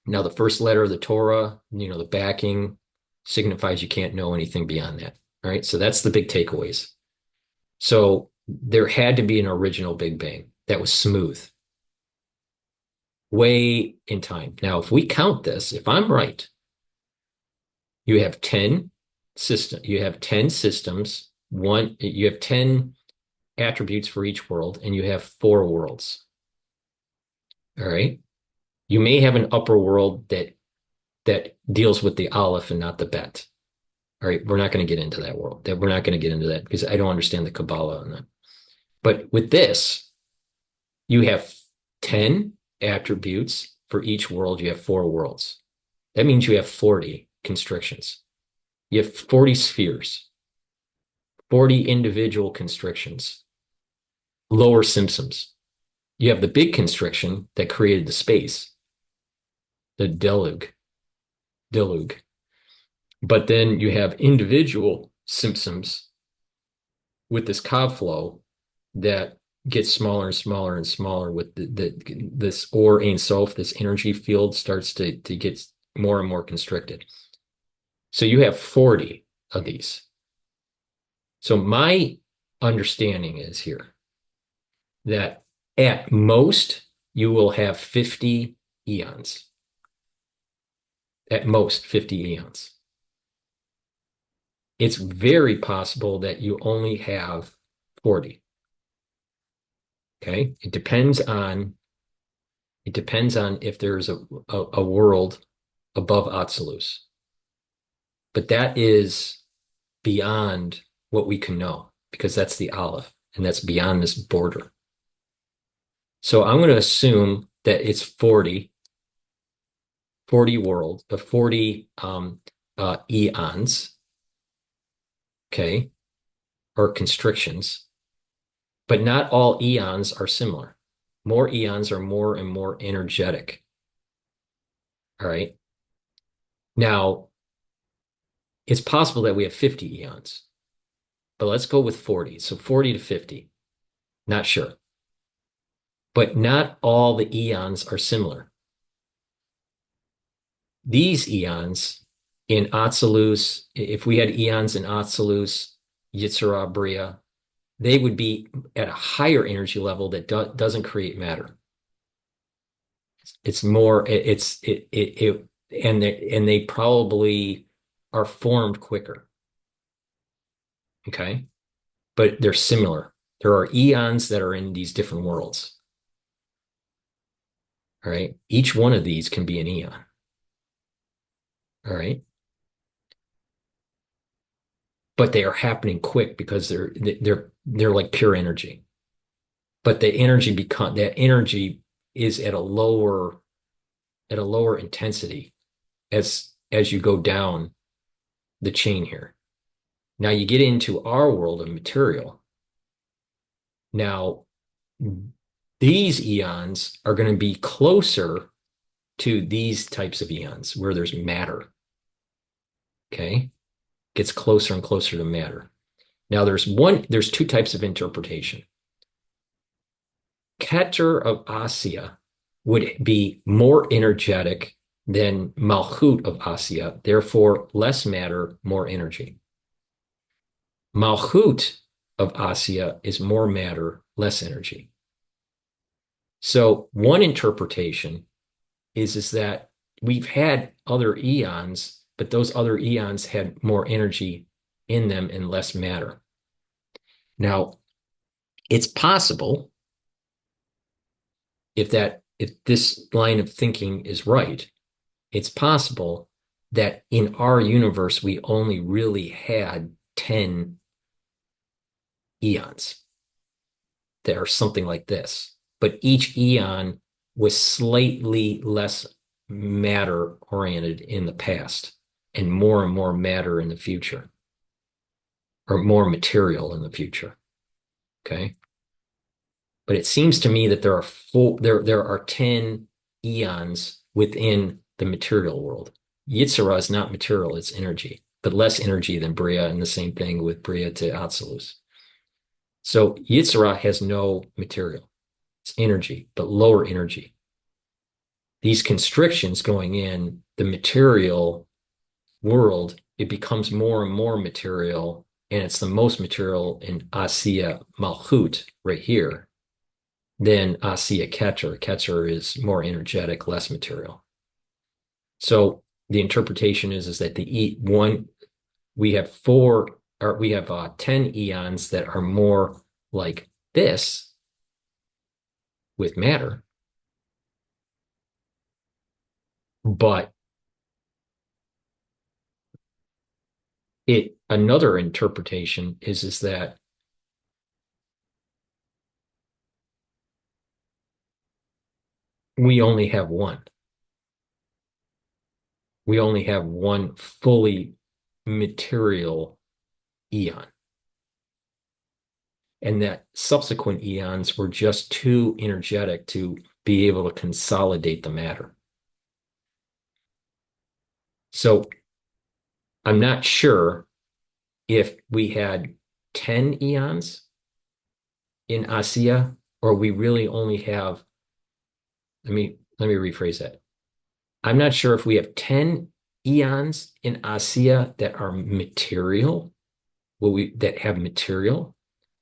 [SPEAKER 1] the first letter of the Torah, the backing signifies you can't know anything beyond that. All right. So that's the big takeaways. So there had to be an original Big Bang that was smooth, way in time. Now, if we count this, if I'm right, you have 10 systems. You have 10 systems. You have 10 attributes for each world, and you have 4 worlds. All right. You may have an upper world that deals with the Aleph and not the Bet. All right. We're not going to get into that world. We're not going to get into that because I don't understand the Kabbalah on that. But with this, you have 10 attributes for each world. You have 4 worlds. That means you have 40 constrictions. You have 40 spheres, 40 individual constrictions, lower symptoms. You have the big constriction that created the space, the deluge. But then you have individual symptoms with this Kav flow that gets smaller and smaller and smaller with this Or Ein Sof, this energy field starts to get more and more constricted. So you have 40 of these. So my understanding is here that at most you will have 50 eons. At most 50 eons. It's very possible that you only have 40. Okay. It depends on if there's a world above Atzilus. But that is beyond what we can know because that's the Aleph and that's beyond this border. So I'm going to assume that it's 40 world, 40 eons, okay, or constrictions, but not all eons are similar. More eons are more and more energetic. All right. Now, it's possible that we have 50 eons, but let's go with 40. So 40 to 50. Not sure. But not all the eons are similar. These eons in Atzilus, if we had eons in Atzilus, Yitzhak, Bria, they would be at a higher energy level that doesn't create matter. It's more, and they probably are formed quicker. Okay. But they're similar. There are eons that are in these different worlds. All right. Each one of these can be an eon. All right. But they are happening quick because they're like pure energy. But that energy is at a lower intensity as you go down the chain here. Now you get into our world of material. Now these eons are going to be closer to these types of eons where there's matter. Okay. Gets closer and closer to matter. Now there's 2 types of interpretation. GETTR of Asya would be more energetic than Malchut of Asya, therefore less matter, more energy. Malchut of Asya is more matter, less energy. So one interpretation is that we've had other eons, but those other eons had more energy in them and less matter. Now, it's possible if this line of thinking is right, it's possible that in our universe we only really had 10
[SPEAKER 3] eons that are something like this. But each eon was slightly less matter oriented in the past and more matter in the future, or more material in the future. Okay. But it seems to me that there are 10 eons within the material world. GETTR is not material, it's energy, but less energy than Bria, and the same thing with Bria to Atsilus. So GETTR has no material. It's energy, but lower energy. These constrictions going in the material world, it becomes more and more material, and it's the most material in Asiya Malchut right here. Then Asiya GETTR. GETTR is more energetic, less material. So the interpretation is that we have 10 eons that are more like this with matter, but another interpretation is that we only have one. We only have one fully material eon. And that subsequent eons were just too energetic to be able to consolidate the matter. So I'm not sure if we had 10 eons in Asiya, or we really only have, let me rephrase that. I'm not sure if we have 10 eons in Asiya that are material, that have material,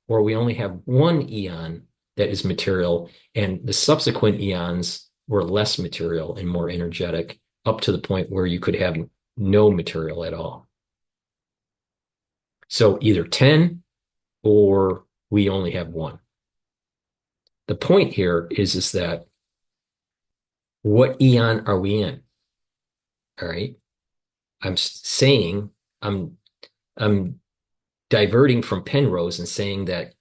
[SPEAKER 3] or we only have one eon that is material, and the subsequent eons were less material and more energetic, up to the point where you could have no material at all. So either 10 or we only have one. The point here is that what eon are we in? All right. I'm diverting from Penrose and saying that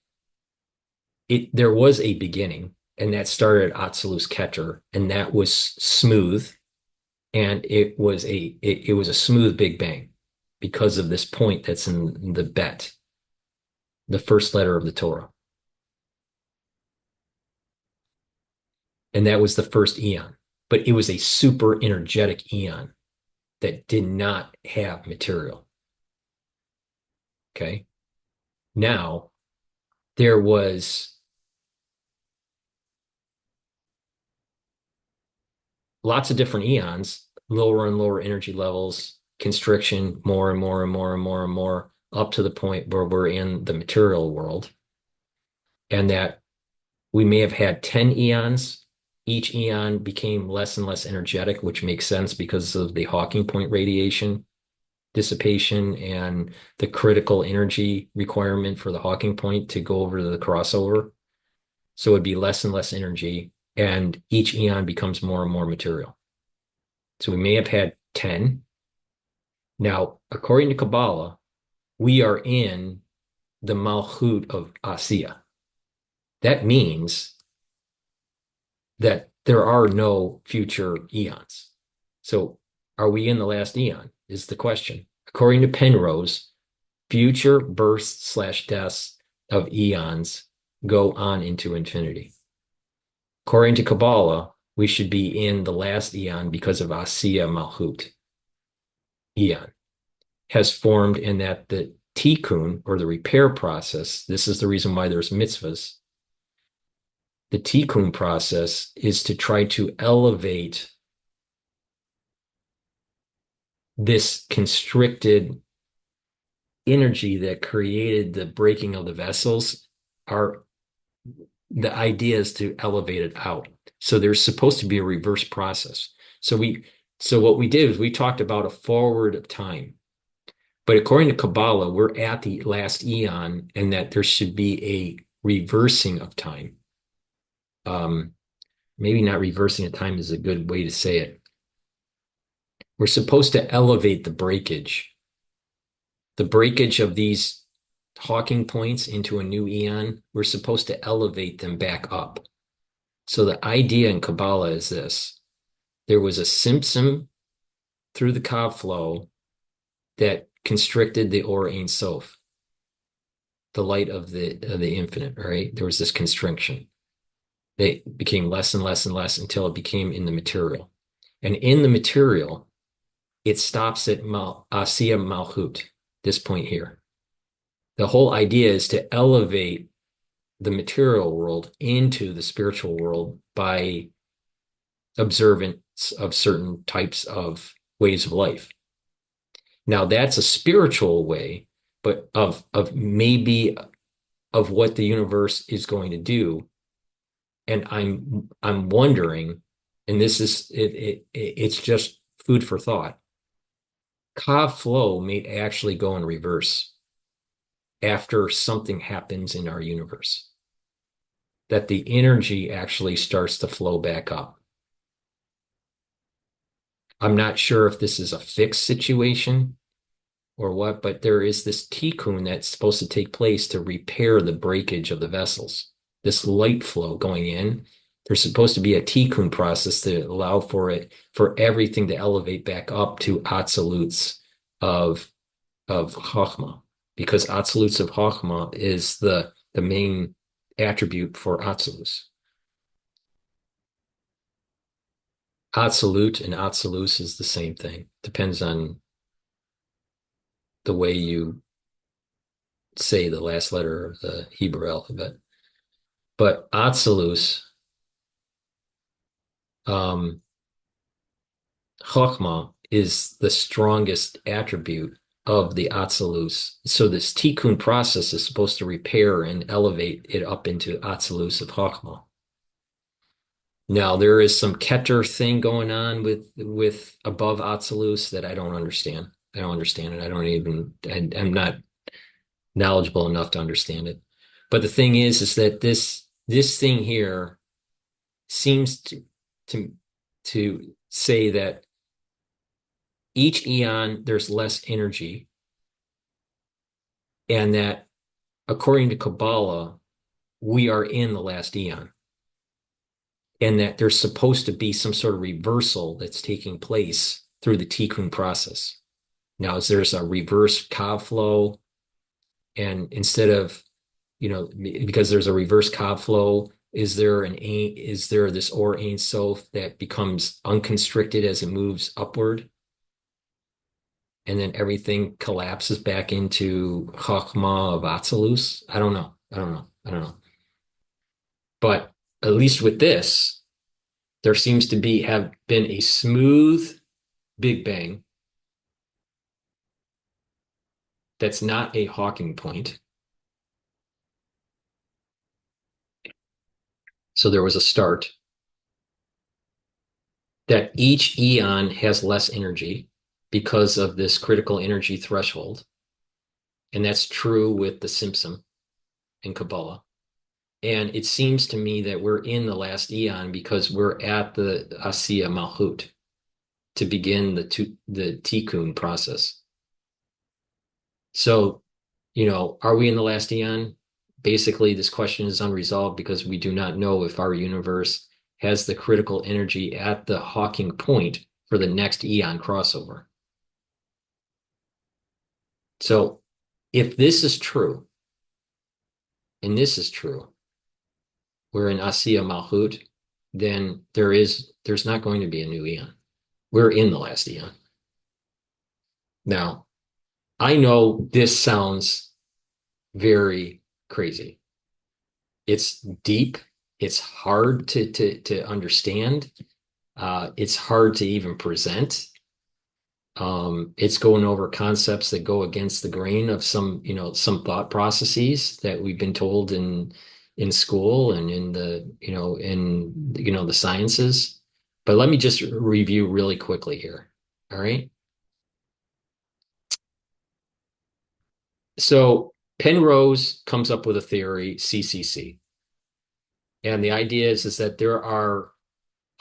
[SPEAKER 3] there was a beginning, and that started at Atsilus GETTR, and that was smooth, and it was a smooth Big Bang because of this point that's in the Bet, the first letter of the Torah. And that was the first eon, but it was a super energetic eon that did not have material. Okay. Now, there was lots of different eons, lower and lower energy levels, constriction, more and more, up to the point where we're in the material world. And that we may have had 10 eons. Each eon became less and less energetic, which makes sense because of the Hawking point radiation dissipation and the critical energy requirement for the Hawking point to go over to the crossover. So it'd be less and less energy, and each eon becomes more and more material. So we may have had 10. Now, according to Kabbalah, we are in the Malchut of Asiya. That means that there are no future eons. So are we in the last eon is the question. According to Penrose, future births / deaths of eons go on into infinity. According to Kabbalah, we should be in the last eon because of Asiya Malchut. Eon has formed, in that the tikkun, or the repair process, this is the reason why there's mitzvahs. The tikkun process is to try to elevate this constricted energy that created the breaking of the vessels. The idea is to elevate it out. So there's supposed to be a reverse process. So what we did is we talked about a forward of time. But according to Kabbalah, we're at the last eon, and that there should be a reversing of time. Maybe not reversing of time is a good way to say it. We're supposed to elevate the breakage of these Hawking points into a new eon, we're supposed to elevate them back up. So the idea in Kabbalah is this. There was a Simpson through the Kav flow that constricted the Or Ein Sof, the light of the infinite, right? There was this constriction. They became less and less and less until it became in the material. And in the material, it stops at Asiya Malchut, this point here. The whole idea is to elevate the material world into the spiritual world by observance of certain types of ways of life. Now that's a spiritual way, but of maybe of what the universe is going to do. And I'm wondering, and this is it's just food for thought. Kav flow may actually go in reverse after something happens in our universe, that the energy actually starts to flow back up. I'm not sure if this is a fixed situation or what, but there is this tikkun that's supposed to take place to repair the breakage of the vessels. This light flow going in, there's supposed to be a tikkun process to allow for it, for everything to elevate back up to absolutes of Chachma, because absolutes of Chachma is the main attribute for Atzilus. Absolute and Atzilus is the same thing. Depends on the way you say the last letter of the Hebrew alphabet. But Atzilus, Chachma, is the strongest attribute of the Atzilus. So this tikkun process is supposed to repair and elevate it up into Atzilus of Chachma. Now there is some GETTR thing going on with above Atzilus that I don't understand. I don't understand it. I'm not knowledgeable enough to understand it. But the thing is that this thing here seems to say that each eon there's less energy, and that according to Kabbalah, we are in the last eon, and that there's supposed to be some sort of reversal that's taking place through the tikkun process. Now, there's a reverse Kav flow, and instead of, because there's a reverse Kav flow, is there this Or Ein Sof that becomes unconstricted as it moves upward? And then everything collapses back into Chachma of Atzilus? I don't know. But at least with this, there seems to have been a smooth Big Bang that's not a Hawking point. So there was a start. That each eon has less energy because of this critical energy threshold. And that's true with the Simpson in Kabbalah. And it seems to me that we're in the last eon because we're at the Asiya Malchut to begin the tikkun process. So, are we in the last eon? Basically, this question is unresolved because we do not know if our universe has the critical energy at the Hawking point for the next eon crossover. So if this is true, and this is true, we're in Asiya Malchut, then there's not going to be a new eon. We're in the last eon. Now, I know this sounds very crazy. It's deep. It's hard to understand. It's hard to even present. It's going over concepts that go against the grain of some thought processes that we've been told in school and in the sciences. But let me just review really quickly here. All right. So Penrose comes up with a theory, CCC. And the idea is that there are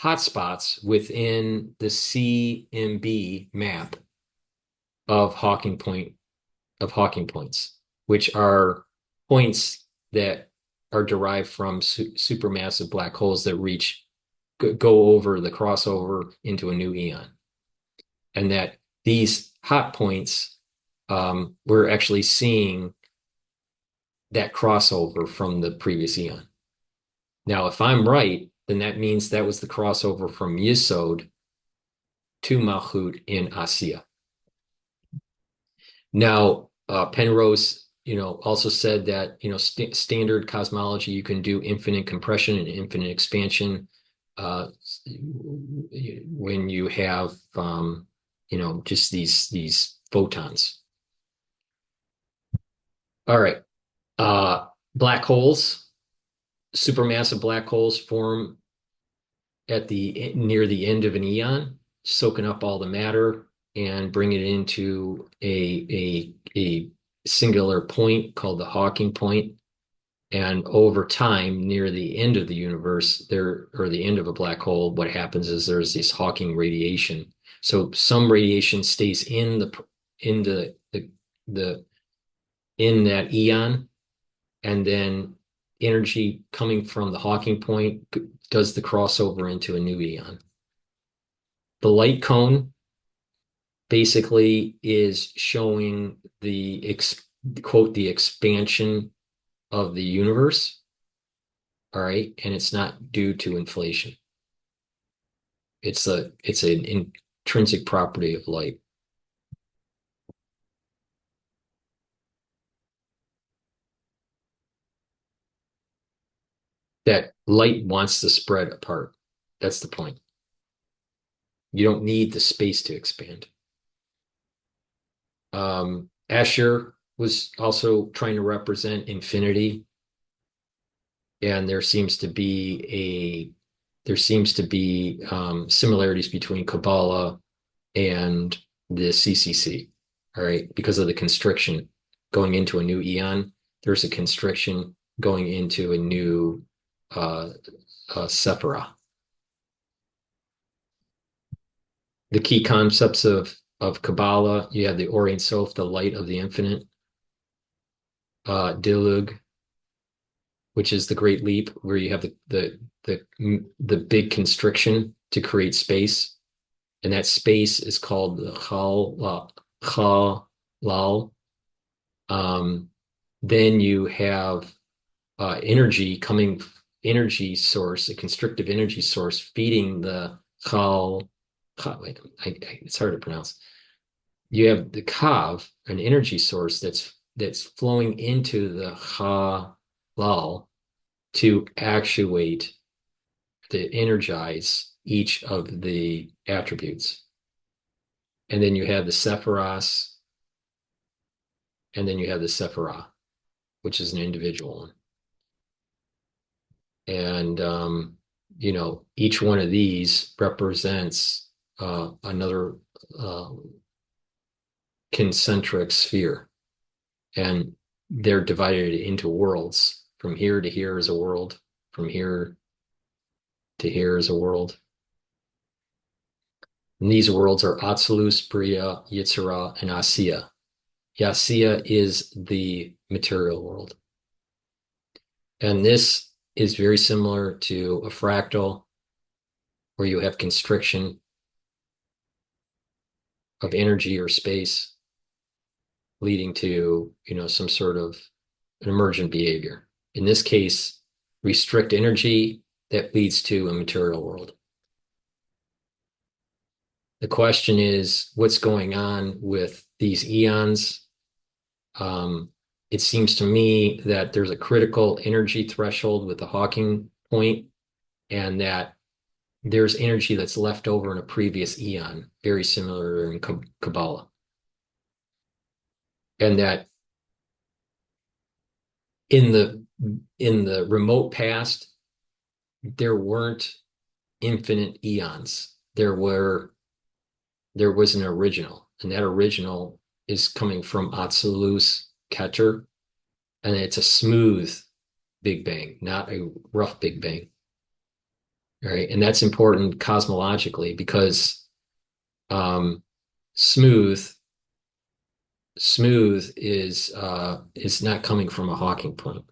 [SPEAKER 3] hotspots within the CMB map of Hawking points. which are points that are derived from supermassive black holes that go over the crossover into a new eon. And that these hot points, we're actually seeing that crossover from the previous eon. Now, if I'm right, then that means that was the crossover from Yesod to Malchut in Asiya. Now, Penrose, also said that, standard cosmology, you can do infinite compression and infinite expansion when you have, just these photons. All right. Black holes, supermassive black holes form near the end of an eon, soaking up all the matter and bring it into a singular point called the Hawking point. And over time, near the end of the universe, or the end of a black hole, what happens is there's this Hawking radiation. So some radiation stays in that eon, and then energy coming from the Hawking point does the crossover into a new eon. The light cone basically is showing the quote, the expansion of the universe. All right. And it's not due to inflation. It's an intrinsic property of light. That light wants to spread apart. That's the point. You don't need the space to expand. Escher was also trying to represent infinity, and there seems to be similarities between Kabbalah and the CCC. All right, because of the constriction going into a new eon, there's a constriction going into a new Sephirah. The key concepts of Kabbalah, you have the Or Ein Sof, the light of the infinite, Dilug, which is the great leap, where you have the big constriction to create space, and that space is called the Chalal. Then you have energy source, a constrictive energy source feeding the Chal. Wait, it's hard to pronounce. You have the Kav, an energy source that's flowing into the Chalal to actuate, to energize each of the attributes. And then you have the Sephiros, and then you have the Sephirah, which is an individual one. And, each one of these represents another concentric sphere. And they're divided into worlds. From here to here is a world. From here to here is a world. And these worlds are Atzilus, Bria, Yitzhara, and Asiya. Asiya is the material world. And this is very similar to a fractal, where you have constriction of energy or space leading to, some sort of an emergent behavior. In this case, restrict energy that leads to a material world. The question is, what's going on with these eons? It seems to me that there's a critical energy threshold with the Hawking point, and that there's energy that's left over in a previous eon, very similar in Kabbalah. And that in the remote past, there weren't infinite eons. There was an original, and that original is coming from Atzilus Keter, and it's a smooth Big Bang, not a rough Big Bang. All right, and that's important cosmologically, because smooth smooth is not coming from a Hawking point.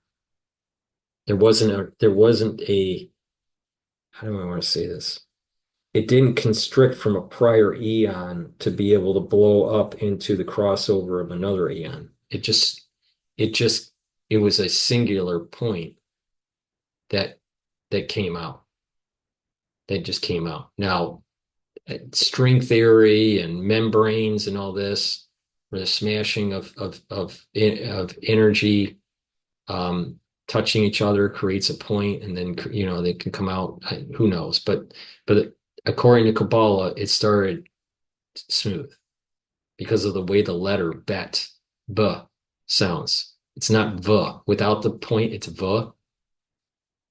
[SPEAKER 3] There wasn't a how do I want to say this? It didn't constrict from a prior eon to be able to blow up into the crossover of another eon. It just it was a singular point that that came out. That just came out. Now, string theory and membranes and all this, or the smashing of energy touching each other creates a point, and then they can come out. Who knows? But according to Kabbalah, it started smooth because of the way the letter bet b sounds. It's not v without the point. It's v.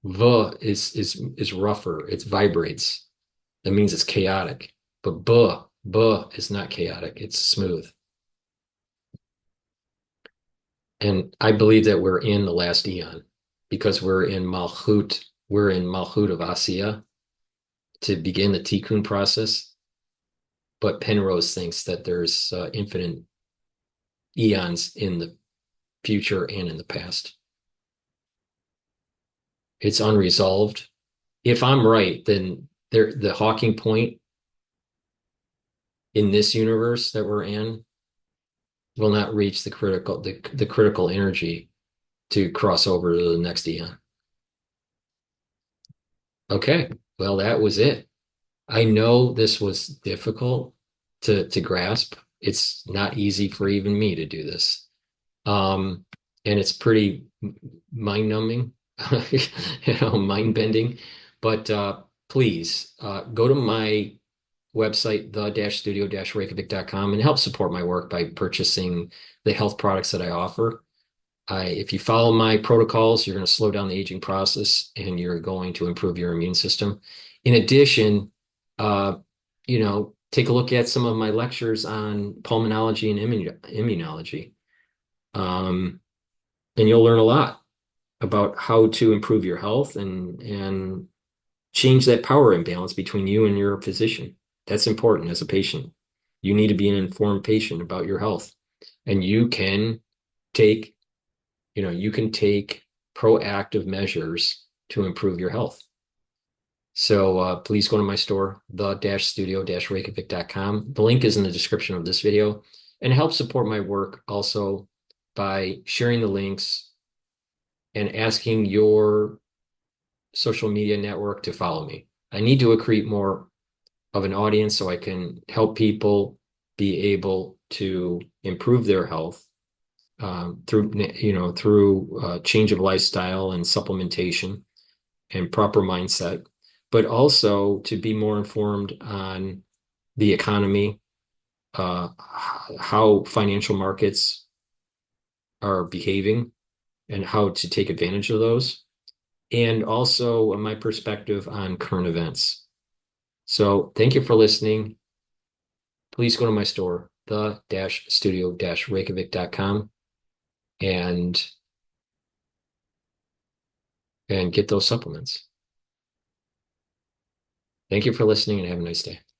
[SPEAKER 3] V is rougher. It vibrates. That means it's chaotic. But b is not chaotic. It's smooth. And I believe that we're in the last eon because we're in Malchut. We're in Malchut of Asiya to begin the Tikkun process. But Penrose thinks that there's infinite eons in the future and in the past. It's unresolved. If I'm right, then the Hawking point in this universe that we're in will not reach the critical energy to cross over to the next eon. Okay, well, that was it. I know this was difficult to grasp. It's not easy for even me to do this. And it's pretty mind-numbing, mind-bending. But please go to my website, the-studio-reykjavik.com, and help support my work by purchasing the health products that I offer. If you follow my protocols, you're going to slow down the aging process and you're going to improve your immune system. In addition, take a look at some of my lectures on pulmonology and immunology. And you'll learn a lot about how to improve your health and change that power imbalance between you and your physician. That's important as a patient. You need to be an informed patient about your health. And take, you can take proactive measures to improve your health. So please go to my store, the-studio-reykjavik.com. The link is in the description of this video, and help support my work also by sharing the links and asking your social media network to follow me. I need to accrete more of an audience so I can help people be able to improve their health through change of lifestyle and supplementation and proper mindset, but also to be more informed on the economy, how financial markets are behaving and how to take advantage of those, and also my perspective on current events. So thank you for listening. Please go to my store, the-studio-reykjavik.com, and get those supplements. Thank you for listening and have a nice day.